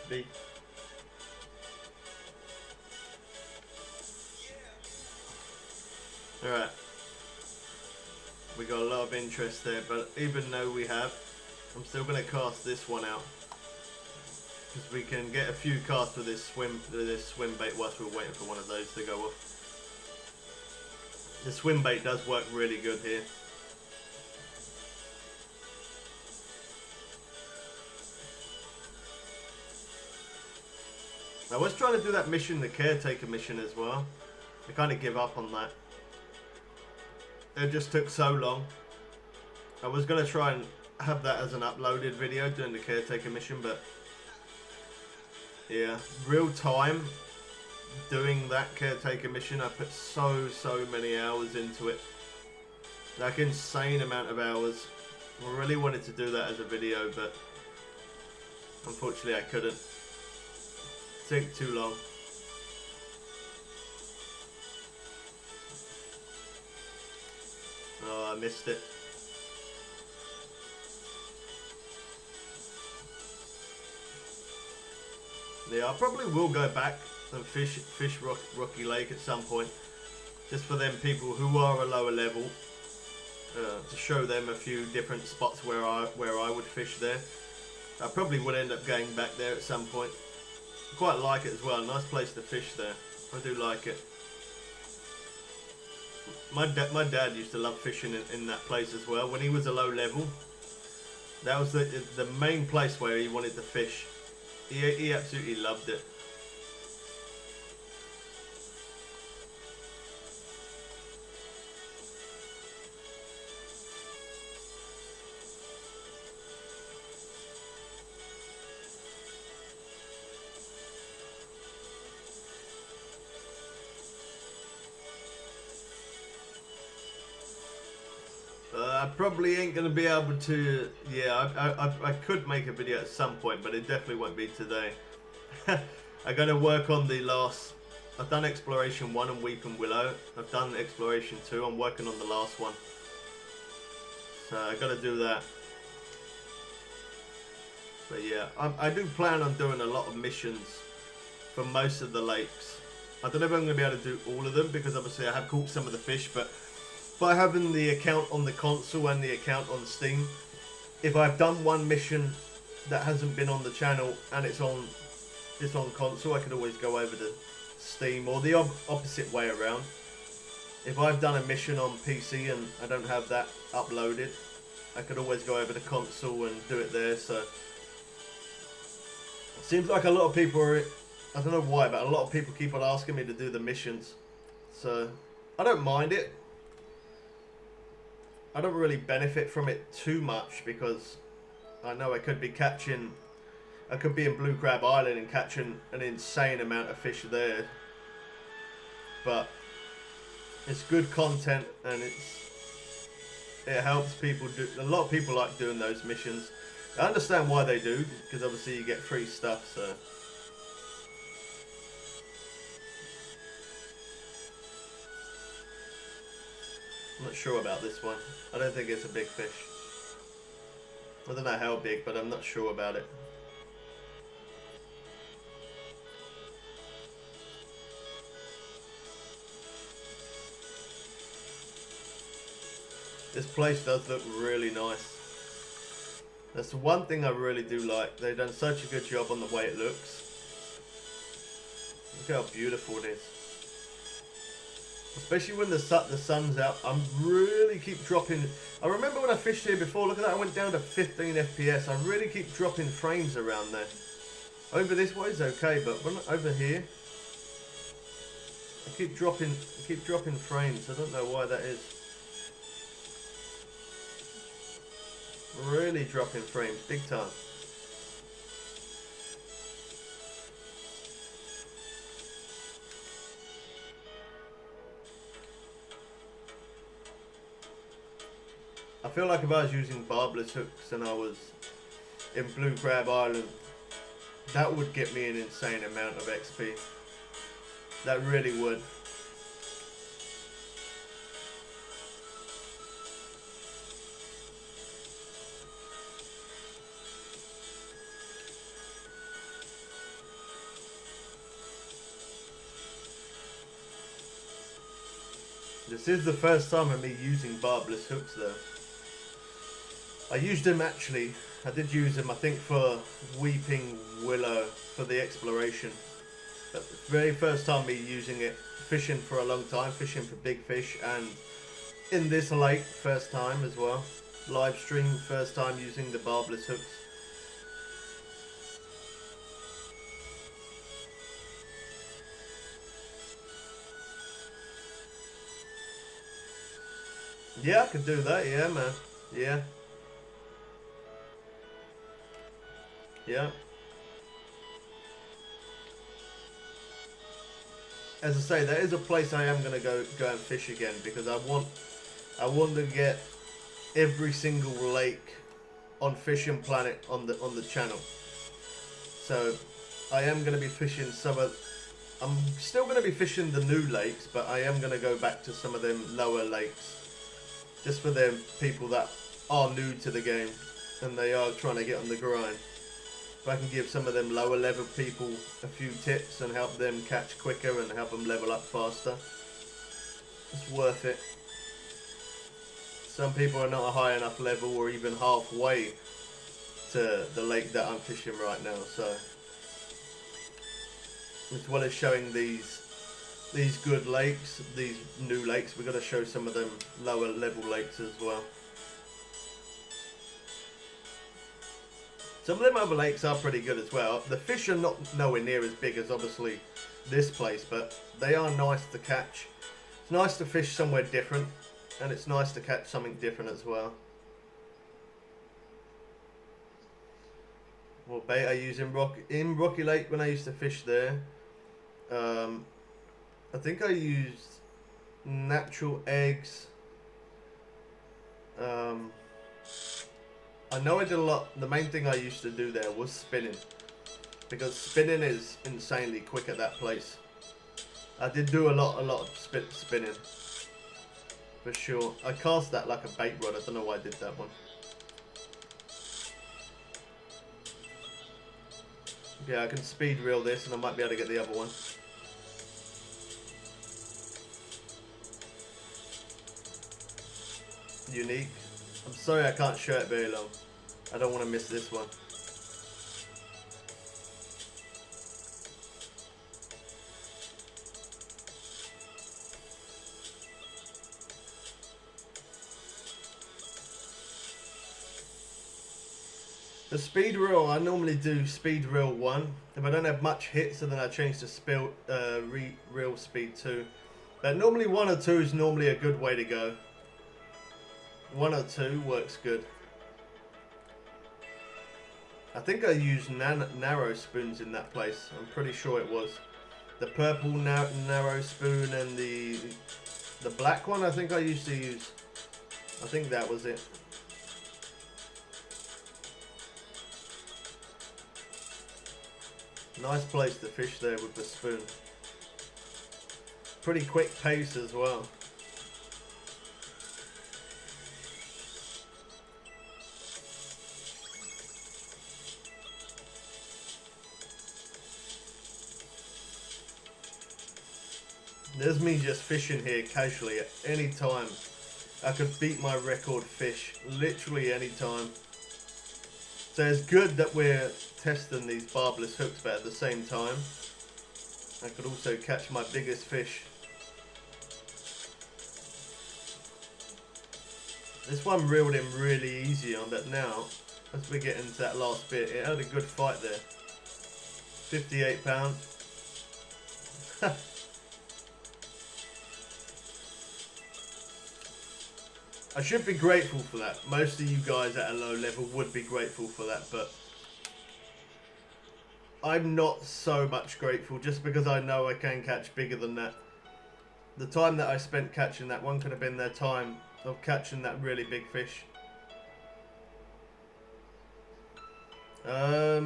B. Alright. We got a lot of interest there, but even though we have, I'm still going to cast this one out. Because we can get a few casts with this swim bait whilst we're waiting for one of those to go off. The swim bait does work really good here. I was trying to do that mission, the caretaker mission as well. I kind of give up on that. It just took so long. I was going to try and have that as an uploaded video doing the caretaker mission, but yeah, real time doing that caretaker mission, I put so many hours into it, like insane amount of hours. I really wanted to do that as a video, but unfortunately I couldn't. It took too long. Oh, I missed it. Yeah, I probably will go back and fish Rocky Lake at some point, just for them people who are a lower level, to show them a few different spots where I would fish there. I probably would end up going back there at some point. I quite like it as well. Nice place to fish there. I do like it. My dad used to love fishing in that place as well. When he was a low level, that was the main place where he wanted to fish. He absolutely loved it. I probably ain't gonna be able to. Yeah, I could make a video at some point, but it definitely won't be today. I gotta work on the last. I've done exploration 1 and Weep and Willow. I've done exploration 2. I'm working on the last one, so I gotta do that. But yeah, I do plan on doing a lot of missions for most of the lakes. I don't know if I'm gonna be able to do all of them because obviously I have caught some of the fish, but by having the account on the console and the account on Steam, if I've done one mission that hasn't been on the channel and it's on console, I could always go over to Steam, or the opposite way around. If I've done a mission on PC and I don't have that uploaded, I could always go over to console and do it there. So it seems like a lot of people are, I don't know why, but a lot of people keep on asking me to do the missions. So I don't mind it. I don't really benefit from it too much because I know I could be in Blue Crab Island and catching an insane amount of fish there. But it's good content and it helps people do. A lot of people like doing those missions. I understand why they do, because obviously you get free stuff. So I'm not sure about this one. I don't think it's a big fish. I don't know how big, but I'm not sure about it. This place does look really nice. That's the one thing I really do like. They've done such a good job on the way it looks. Look how beautiful it is. Especially when the sun's out. I'm really keep dropping. I remember when I fished here before, look at that, I went down to 15 FPS. I really keep dropping frames around there. Over this way is okay, but when over here, I keep dropping frames. I don't know why that is. Really dropping frames, big time. I feel like if I was using barbless hooks and I was in Blue Crab Island, that would get me an insane amount of XP. That really would. This is the first time of me using barbless hooks though. I used them actually, I did use them I think for Weeping Willow for the exploration. But the very first time me using it, fishing for a long time, fishing for big fish, and in this lake, first time as well. Live stream, first time using the barbless hooks. Yeah, I could do that, yeah man, yeah. Yeah. As I say, that is a place I am gonna go and fish again because I want to get every single lake on Fishing Planet on the channel. So I am gonna be fishing I'm still gonna be fishing the new lakes, but I am gonna go back to some of them lower lakes. Just for them people that are new to the game and they are trying to get on the grind. If I can give some of them lower level people a few tips and help them catch quicker and help them level up faster, it's worth it. Some people are not a high enough level or even halfway to the lake that I'm fishing right now, so as well as showing these these good lakes, these new lakes. We've got to show some of them lower level lakes as well. Some of them other lakes are pretty good as well. The fish are not nowhere near as big as obviously this place, but they are nice to catch. It's nice to fish somewhere different, and it's nice to catch something different as well. What bait I use in Rocky Lake when I used to fish there? I think I used natural eggs. I know I did a lot. The main thing I used to do there was spinning, because spinning is insanely quick at that place. I did do a lot of spinning for sure. I cast that like a bait rod. I don't know why I did that one. Yeah, I can speed reel this and I might be able to get the other one. Unique. I'm sorry I can't show it very long. I don't want to miss this one. The speed reel, I normally do speed reel 1. If I don't have much hits, then I change to reel speed 2. But normally 1 or 2 is normally a good way to go. 1 or 2 works good. I think I used narrow spoons in that place. I'm pretty sure it was. The purple narrow spoon and the black one I think I used to use. I think that was it. Nice place to fish there with the spoon. Pretty quick pace as well. There's me just fishing here casually at any time. I could beat my record fish literally any time. So it's good that we're testing these barbless hooks, but at the same time I could also catch my biggest fish. This one reeled in really easy on, but now as we get into that last bit, it had a good fight there. 58 pound. I should be grateful for that. Most of you guys at a low level would be grateful for that, but I'm not so much grateful, just because I know I can catch bigger than that. The time that I spent catching that one could have been their time of catching that really big fish. I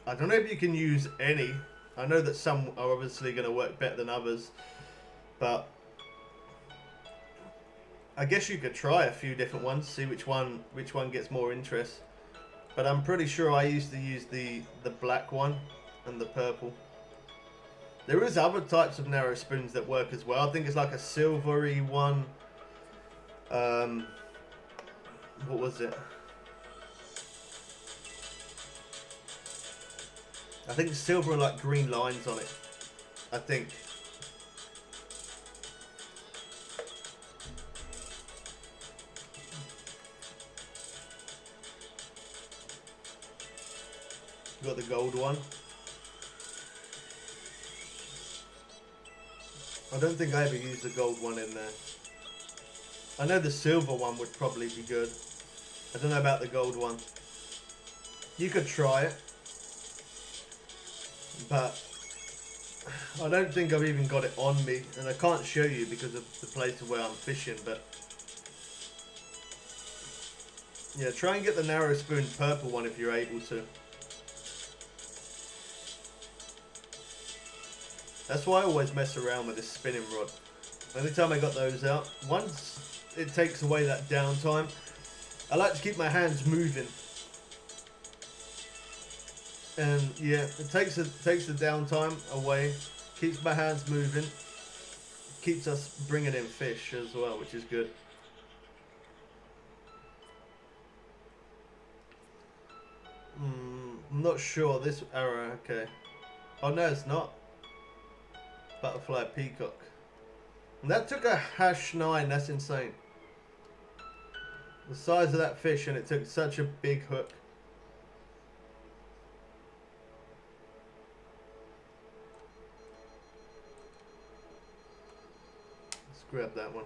don't know if you can use any. I know that some are obviously going to work better than others, but I guess you could try a few different ones, see which one gets more interest. But I'm pretty sure I used to use the black one and the purple. There is other types of narrow spoons that work as well. I think it's like a silvery one. What was it? I think silver and like green lines on it. I think. Got the gold one. I don't think I ever used the gold one in there. I know the silver one would probably be good. I don't know about the gold one. You could try it, but I don't think I've even got it on me, and I can't show you because of the place where I'm fishing. But yeah, try and get the narrow spoon purple one if you're able to. That's why I always mess around with this spinning rod. Anytime I got those out, once it takes away that downtime, I like to keep my hands moving. And yeah, it takes the downtime away, keeps my hands moving, keeps us bringing in fish as well, which is good. I'm not sure this arrow. Okay. Oh no, it's not. Butterfly peacock. And that took a #9, that's insane. The size of that fish, and it took such a big hook. Let's grab that one.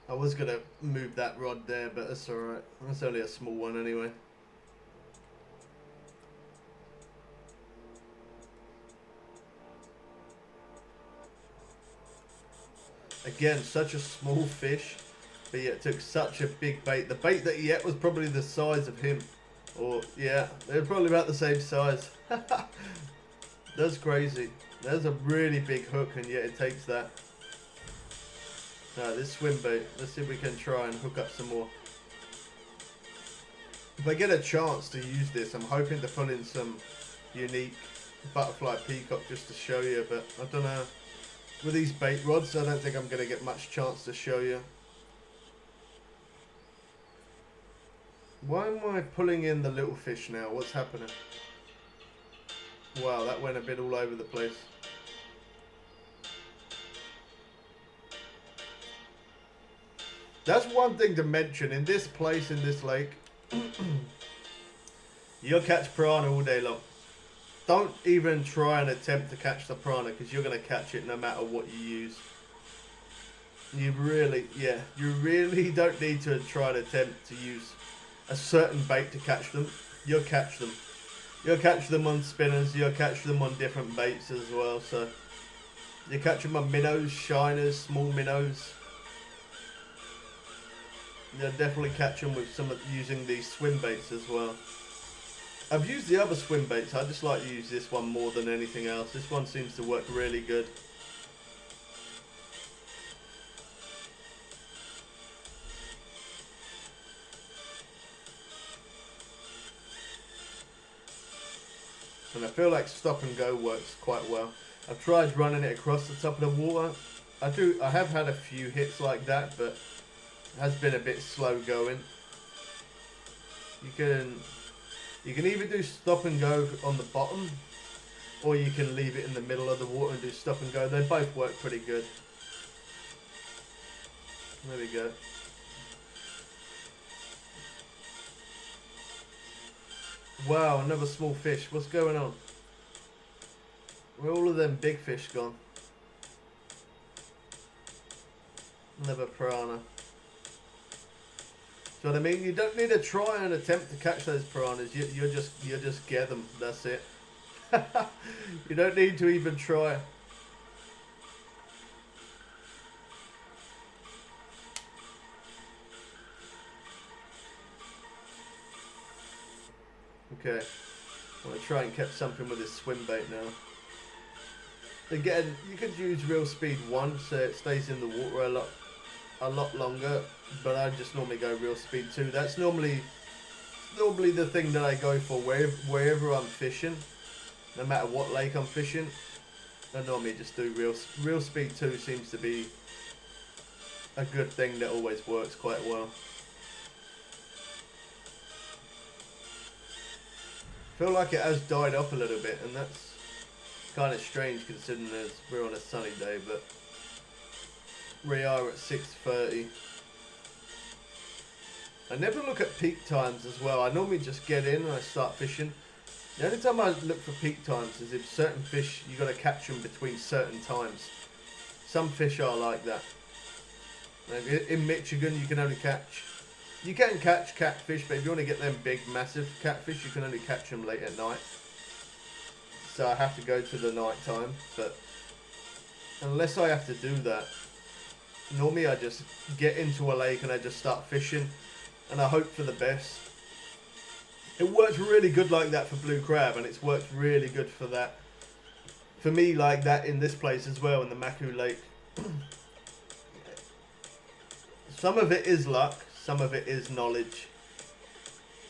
I was going to move that rod there, but that's alright. That's only a small one anyway. Again, such a small fish, but yeah, it took such a big bait. The bait that he ate was probably the size of him. Or, yeah, they're probably about the same size. That's crazy. There's a really big hook, and yet it takes that. Now, this swim bait, let's see if we can try and hook up some more. If I get a chance to use this, I'm hoping to pull in some unique butterfly peacock just to show you, but I don't know. With these bait rods, I don't think I'm going to get much chance to show you. Why am I pulling in the little fish now? What's happening? Wow, that went a bit all over the place. That's one thing to mention. In this place, in this lake, you'll catch piranha all day long. Don't even try and attempt to catch the piranha, because you're going to catch it no matter what you use. You really don't need to try and attempt to use a certain bait to catch them. You'll catch them. You'll catch them on spinners. You'll catch them on different baits as well. So you catch them on minnows, shiners, small minnows. You'll definitely catch them with some using these swim baits as well. I've used the other swim baits. I just like to use this one more than anything else. This one seems to work really good. And I feel like stop and go works quite well. I've tried running it across the top of the water. I have had a few hits like that, but it has been a bit slow going. You can either do stop and go on the bottom, or you can leave it in the middle of the water and do stop and go. They both work pretty good. There we go. Wow, another small fish. What's going on? Where are all of them big fish gone? Another piranha. Do you know what I mean? You don't need to try and attempt to catch those piranhas. You just get them. That's it. You don't need to even try. Okay. I'm going to try and catch something with this swim bait now. Again, you could use real speed 1 so it stays in the water a lot longer, but I just normally go real speed 2. That's normally the thing that I go for wherever I'm fishing, no matter what lake I'm fishing. I normally just do real speed 2. Seems to be a good thing that always works quite well. I feel like it has died off a little bit, and that's kind of strange considering we're on a sunny day, but we are at 6:30. I never look at peak times as well. I normally just get in and I start fishing. The only time I look for peak times is if certain fish, you got to catch them between certain times. Some fish are like that. Like in Michigan, you can only catch... You can catch catfish, but if you want to get them big, massive catfish, you can only catch them late at night. So I have to go to the night time, but unless I have to do that, normally I just get into a lake and I just start fishing, and I hope for the best. It works really good like that for blue crab, and it's worked really good for that. For me, like that in this place as well, in the Maku Lake. Some of it is luck, some of it is knowledge.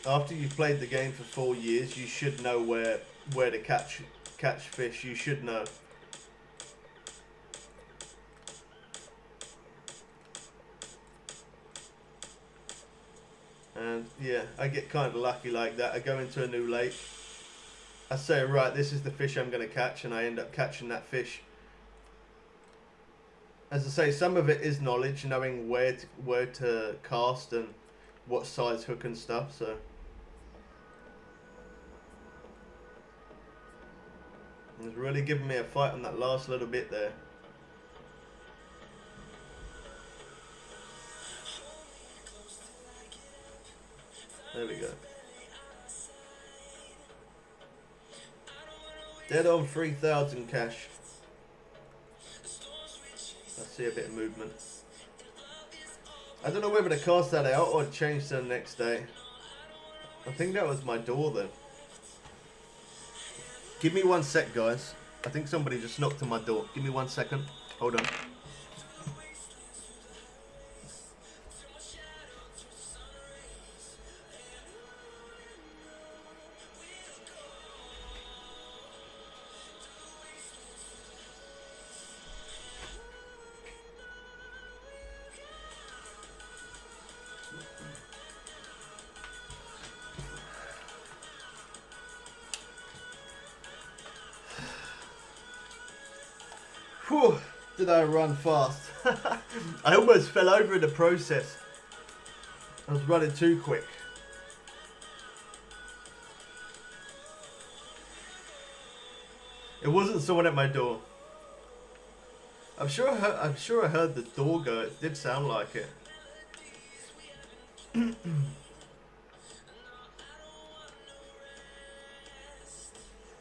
After you've played the game for 4 years, you should know where to catch fish. You should know. And yeah, I get kind of lucky like that. I go into a new lake. I say, right, this is the fish I'm going to catch, and I end up catching that fish. As I say, some of it is knowledge, knowing where to cast and what size hook and stuff. So it's really giving me a fight on that last little bit there. There we go. Dead on 3,000 cash. I see a bit of movement. I don't know whether to cast that out or change to the next day. I think that was my door then. Give me 1 sec, guys. I think somebody just knocked on my door. Give me 1 second. Hold on. Whew, did I run fast? I almost fell over in the process. I was running too quick. It wasn't someone at my door. I'm sure I heard the door go. It did sound like it.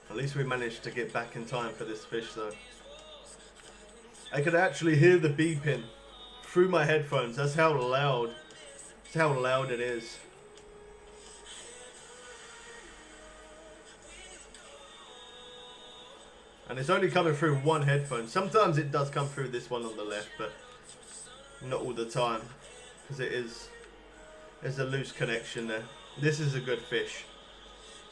At least we managed to get back in time for this fish though. I could actually hear the beeping through my headphones. That's how loud it is. And it's only coming through one headphone. Sometimes it does come through this one on the left, but not all the time, because there's a loose connection there. This is a good fish.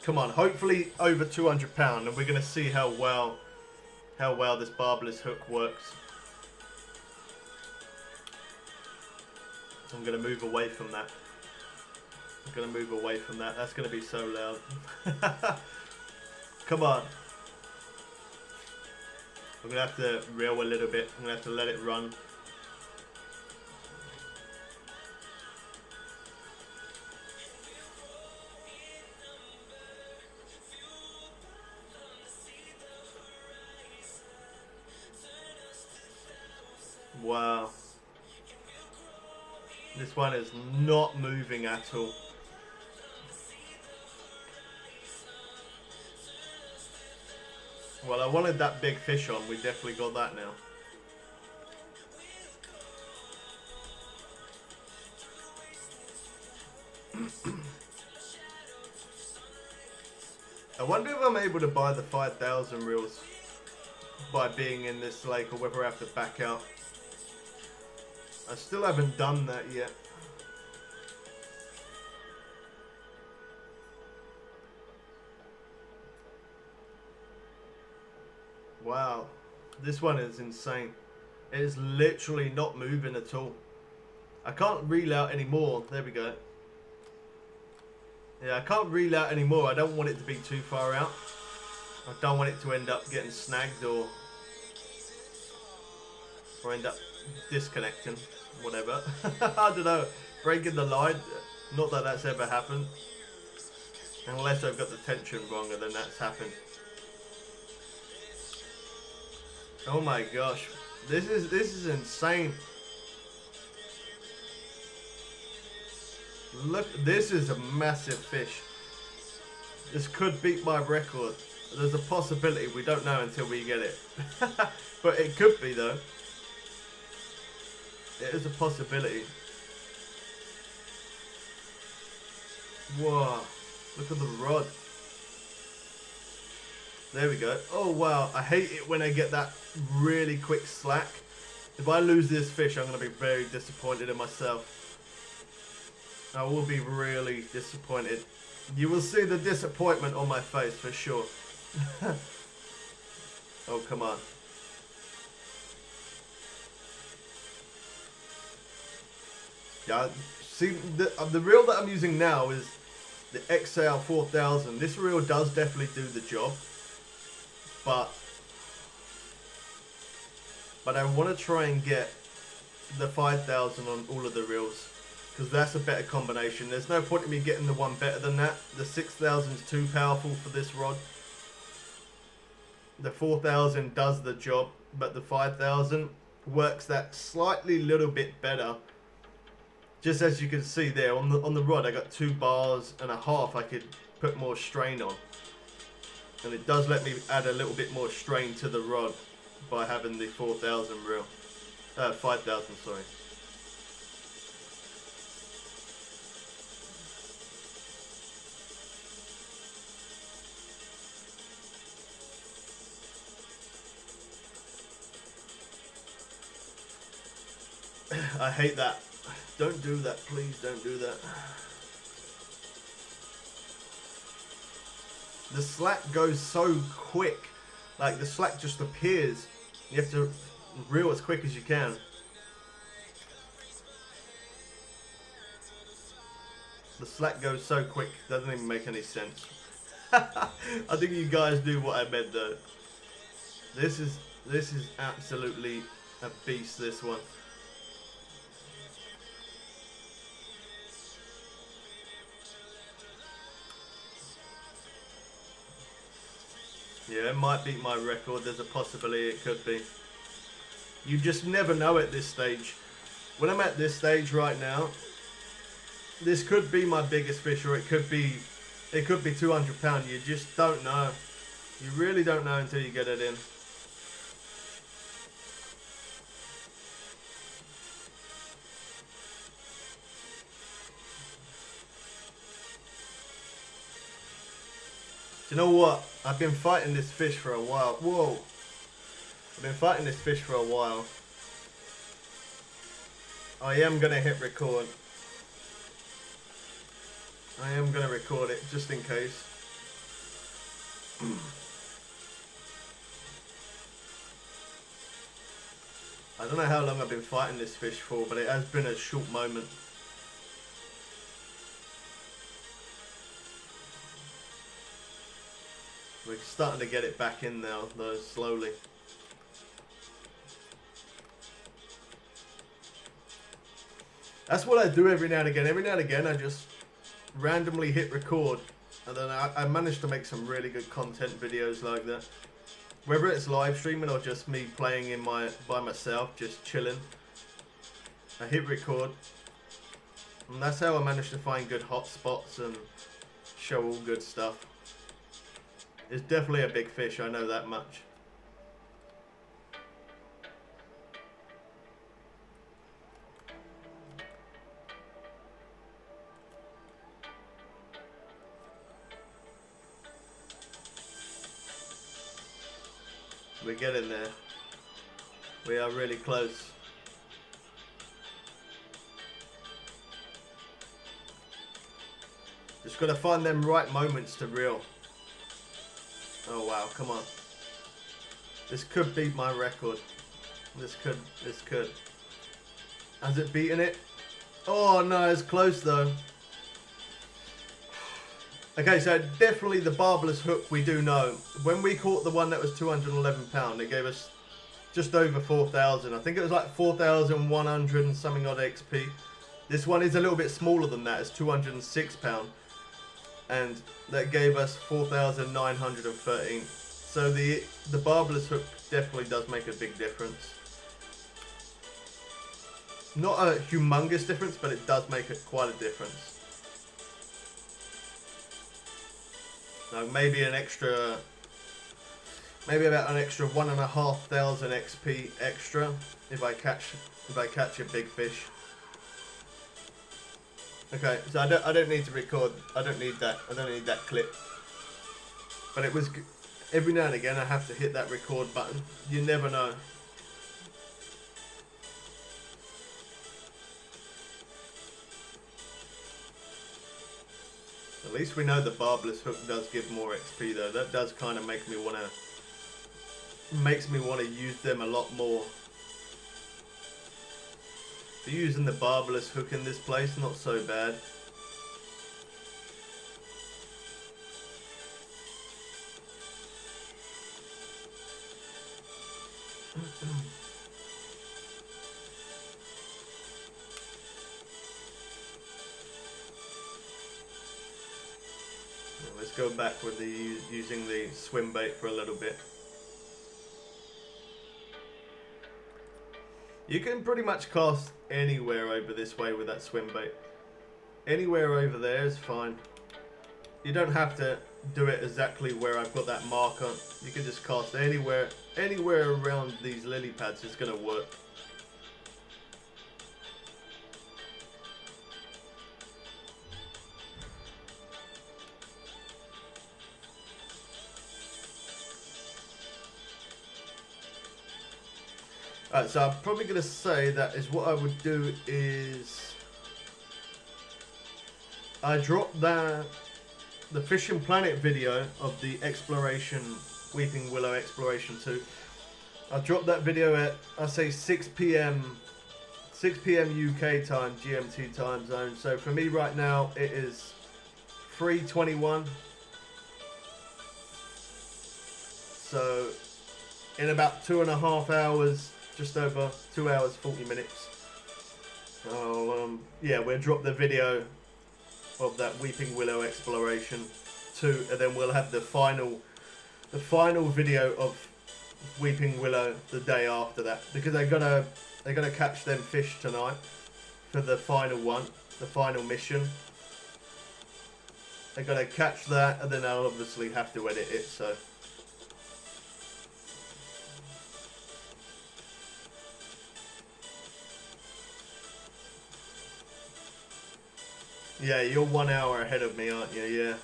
Come on, hopefully over 200 pound, and we're gonna see how well this barbless hook works. I'm going to move away from that. That's going to be so loud. Come on. I'm going to have to reel a little bit. I'm going to have to let it run. Wow. This one is not moving at all. Well, I wanted that big fish on. We definitely got that now. I wonder if I'm able to buy the 5,000 reels by being in this lake, or whether I have to back out. I still haven't done that yet. Wow, this one is insane. It is literally not moving at all. I can't reel out anymore. There we go. Yeah, I can't reel out anymore. I don't want it to be too far out. I don't want it to end up getting snagged or end up disconnecting, whatever. I don't know, breaking the line. Not that that's ever happened, unless I've got the tension wrong, and then that's happened. Oh my gosh, this is insane. Look, this is a massive fish. This could beat my record. There's a possibility, we don't know until we get it. But it could be though. It is a possibility. Whoa, look at the rod. There we go. Oh wow, I hate it when I get that really quick slack. If I lose this fish, I'm going to be very disappointed in myself. I will be really disappointed. You will see the disappointment on my face for sure. Oh, come on. Yeah, see, the reel that I'm using now is the XL 4000. This reel does definitely do the job, but but I want to try and get the 5,000 on all of the reels, because that's a better combination. There's no point in me getting the one better than that. The 6,000 is too powerful for this rod. The 4,000 does the job, but the 5,000 works that slightly little bit better. Just as you can see there on the rod, I got 2.5 bars I could put more strain on, and it does let me add a little bit more strain to the rod by having the 4,000 reel, 5,000, sorry. I hate that. Don't do that, please don't do that. The slack goes so quick. Like, the slack just appears. You have to reel as quick as you can. The slack goes so quick, doesn't even make any sense. I think you guys knew what I meant though. This is absolutely a beast, this one. Yeah, it might beat my record. There's a possibility it could be. You just never know at this stage. When I'm at this stage right now, this could be my biggest fish, or it could be 200 pound. You just don't know. You really don't know until you get it in. You know what? I've been fighting this fish for a while. Whoa. I've been fighting this fish for a while. I am going to hit record. I am going to record it just in case. I don't know how long I've been fighting this fish for, but it has been a short moment. We're starting to get it back in now, though, slowly. That's what I do every now and again. Every now and again, I just randomly hit record, and then I manage to make some really good content videos like that. Whether it's live streaming or just me playing by myself, just chilling. I hit record, and that's how I manage to find good hot spots and show all good stuff. It's definitely a big fish, I know that much. We're getting there. We are really close. Just gotta find them right moments to reel. Oh wow, come on. This could beat my record. This could. Has it beaten it? Oh no, it's close though. Okay, so definitely the barbless hook we do know. When we caught the one that was 211 pound, it gave us just over 4,000. I think it was like 4,100 and something odd XP. This one is a little bit smaller than that, it's 206 pound. And that gave us 4,913. So the barbless hook definitely does make a big difference. Not a humongous difference, but it does make it quite a difference. Now maybe about an extra 1,500 XP extra if I catch a big fish. Okay, so I don't need to record. I don't need that clip. But it was every now and again I have to hit that record button. You never know. At least we know the barbless hook does give more XP though. That does kind of makes me wanna use them a lot more. Using the barbless hook in this place, not so bad. Let's go back with using the swim bait for a little bit. You can pretty much cast anywhere over this way with that swim bait. Anywhere over there is fine. You don't have to do it exactly where I've got that mark on. You can just cast anywhere around these lily pads is going to work. Alright, so I'm probably going to say that is what I would do is I dropped the Fishing Planet video of the exploration, Weeping Willow Exploration 2. I dropped that video at, I say 6 p.m. UK time, GMT time zone. So for me right now, it is 3:21. So in about 2.5 hours, just over 2 hours 40 minutes. Yeah, we'll drop the video of that Weeping Willow Exploration 2, and then we'll have the final video of Weeping Willow the day after that, because they're gonna catch them fish tonight for the final one, the final mission. They're gonna catch that, and then I'll obviously have to edit it. So. Yeah, you're 1 hour ahead of me, aren't you? Yeah.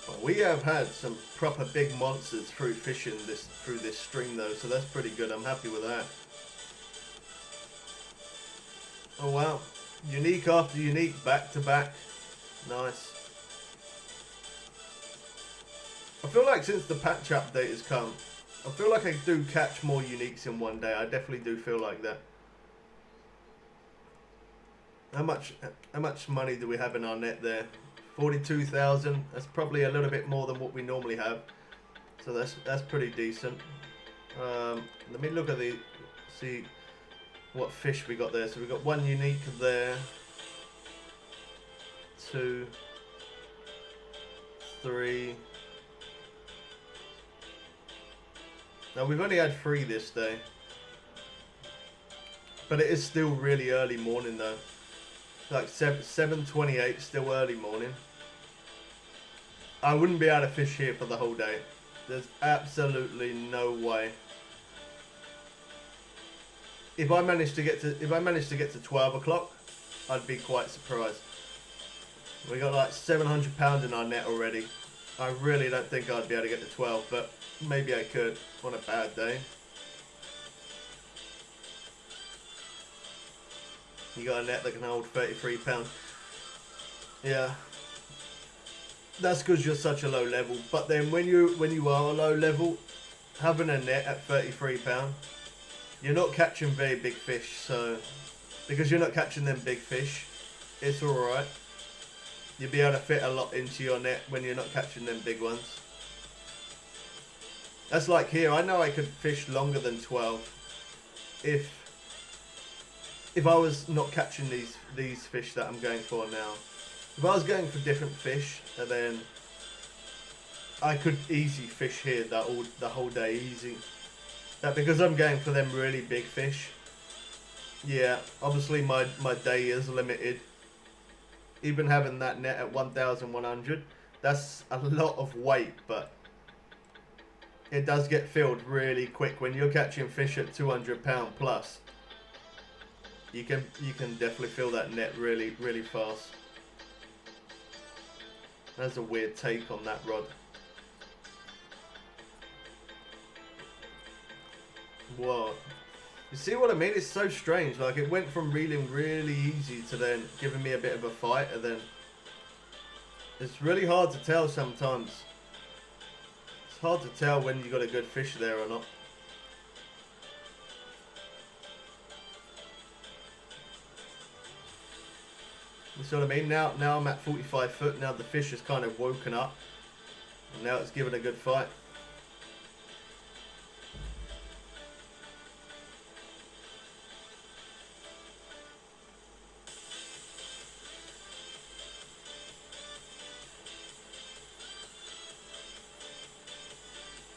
Well, we have had some proper big monsters through this stream though, so that's pretty good. I'm happy with that. Oh wow. Unique after unique, back to back. Nice. I feel like since the patch update has come, I feel like I do catch more uniques in one day. I definitely do feel like that. How much money do we have in our net there? 42,000. That's probably a little bit more than what we normally have. So that's pretty decent. Let me look at see what fish we got there. So we got 1 unique there. 2, 3. Now we've only had 3 this day, but it is still really early morning though. Like 7:28, still early morning. I wouldn't be able to fish here for the whole day. There's absolutely no way. If I managed to get to 12 o'clock, I'd be quite surprised. We got like 700 pounds in our net already. I really don't think I'd be able to get to 12, but maybe I could on a bad day. You got a net that can hold 33 pounds. Yeah. That's because you're such a low level. But then when you are a low level, having a net at 33 pounds, you're not catching very big fish. So because you're not catching them big fish, it's alright. You'll be able to fit a lot into your net when you're not catching them big ones. That's like here. I know I could fish longer than 12 if I was not catching these fish that I'm going for now. If I was going for different fish, and then I could easy fish here the whole day easy. That because I'm going for them really big fish. Yeah, obviously my day is limited. Even having that net at 1,100, that's a lot of weight, but it does get filled really quick when you're catching fish at 200 pound plus. You can definitely fill that net really fast. That's a weird take on that rod. Whoa. You see what I mean? It's so strange. Like it went from reeling really easy to then giving me a bit of a fight, and then it's really hard to tell sometimes. It's hard to tell when you got a good fish there or not. You see what I mean? Now I'm at 45 foot. Now the fish has kind of woken up, and now it's given a good fight.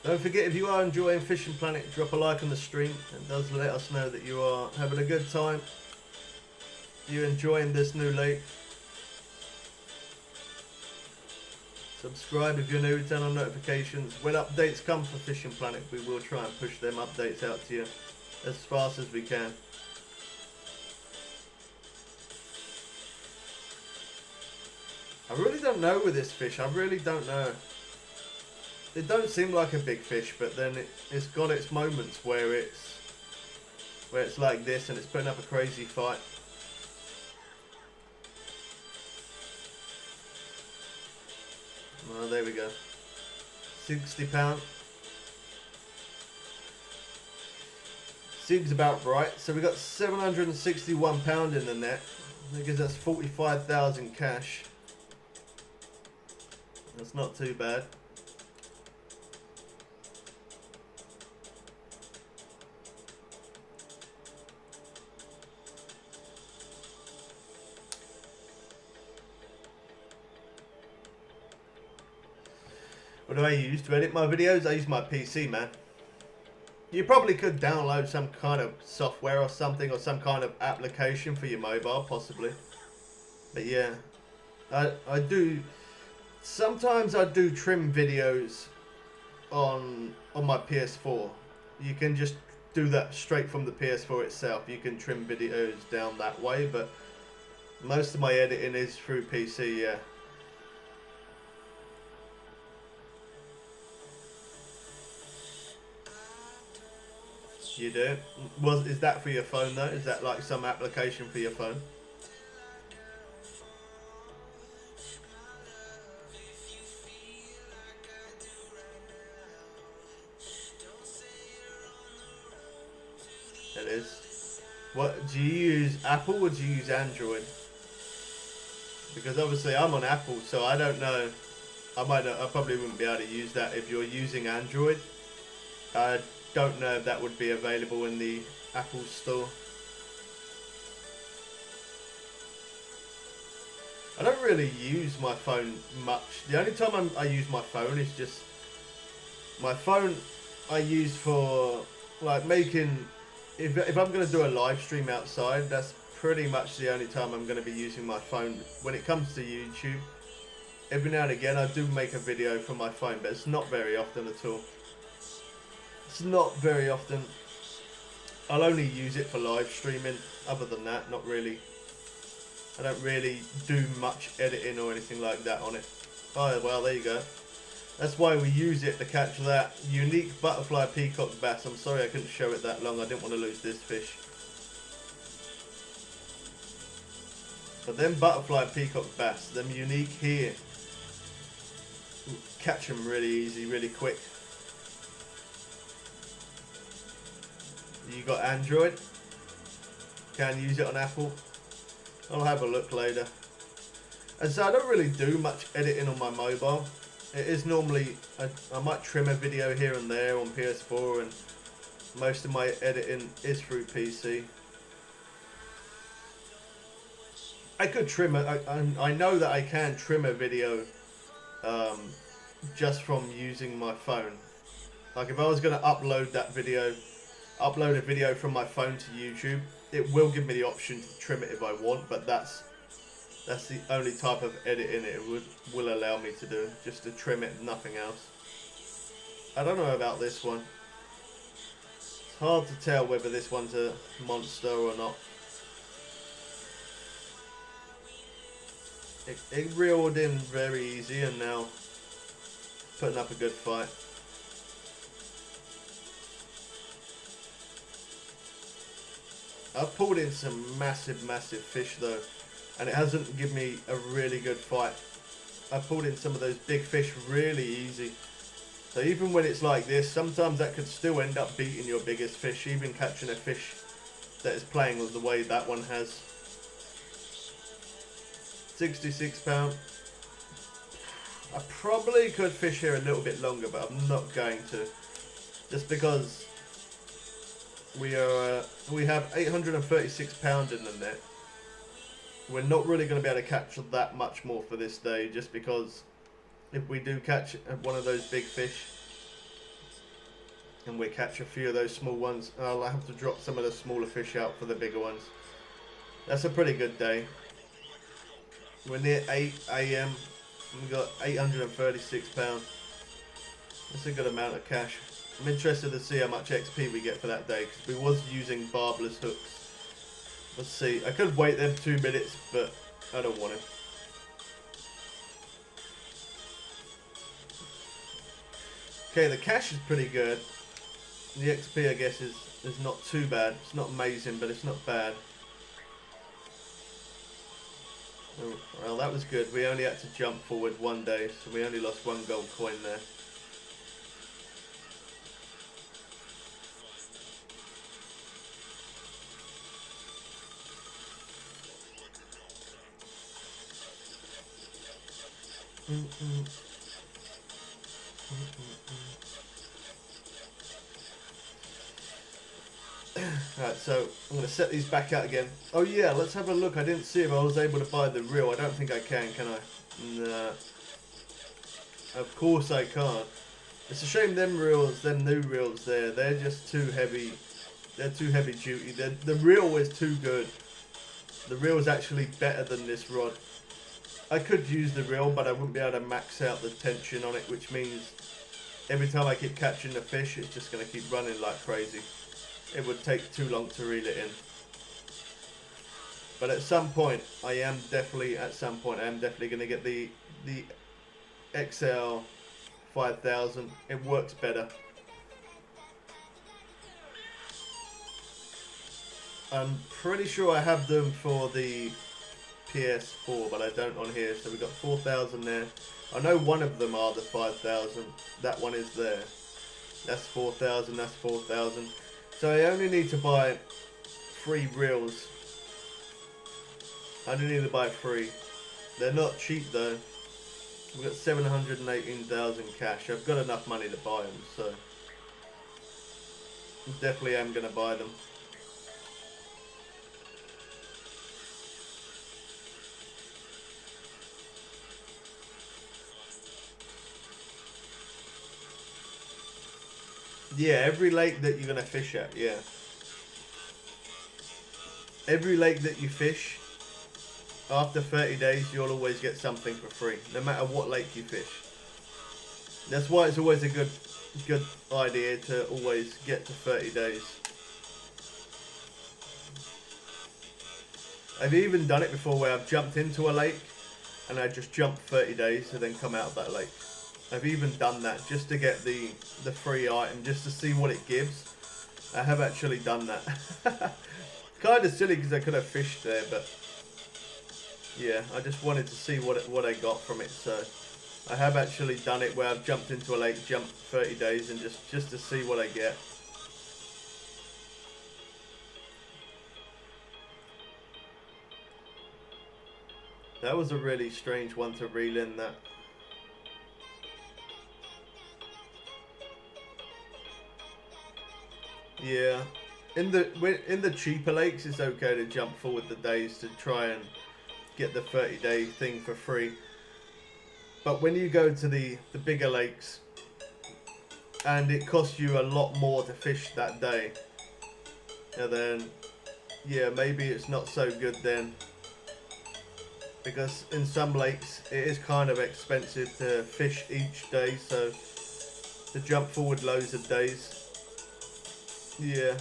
Don't forget, if you are enjoying Fishing Planet, drop a like on the stream. It does let us know that you are having a good time. You enjoying this new lake. Subscribe if you're new, turn on notifications. When updates come for Fishing Planet, we will try and push them updates out to you as fast as we can. I really don't know with this fish, I really don't know. It don't seem like a big fish, but then it's got its moments where it's like this and it's putting up a crazy fight. Oh, there we go. 60 pound. Seems about right. So we got 761 pound in the net. That gives us 45,000 cash. That's not too bad. What do I use to edit my videos? I use my PC, man. You probably could download some kind of software or something, or some kind of application for your mobile, possibly. But yeah, I do. Sometimes I do trim videos on my PS4. You can just do that straight from the PS4 itself. You can trim videos down that way, but most of my editing is through PC. Yeah. You do? Is that for your phone though? Is that like some application for your phone? It is. What do you use, Apple or do you use Android? Because obviously I'm on Apple, so I don't know. I probably wouldn't be able to use that if you're using Android. I don't know if that would be available in the Apple store. I don't really use my phone much. The only time I use my phone is just my phone I use for like making, if I'm going to do a live stream outside, that's pretty much the only time I'm going to be using my phone. When it comes to YouTube, every now and again I do make a video from my phone, but it's not very often at all. It's not very often. I'll only use it for live streaming. Other than that, not really. I don't really do much editing or anything like that on it. Oh, well, there you go. That's why we use it to catch that unique butterfly peacock bass. I'm sorry I couldn't show it that long. I didn't want to lose this fish. But them butterfly peacock bass, them unique here, catch them really easy, really quick. You got Android? Can use it on Apple? I'll have a look later. And so I don't really do much editing on my mobile. It is normally, I might trim a video here and there on PS4, and most of my editing is through PC. I could trim it, I know that I can trim a video just from using my phone. Like if I was going to upload a video from my phone to YouTube, it will give me the option to trim it if I want, but that's the only type of editing it will allow me to do, just to trim it, nothing else. I don't know about this one. It's hard to tell whether this one's a monster or not. It reeled in very easy and now putting up a good fight. I've pulled in some massive fish though, and it hasn't given me a really good fight. I pulled in some of those big fish really easy. So even when it's like this, sometimes that could still end up beating your biggest fish, even catching a fish that is playing the way that one has. 66 pound. I probably could fish here a little bit longer, but I'm not going to. Just because we have 836 pound in the net. We're not really going to be able to catch that much more for this day, just because if we do catch one of those big fish, and we catch a few of those small ones. I'll have to drop some of the smaller fish out for the bigger ones. That's a pretty good day. We're near 8 AM. We got £836. That's a good amount of cash. I'm interested to see how much XP we get for that day, because we was using barbless hooks. Let's see. I could wait them 2 minutes, but I don't want to. Okay, the cash is pretty good. The XP, I guess, is not too bad. It's not amazing, but it's not bad. Oh, well, that was good. We only had to jump forward 1 day, so we only lost 1 gold coin there. Alright, so I'm going to set these back out again. Oh yeah, let's have a look. I didn't see if I was able to buy the reel. I don't think I can I? Nah. Of course I can't. It's a shame them reels, them new reels there, they're just too heavy. They're too heavy duty. The reel is too good. The reel is actually better than this rod. I could use the reel, but I wouldn't be able to max out the tension on it, which means every time I keep catching the fish, it's just going to keep running like crazy. It would take too long to reel it in. But at some point, I am definitely going to get the XL 5000. It works better. I'm pretty sure I have them for the PS4, but I don't on here. So we've got 4000 there. I know one of them are the 5000. That one is there. That's 4000. That's 4000. So I only need to buy 3 reels. I only need to buy 3. They're not cheap though. We've got 718,000 cash. I've got enough money to buy them, so definitely am going to buy them. Yeah, every lake that you're going to fish at, yeah. Every lake that you fish, after 30 days, you'll always get something for free, no matter what lake you fish. That's why it's always a good idea to always get to 30 days. I've even done it before where I've jumped into a lake and I just jumped 30 days and then come out of that lake. I've even done that just to get the free item, just to see what it gives. I have actually done that. Kind of silly because I could have fished there, but yeah, I just wanted to see what I got from it. So I have actually done it where I've jumped into a lake, jumped 30 days, and just to see what I get. That was a really strange one to reel in, that. Yeah, in the cheaper lakes, it's okay to jump forward the days to try and get the 30-day thing for free. But when you go to the bigger lakes, and it costs you a lot more to fish that day, and then yeah, maybe it's not so good then, because in some lakes it is kind of expensive to fish each day, so to jump forward loads of days. Yeah.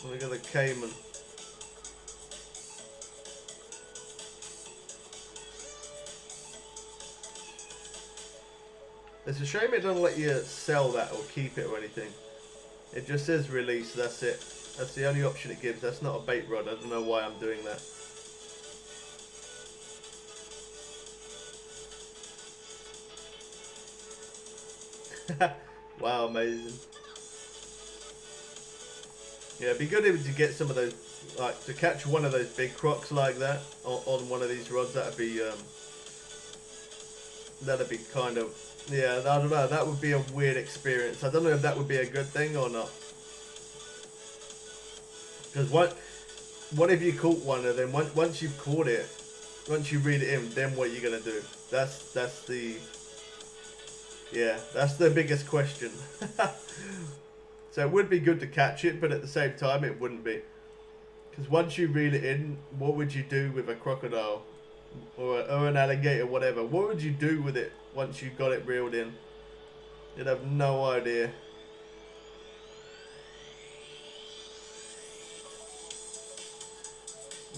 Look at the caiman. It's a shame it doesn't let you sell that or keep it or anything. It just says release, that's it. That's the only option it gives. That's not a bait rod. I don't know why I'm doing that. Wow, amazing. Yeah, it'd be good if you get some of those, like to catch one of those big crocs like that on one of these rods. That'd be kind of, yeah, I don't know. That would be a weird experience. I don't know if that would be a good thing or not. Because what if you caught one and then once you've caught it, once you reel it in, then what are you gonna do? That's the Yeah, that's the biggest question. So it would be good to catch it, but at the same time it wouldn't be. Because once you reel it in, what would you do with a crocodile? Or an alligator, whatever. What would you do with it once you got it reeled in? You'd have no idea.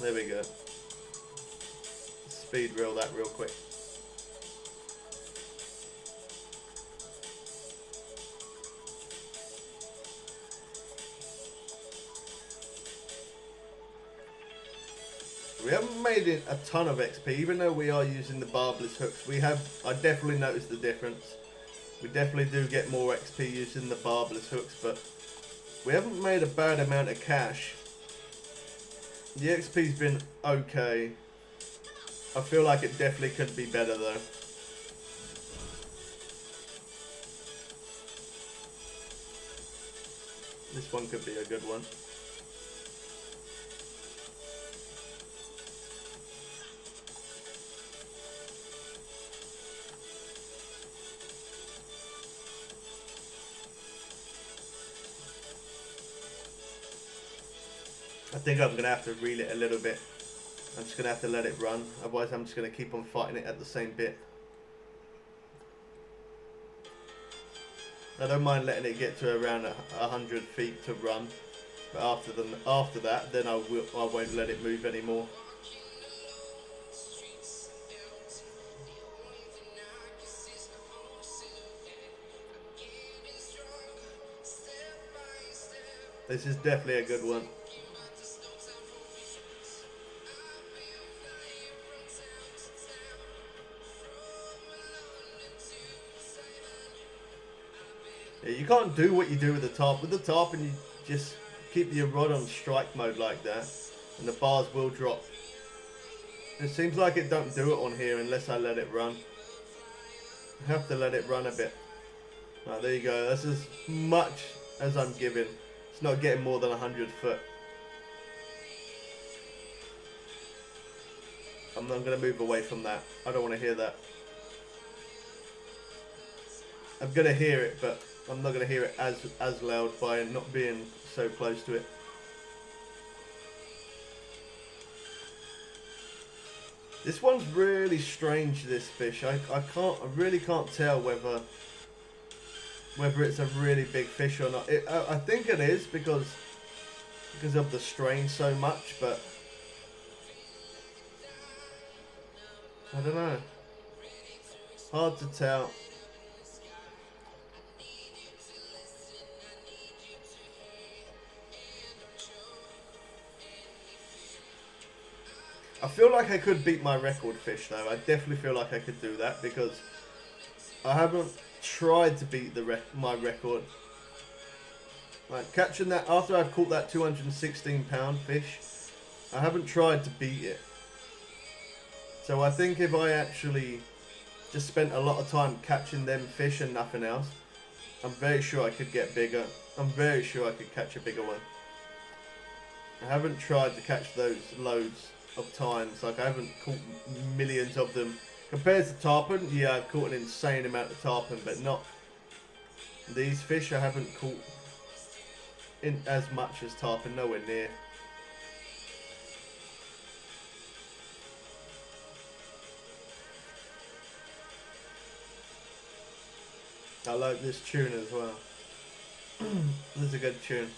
There we go. Speed reel that real quick. We haven't made it a ton of XP, even though we are using the barbless hooks. I definitely noticed the difference. We definitely do get more XP using the barbless hooks, but we haven't made a bad amount of cash. The XP's been okay. I feel like it definitely could be better though. This one could be a good one. I think I'm going to have to reel it a little bit. I'm just going to have to let it run. Otherwise I'm just going to keep on fighting it at the same bit. I don't mind letting it get to around 100 feet to run. But after that, then I won't let it move anymore. This is definitely a good one. Yeah, you can't do what you do with the tarp. With the tarpon, you just keep your rod on strike mode like that, and the bars will drop. It seems like it don't do it on here unless I let it run. I have to let it run a bit. Right, there you go. That's as much as I'm giving. It's not getting more than 100 foot. I'm not going to move away from that. I don't want to hear that. I'm going to hear it, but I'm not going to hear it as loud by not being so close to it. This one's really strange, this fish. I really can't tell whether it's a really big fish or not. I think it is because of the strain so much, but I don't know. Hard to tell. I feel like I could beat my record fish though. I definitely feel like I could do that because I haven't tried to beat my record. Like catching that after I've caught that 216 pound fish, I haven't tried to beat it. So I think if I actually just spent a lot of time catching them fish and nothing else, I'm very sure I could get bigger. I'm very sure I could catch a bigger one. I haven't tried to catch those loads of times. Like I haven't caught millions of them. Compared to tarpon, yeah, I've caught an insane amount of tarpon, but not these fish. I haven't caught in as much as tarpon, nowhere near. I like this tune as well. This is a good tune.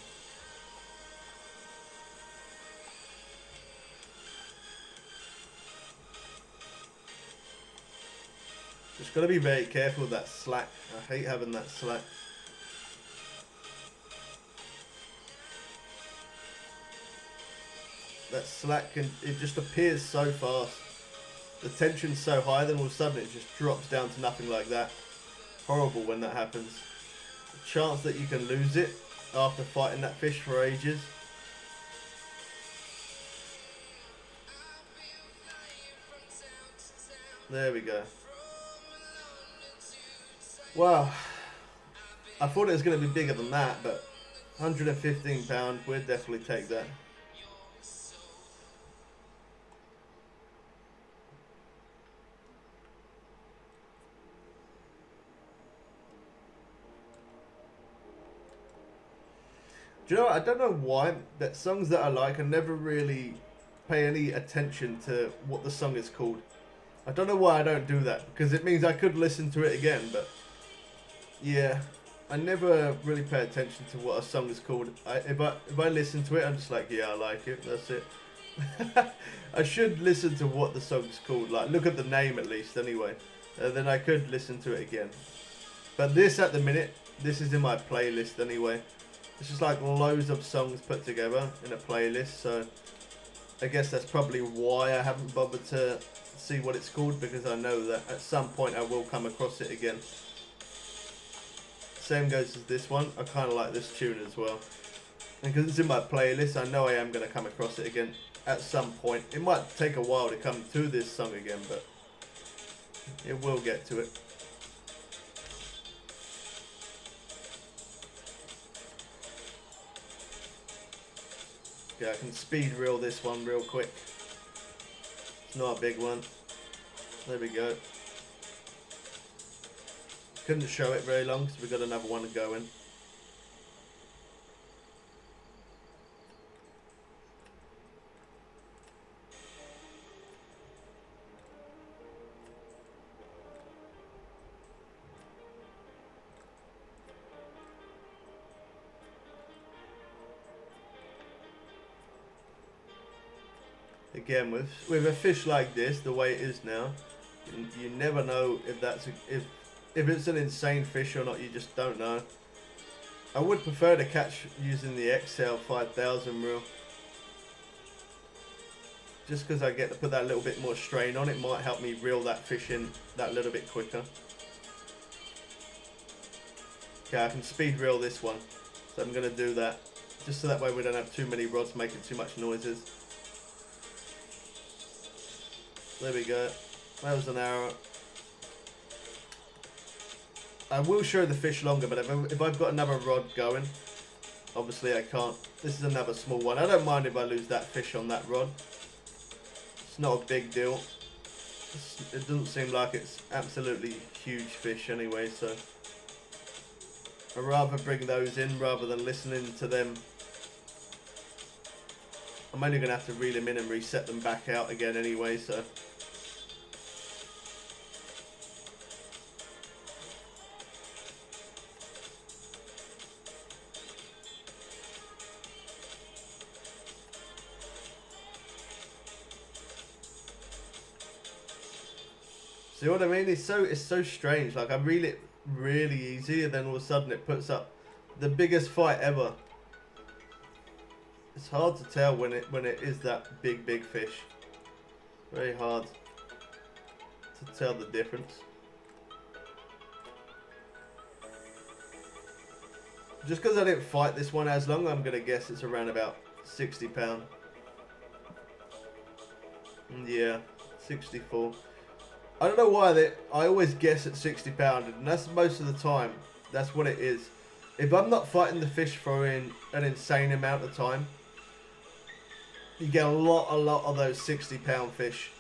Just gotta be very careful with that slack. I hate having that slack. That slack it just appears so fast. The tension's so high, then all of a sudden it just drops down to nothing like that. Horrible when that happens. The chance that you can lose it after fighting that fish for ages. There we go. Wow. I thought it was going to be bigger than that, but 115 pound, we'd definitely take that. Do you know what? I don't know why, that songs that I like, I never really pay any attention to what the song is called. I don't know why I don't do that, because it means I could listen to it again, but yeah, I never really pay attention to what a song is called. If I listen to it, I'm just like, yeah, I like it, that's it. I should listen to what the song's called, like look at the name at least anyway, and then I could listen to it again. But this at the minute, this is in my playlist anyway. It's just like loads of songs put together in a playlist, so I guess that's probably why I haven't bothered to see what it's called, because I know that at some point I will come across it again. Same goes as this one. I kind of like this tune as well, and because it's in my playlist, I know I am going to come across it again at some point. It might take a while to come to this song again, but it will get to it. Yeah, I can speed reel this one real quick. It's not a big one. There we go. Couldn't show it very long, so we've got another one going. Again, with a fish like this, the way it is now, you never know if that's if it's an insane fish or not. You just don't know. I would prefer to catch using the XL 5000 reel, just because I get to put that little bit more strain on. It might help me reel that fish in that little bit quicker. Okay, I can speed reel this one, so I'm going to do that, just so that way we don't have too many rods making too much noises. There we go. That was an arrow. I will show the fish longer, but if I've got another rod going, obviously I can't. This is another small one. I don't mind if I lose that fish on that rod. It's not a big deal. It doesn't seem like it's absolutely huge fish anyway, so I'd rather bring those in rather than listening to them. I'm only going to have to reel them in and reset them back out again anyway, so. See what I mean? It's so strange. Like, I reel it really easy, and then all of a sudden it puts up the biggest fight ever. It's hard to tell when it is that big fish. Very hard to tell the difference. Just because I didn't fight this one as long, I'm gonna guess it's around about 60 pound. Yeah, 64. I don't know why I always guess at 60 pound, and that's most of the time. That's what it is. If I'm not fighting the fish for an insane amount of time, you get a lot of those 60 pound fish.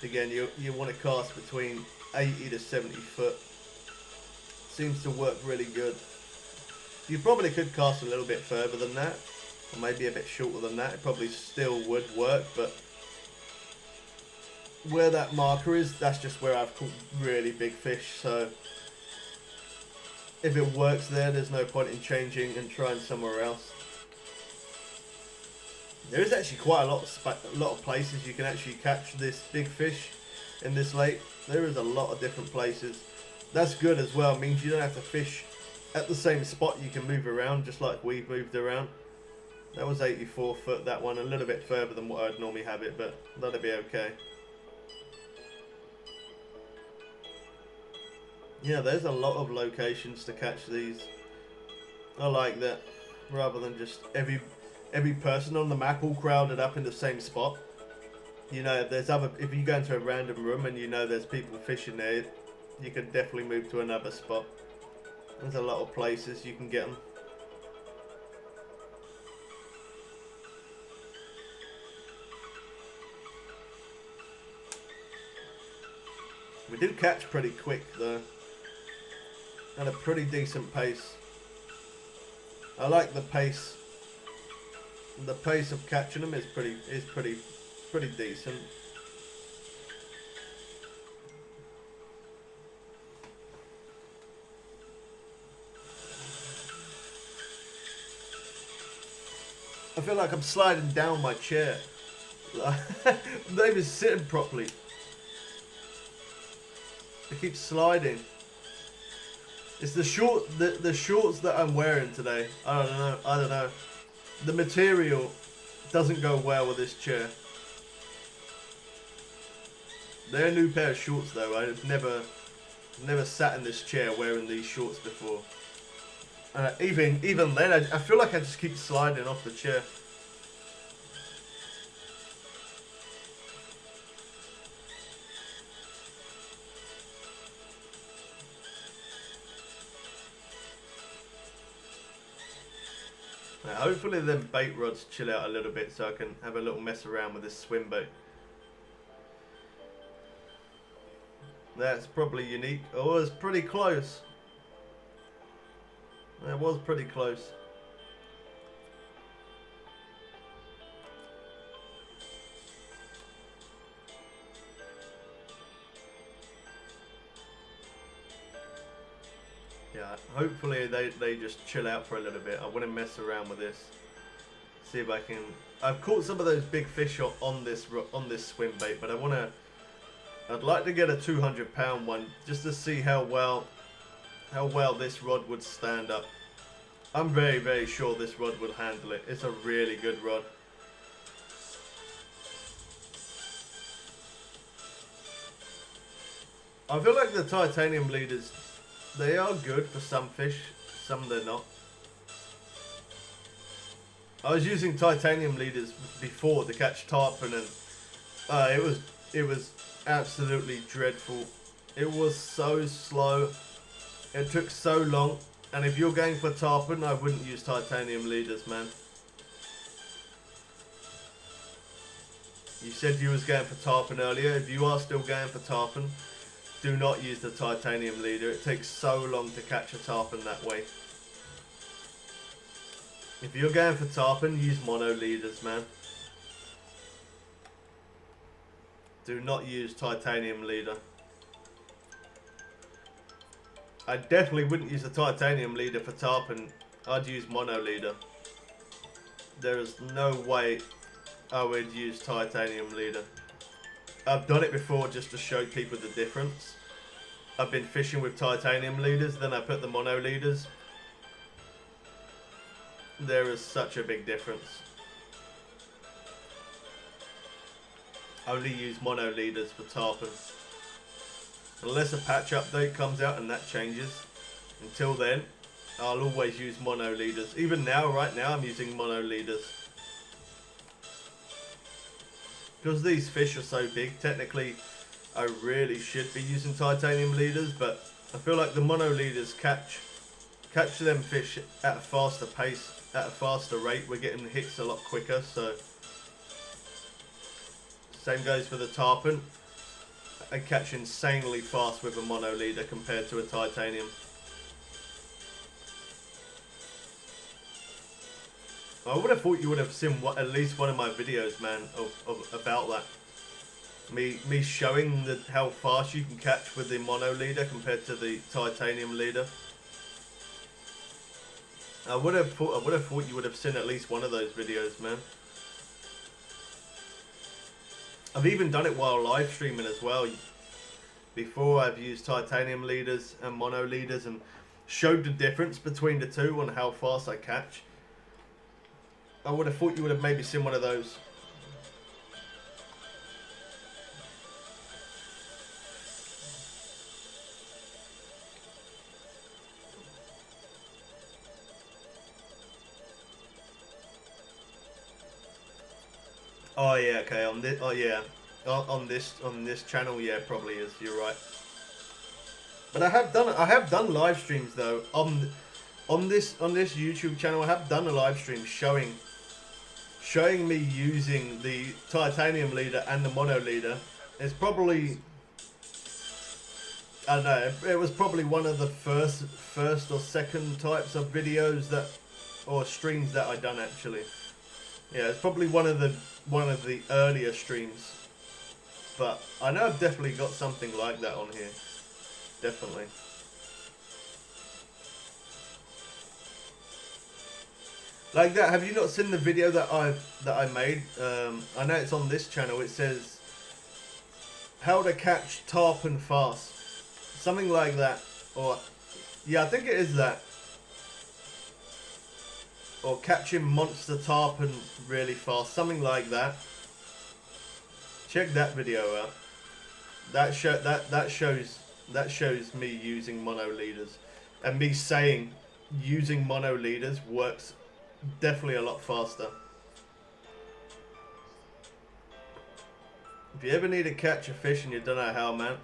Again, you want to cast between 80 to 70 foot. Seems to work really good. You probably could cast a little bit further than that, or maybe a bit shorter than that. It probably still would work, but where that marker is, that's just where I've caught really big fish. So if it works there, there's no point in changing and trying somewhere else. There is actually quite a lot of places you can actually catch this big fish in this lake. There is a lot of different places. That's good as well. It means you don't have to fish at the same spot. You can move around just like we've moved around. That was 84 foot, that one. A little bit further than what I'd normally have it, but that'll be okay. Yeah, there's a lot of locations to catch these. I like that. Rather than just every person on the map all crowded up in the same spot. You know, if you go into a random room and you know there's people fishing there, you can definitely move to another spot. There's a lot of places you can get them. We do catch pretty quick though, at a pretty decent pace. I like the pace. The pace of catching them is pretty decent. I feel like I'm sliding down my chair. I'm not even sitting properly. I keep sliding. It's the shorts that I'm wearing today. I don't know. The material doesn't go well with this chair. They're a new pair of shorts though. I've never sat in this chair wearing these shorts before. Even then, I feel like I just keep sliding off the chair. Hopefully them bait rods chill out a little bit so I can have a little mess around with this swim bait. That's probably unique. Oh, it was pretty close. That was pretty close. Yeah, hopefully they just chill out for a little bit. I want to mess around with this. See if I can. I've caught some of those big fish on this swim bait, but I'd like to get a 200-pound one just to see how well this rod would stand up. I'm very, very sure this rod would handle it. It's a really good rod. I feel like the titanium leaders, they are good for some fish, some they're not. I was using titanium leaders before to catch tarpon, and it was absolutely dreadful. It was so slow. It took so long. And if you're going for tarpon, I wouldn't use titanium leaders, man. You said you was going for tarpon earlier. If you are still going for tarpon, do not use the titanium leader. It takes so long to catch a tarpon that way. If you're going for tarpon, use mono leaders, man. Do not use titanium leader. I definitely wouldn't use a titanium leader for tarpon. I'd use mono leader. There is no way I would use titanium leader. I've done it before just to show people the difference. I've been fishing with titanium leaders, then I put the mono leaders. There is such a big difference. Only use mono leaders for tarpon. Unless a patch update comes out and that changes. Until then, I'll always use mono leaders. Even now, right now, I'm using mono leaders. Because these fish are so big, technically, I really should be using titanium leaders, but I feel like the mono leaders catch them fish at a faster pace, at a faster rate. We're getting hits a lot quicker, so. Same goes for the tarpon. I catch insanely fast with a mono leader compared to a titanium. I would have thought you would have seen at least one of my videos, man, about that. Me showing how fast you can catch with the mono leader compared to the titanium leader. I would have thought you would have seen at least one of those videos, man. I've even done it while live streaming as well. Before, I've used titanium leaders and mono leaders and showed the difference between the two on how fast I catch. I would have thought you would have maybe seen one of those. Oh yeah, okay. On this, oh yeah, on this channel, yeah, probably is. You're right. But I have done live streams though on this YouTube channel. I have done a live stream showing me using the titanium leader and the mono leader. It's probably I don't know, it was probably one of the first or second types of videos that, or streams that I done actually. Yeah, it's probably one of the earlier streams. But I know I've definitely got something like that on here. Definitely. Like that, have you not seen the video that I made? I know it's on this channel. It says how to catch tarpon fast. Something like that. Or yeah, I think it is that. Or catching monster tarpon really fast. Something like that. Check that video out. That shows me using mono leaders, and me saying using mono leaders works definitely a lot faster. If you ever need to catch a fish and you don't know how, man,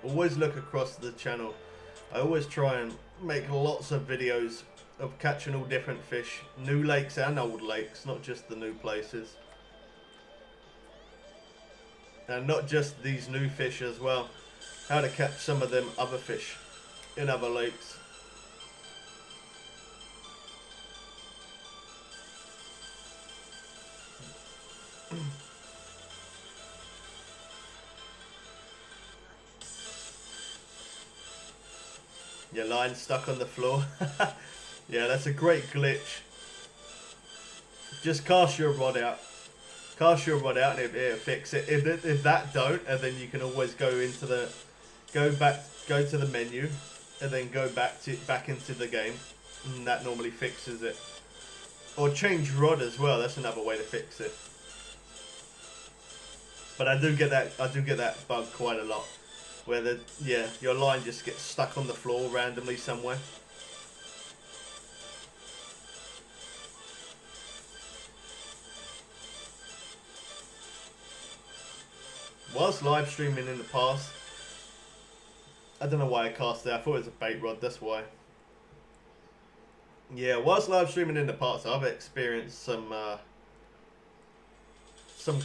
always look across the channel. I always try and make lots of videos of catching all different fish, new lakes and old lakes, not just the new places. And not just these new fish as well. How to catch some of them other fish in other lakes. Your line stuck on the floor. Yeah, that's a great glitch. Just cast your rod out. Cast your rod out and it'll fix it. If that don't, and then you can always go into the, go to the menu, and then go back into the game, and that normally fixes it. Or change rod as well. That's another way to fix it. But I do get that bug quite a lot, where your line just gets stuck on the floor randomly somewhere. Whilst live streaming in the past, I don't know why I cast it. I thought it was a bait rod, that's why. Yeah, whilst live streaming in the past, I've experienced some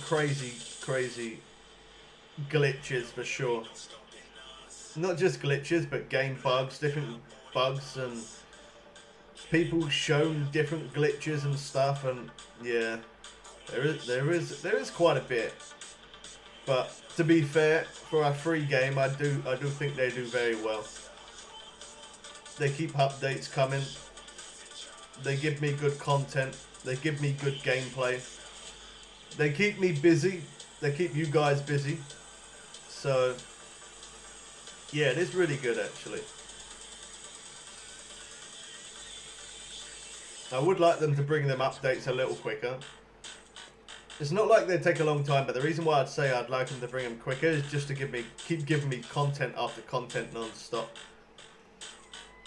crazy glitches for sure. Not just glitches, but game bugs, different bugs, and people shown different glitches and stuff. And yeah, there is quite a bit. But to be fair, for a free game, I do think they do very well. They keep updates coming. They give me good content. They give me good gameplay. They keep me busy. They keep you guys busy. So yeah, it is really good actually. I would like them to bring them updates a little quicker. It's not like they take a long time, but the reason why I'd say I'd like them to bring them quicker is just to keep giving me content after content non-stop.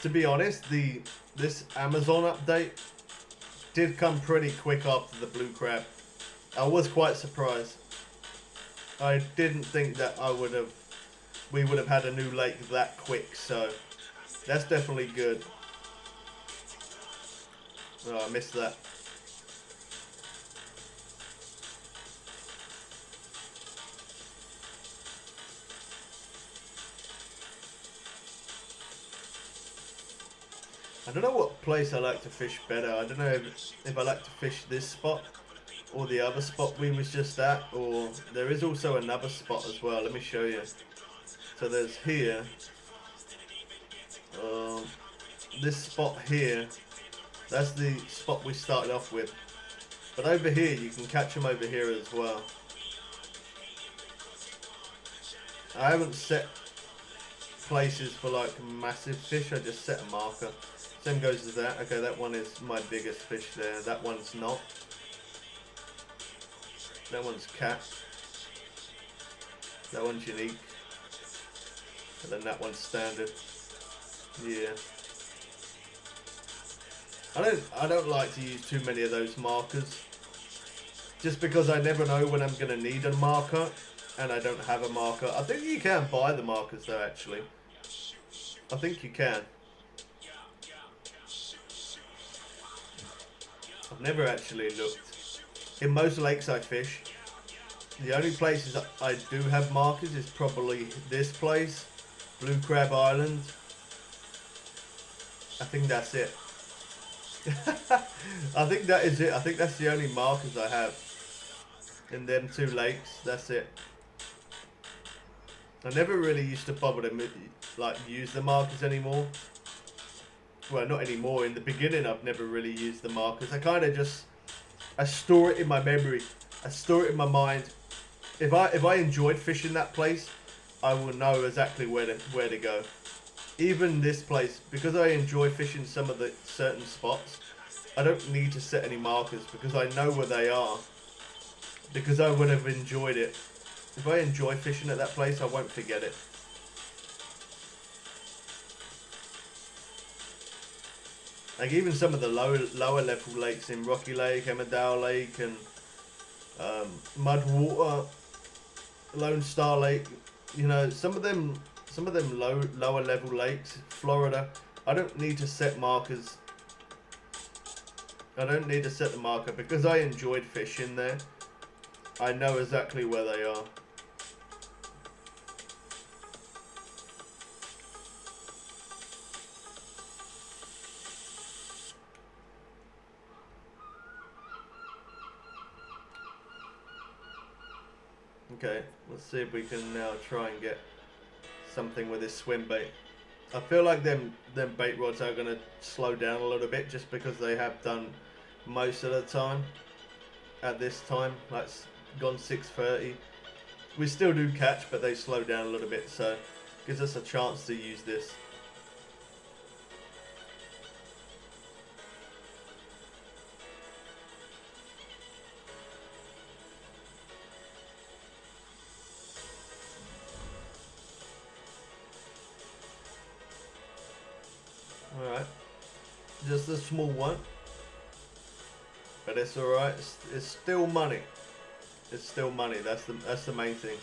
To be honest, this Amazon update did come pretty quick after the blue crab. I was quite surprised. I didn't think that we would have had a new lake that quick, so that's definitely good. Oh, I missed that. I don't know what place I like to fish better. I don't know if I like to fish this spot or the other spot we was just at, or there is also another spot as well. Let me show you. So there's here, this spot here, that's the spot we started off with. But over here, you can catch them over here as well. I haven't set places for like massive fish, I just set a marker. Same goes as that. Okay, that one is my biggest fish there. That one's not. That one's cat. That one's unique. And then that one's standard. Yeah. I don't like to use too many of those markers. Just because I never know when I'm gonna need a marker and I don't have a marker. I think you can buy the markers though actually. I think you can. I've never actually looked. In most lakes I fish, the only places that I do have markers is probably this place, Blue Crab Island. I think that's it. I think that is it. I think that's the only markers I have in them two lakes. That's it. I never really used to bother to like use the markers anymore. Well, not anymore. In the beginning, I've never really used the markers. I kind of just, I store it in my memory. I store it in my mind. If I enjoyed fishing that place, I will know exactly where to go. Even this place, because I enjoy fishing some of the certain spots, I don't need to set any markers because I know where they are. Because I would have enjoyed it. If I enjoy fishing at that place, I won't forget it. Like even some of the lower level lakes in Rocky Lake, Emmerdale Lake, and Mudwater, Lone Star Lake. You know, some of them lower level lakes, Florida. I don't need to set markers. I don't need to set the marker because I enjoyed fishing there. I know exactly where they are. Okay, let's see if we can now try and get something with this swim bait. I feel like them bait rods are going to slow down a little bit just because they have done most of the time at this time. Like gone 6:30. We still do catch, but they slow down a little bit, so gives us a chance to use this. Alright, just a small one, but it's alright. It's still money. It's still money. That's the main thing.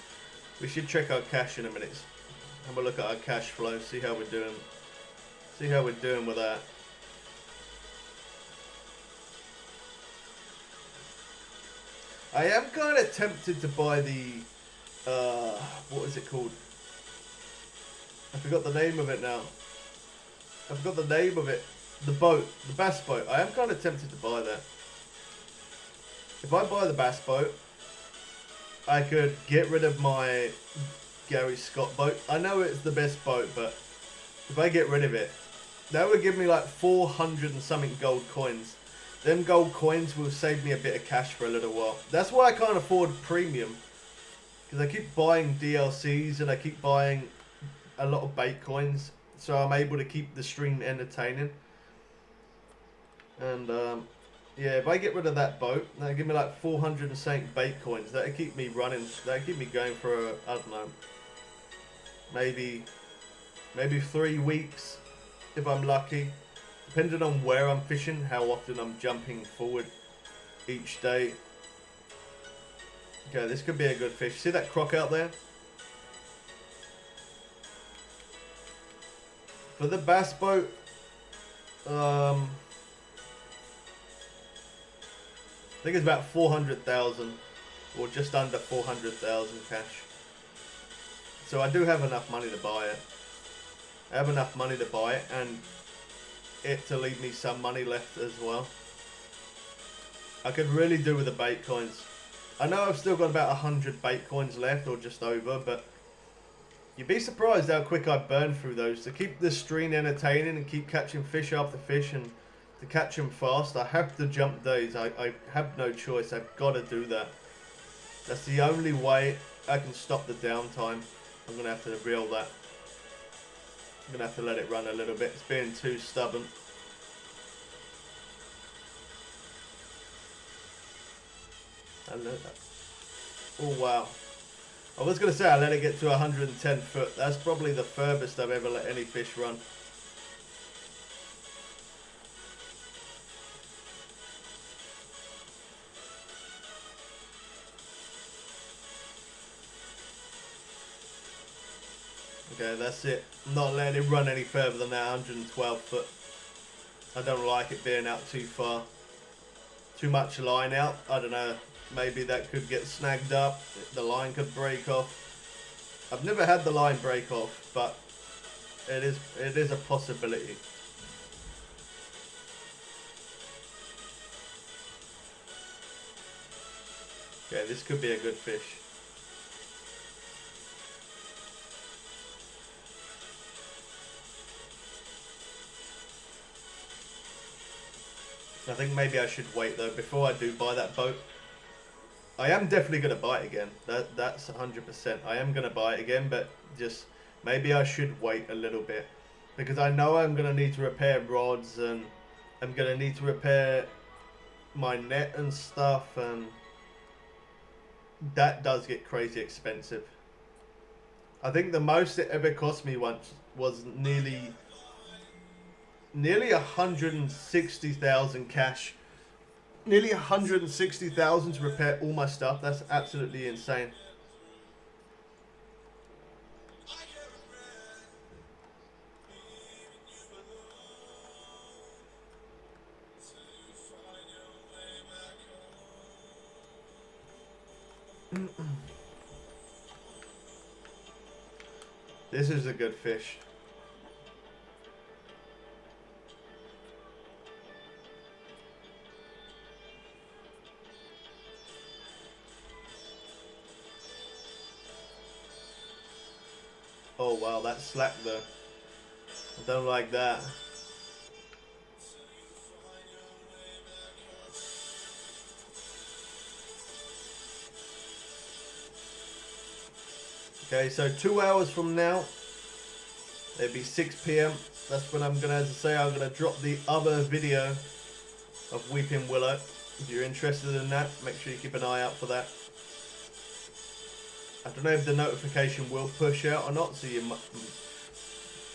We should check our cash in a minute. Have a look at our cash flow. See how we're doing. See how we're doing with that. I am kind of tempted to buy the what is it called? I forgot the name of it now. I forgot the name of it. The boat, the bass boat. I am kind of tempted to buy that. If I buy the bass boat, I could get rid of my Gary Scott boat. I know it's the best boat, but if I get rid of it, that would give me like 400 and something gold coins. Them gold coins will save me a bit of cash for a little while. That's why I can't afford premium. Because I keep buying DLCs and I keep buying a lot of bait coins. So I'm able to keep the stream entertaining. And yeah, if I get rid of that boat, that'll give me like 400 and something bait coins. That'll keep me running. That'll keep me going for, I don't know, maybe 3 weeks if I'm lucky. Depending on where I'm fishing, how often I'm jumping forward each day. Okay, this could be a good fish. See that croc out there? For the bass boat, I think it's about 400,000 or just under 400,000 cash. So I do have enough money to buy it. I have enough money to buy it and it to leave me some money left as well. I could really do with the bait coins. I know I've still got about 100 bait coins left or just over, but you'd be surprised how quick I burn through those. To keep the stream entertaining and keep catching fish after fish and to catch them fast, I have to jump days. I have no choice. I've got to do that. That's the only way I can stop the downtime. I'm going to have to reel that. I'm going to have to let it run a little bit. It's being too stubborn. Oh wow. I was going to say I let it get to 110 foot. That's probably the furthest I've ever let any fish run. Okay, that's it. I'm not letting it run any further than that 112 foot. I don't like it being out too far. Too much line out. I don't know. Maybe that could get snagged up. The line could break off. I've never had the line break off, but It is a possibility. Okay, this could be a good fish. I think maybe I should wait though before I do buy that boat. I am definitely going to buy it again. That's 100%. I am going to buy it again, but just maybe I should wait a little bit because I know I'm going to need to repair rods and I'm going to need to repair my net and stuff, and that does get crazy expensive. I think the most it ever cost me once was nearly 160,000 cash. Nearly 160,000 to repair all my stuff. That's absolutely insane. This is a good fish. Oh wow, that's slack though. I don't like that. Okay, so 2 hours from now, it'll be 6 PM. That's when I'm gonna, as I say, I'm gonna drop the other video of Weeping Willow. If you're interested in that, make sure you keep an eye out for that. I don't know if the notification will push out or not, so you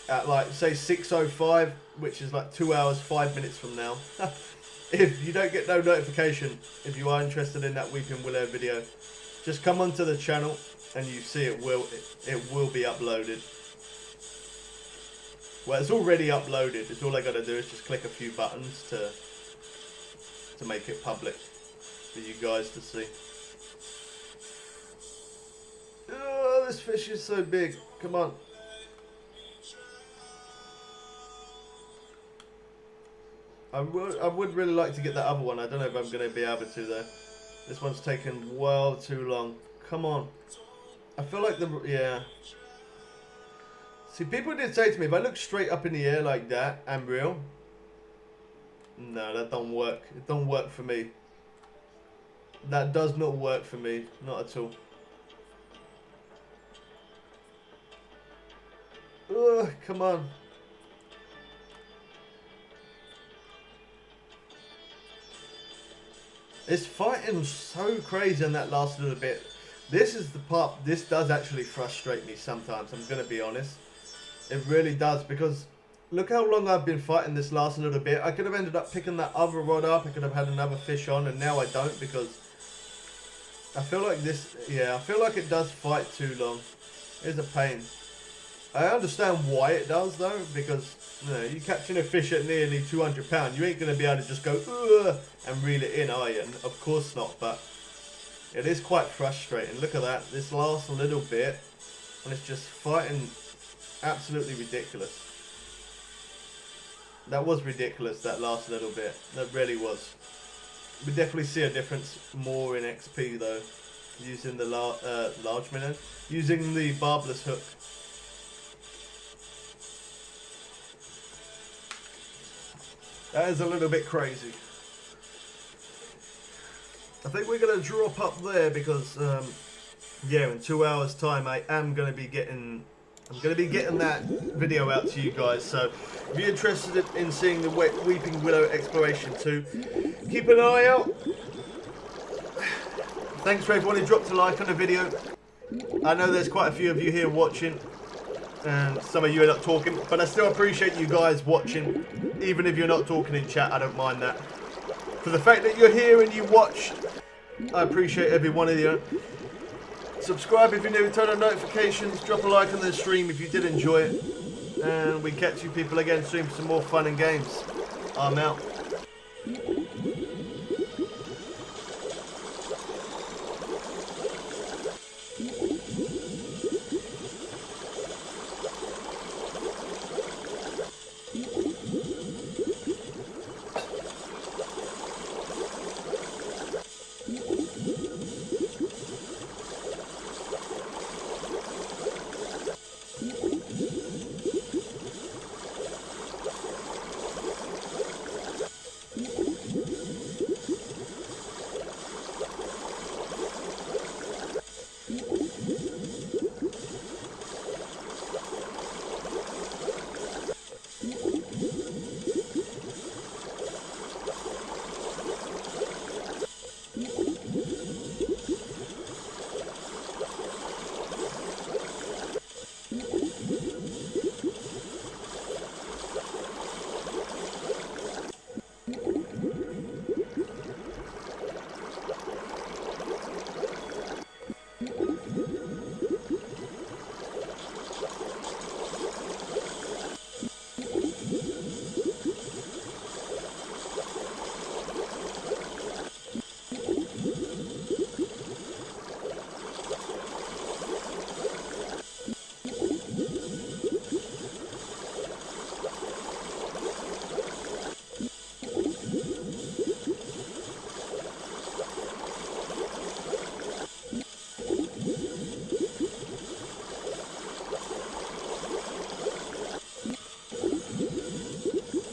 at like say 6:05, which is like 2 hours 5 minutes from now. If you don't get no notification, if you are interested in that Weeping Willow video, just come onto the channel and you see it will be uploaded. Well, it's already uploaded. It's all I gotta do is just click a few buttons to make it public for you guys to see. Oh, this fish is so big. Come on. I would really like to get that other one. I don't know if I'm going to be able to though. This one's taken well too long. Come on. I feel like yeah. See, people did say to me, if I look straight up in the air like that and reel, no, that don't work. It don't work for me. That does not work for me. Not at all. Ugh, come on. It's fighting so crazy in that last little bit. This is the part, this does actually frustrate me sometimes, I'm going to be honest. It really does, because look how long I've been fighting this last little bit. I could have ended up picking that other rod up, I could have had another fish on, and now I don't, because I feel like this, yeah, I feel like it does fight too long. It's a pain. I understand why it does though, because you know, you're catching a fish at nearly 200 pounds. You ain't going to be able to just go and reel it in, are you? And of course not, but it is quite frustrating. Look at that, this last little bit, and it's just fighting absolutely ridiculous. That was ridiculous, that last little bit. That really was. We definitely see a difference more in XP though, using the large minnow, using the barbless hook. That is a little bit crazy. I think we're going to drop up there because, yeah, in 2 hours' time, I am going to be getting. I'm going to be getting that video out to you guys. So, if you're interested in seeing the Weeping Willow Exploration 2, keep an eye out. Thanks for everyone who dropped a like on the video. I know there's quite a few of you here watching, and some of you are not talking, but I still appreciate you guys watching. Even if you're not talking in chat, I don't mind that. For the fact that you're here and you watch, I appreciate every one of you. Subscribe if you're new, turn on notifications, drop a like on the stream if you did enjoy it. And we catch you people again soon for some more fun and games. I'm out.